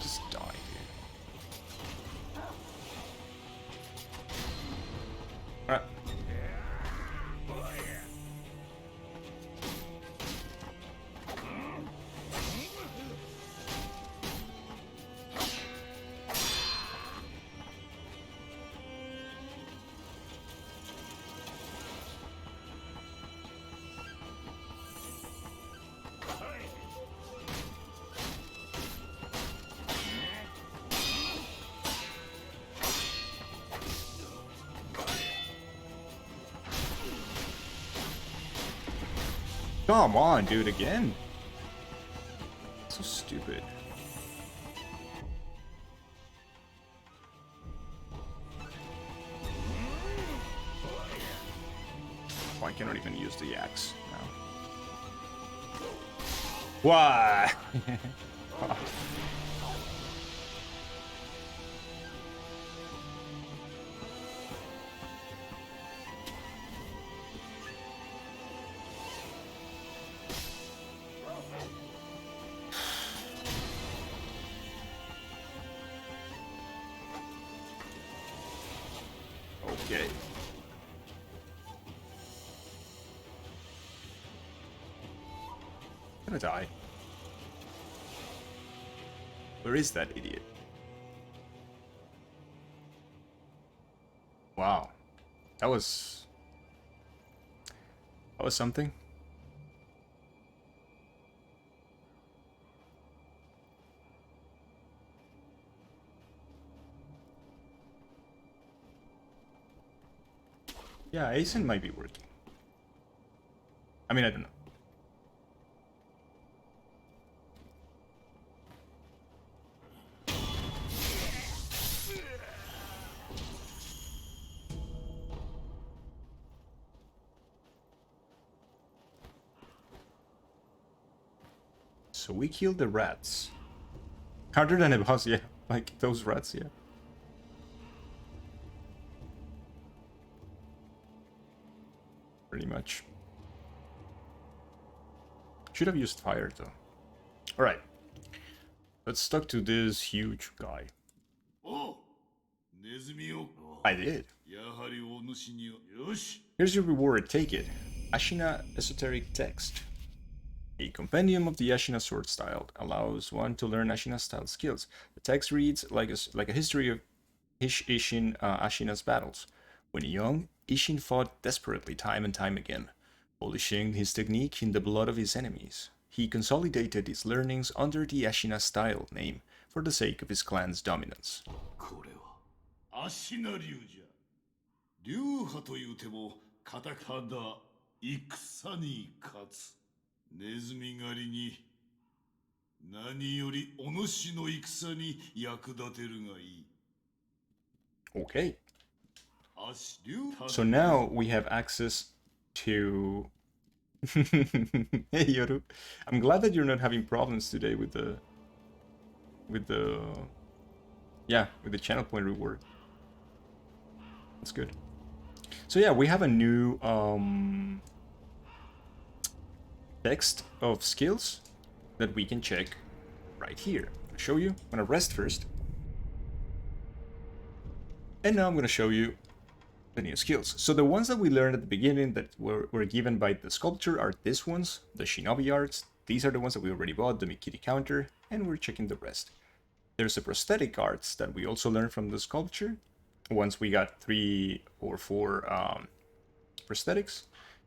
Just die, dude. Alright. Come on, dude, again? So stupid. Oh, I cannot even use the axe now. Why? Okay. I'm gonna die. Where is that idiot? Wow. That was something. Yeah, Asen might be working. I mean, I don't know. So we killed the rats. Harder than a boss, yeah. Like those rats, yeah. Pretty much. Should have used fire though. Alright. Let's talk to this huge guy. I did. Here's your reward, take it. Ashina Esoteric Text. A compendium of the Ashina sword style allows one to learn Ashina style skills. The text reads like a history of Ishin Ashina's battles. When young, Ishin fought desperately time and time again. Polishing his technique in the blood of his enemies, he consolidated his learnings under the Ashina style name for the sake of his clan's dominance. これは足名流じゃ。流派というても片方戦に勝つ。ネズミ狩りに何よりお主の戦に役立てるがいい。Okay, 足流 so now we have access to... Hey Yoru, I'm glad that you're not having problems today with the... Yeah, with the channel point reward. That's good. So yeah, we have a new text of skills that we can check right here. I'll show you. I'm gonna rest first. And now I'm gonna show you the new skills. So the ones that we learned at the beginning that were given by the sculpture are these ones, the shinobi arts. These are the ones that we already bought, the Mikiri counter, and we're checking the rest. There's the prosthetic arts that we also learned from the sculpture. Once we got 3 or 4 prosthetics,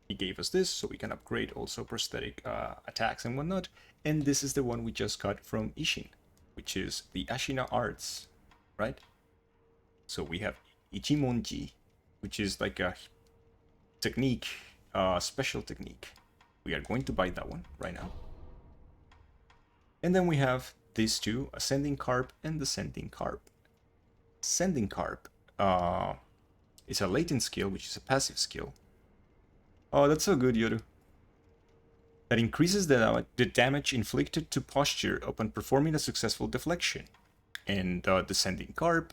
he gave us this, so we can upgrade also prosthetic attacks and whatnot. And this is the one we just got from Ishin, which is the Ashina arts, right? So we have Ichimonji, which is like a technique, special technique. We are going to buy that one right now. And then we have these two, Ascending Carp and Descending Carp. Ascending Carp is a latent skill, which is a passive skill. Oh, that's so good, Yoru. That increases the damage inflicted to posture upon performing a successful deflection. And Descending Carp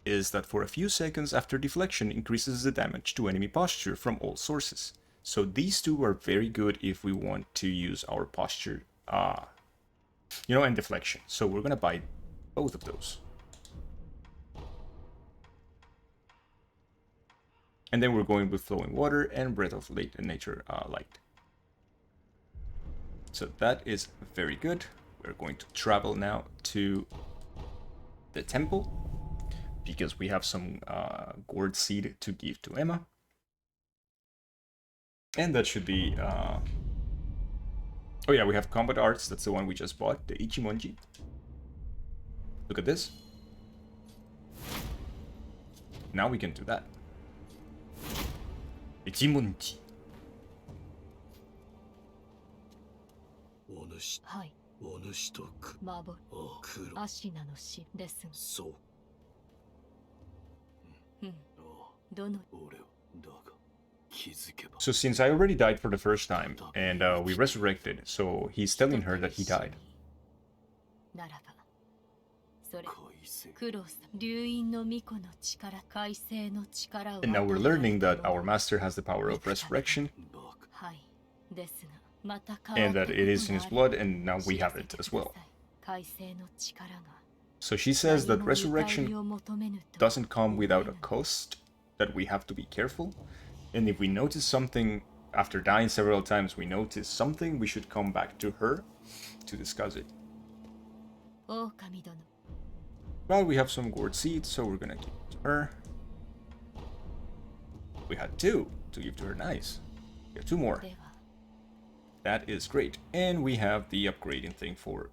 is that for a few seconds after deflection increases the damage to enemy posture from all sources. So these two are very good if we want to use our posture, and deflection. So we're gonna buy both of those. And then we're going with Flowing Water and Breath of Nature Light. So that is very good. We're going to travel now to the temple, because we have some gourd seed to give to Emma. And that should be... Oh yeah, we have combat arts. That's the one we just bought, the Ichimonji. Look at this. Now we can do that. Ichimonji. お主はい、お主と守黒アシナの死ですが、そううん、あどの俺はだが気づけば So since I already died for the first time, and we resurrected, so he's telling her that he died. ならば、それ海星クロス流因の巫女の力、海星の力を And now we're learning that our master has the power of resurrection, バカはい、ですが、また変わ and った that it is in his blood, and now we have it as well. 海星の力が So she says that 何も見返り resurrection を求めぬと doesn't come without a cost, that we have to be careful. And if we notice something after dying several times, we notice something, we should come back to her to discuss it. 狼殿、 Well, we have some gourd seeds, so we're gonna give it to her. We had 2 to give to her, nice. We have 2 more. では That is great. And we have the upgrading thing for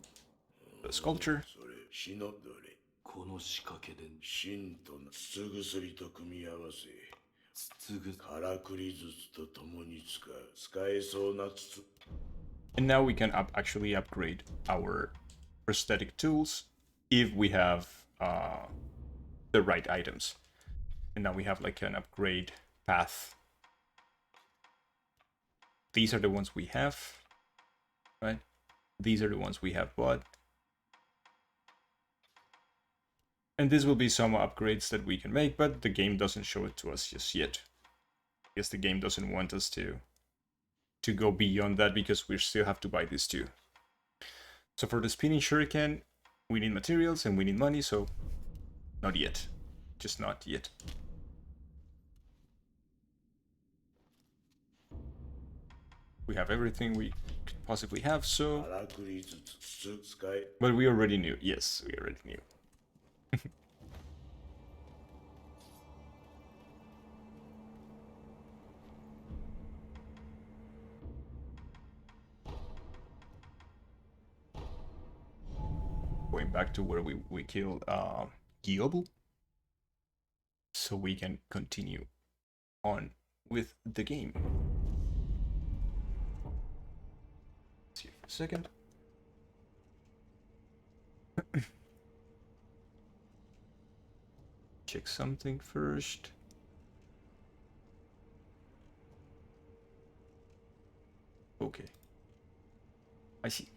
the sculpture. それ死のどれこの仕掛けで真と筒薬と組み合わせ筒ぐからくり筒と共に使えそうな筒 And now we can actually upgrade our prosthetic tools if we have the right items. And now we have like an upgrade path. These are the ones we have, right? These are the ones we have bought. And this will be some upgrades that we can make, but the game doesn't show it to us just yet. I guess the game doesn't want us to go beyond that because we still have to buy these two. So for the spinning shuriken, we need materials and we need money, so not yet. Just not yet. We have everything we could possibly have, so... からくり筒使え But we already knew. Yes, we already knew. going back to where we killed Giobu, so we can continue on with the game. Let's see for a second. Check something first. Okay, I see.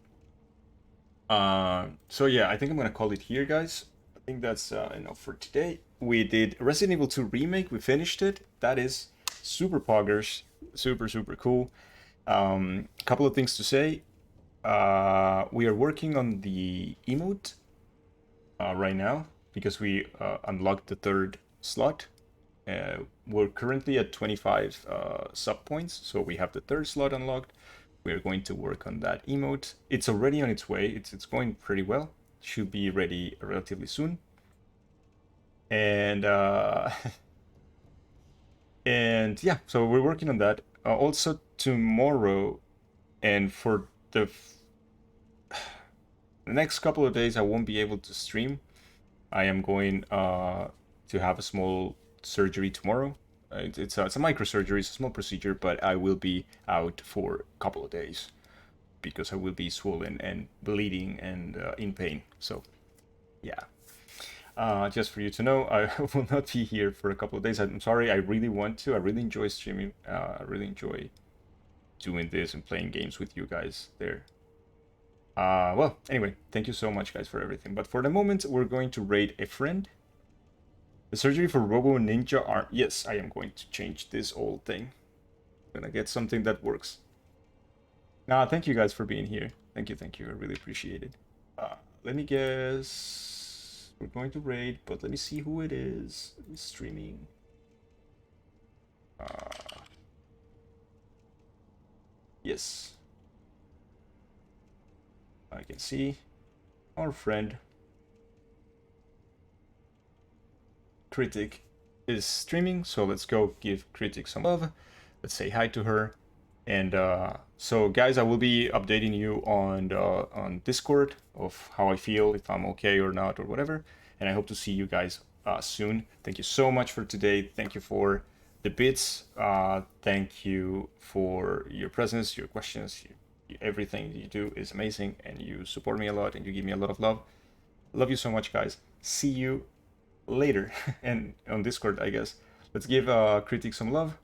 So yeah, I think I'm gonna call it here, guys. I think that's enough for today. We did Resident Evil 2 Remake. We finished it. That is super poggers, super cool. A couple of things to say. We are working on the emote right now because we unlocked the third slot. We're currently at 25 sub points, so we have the third slot unlocked. We're going to work on that emote. It's already on its way. It's going pretty well. Should be ready relatively soon. And and yeah, so we're working on that. Also tomorrow, and for the next couple of days, I won't be able to stream. I am going to have a small surgery tomorrow. It's a microsurgery, it's a small procedure, but I will be out for a couple of days because I will be swollen and bleeding and in pain. So, yeah. Just for you to know, I will not be here for a couple of days. I'm sorry, I really want to. I really enjoy streaming. I really enjoy doing this and playing games with you guys there. Well, anyway, thank you so much, guys, for everything. But for the moment, we're going to raid a friend. The surgery for Robo Ninja arm. Yes, I am going to change this old thing. I'm gonna get something that works. Thank you guys for being here. Thank you. I really appreciate it. Let me guess. We're going to raid, but let me see who it is. Who's streaming? Yes. I can see our friend Critic is streaming, so let's go give Critic some love. Let's say hi to her. And so guys, I will be updating you on Discord of how I feel, if I'm okay or not or whatever. And I hope to see you guys soon. Thank you so much for today. Thank you for the bits. Thank you for your presence, your questions. Everything you do is amazing, and you support me a lot, and you give me a lot of love. Love you so much, guys. See you later and on Discord, I guess. Let's give Critic some love,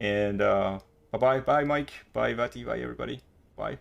and bye Mike, bye Vati, bye everybody, bye.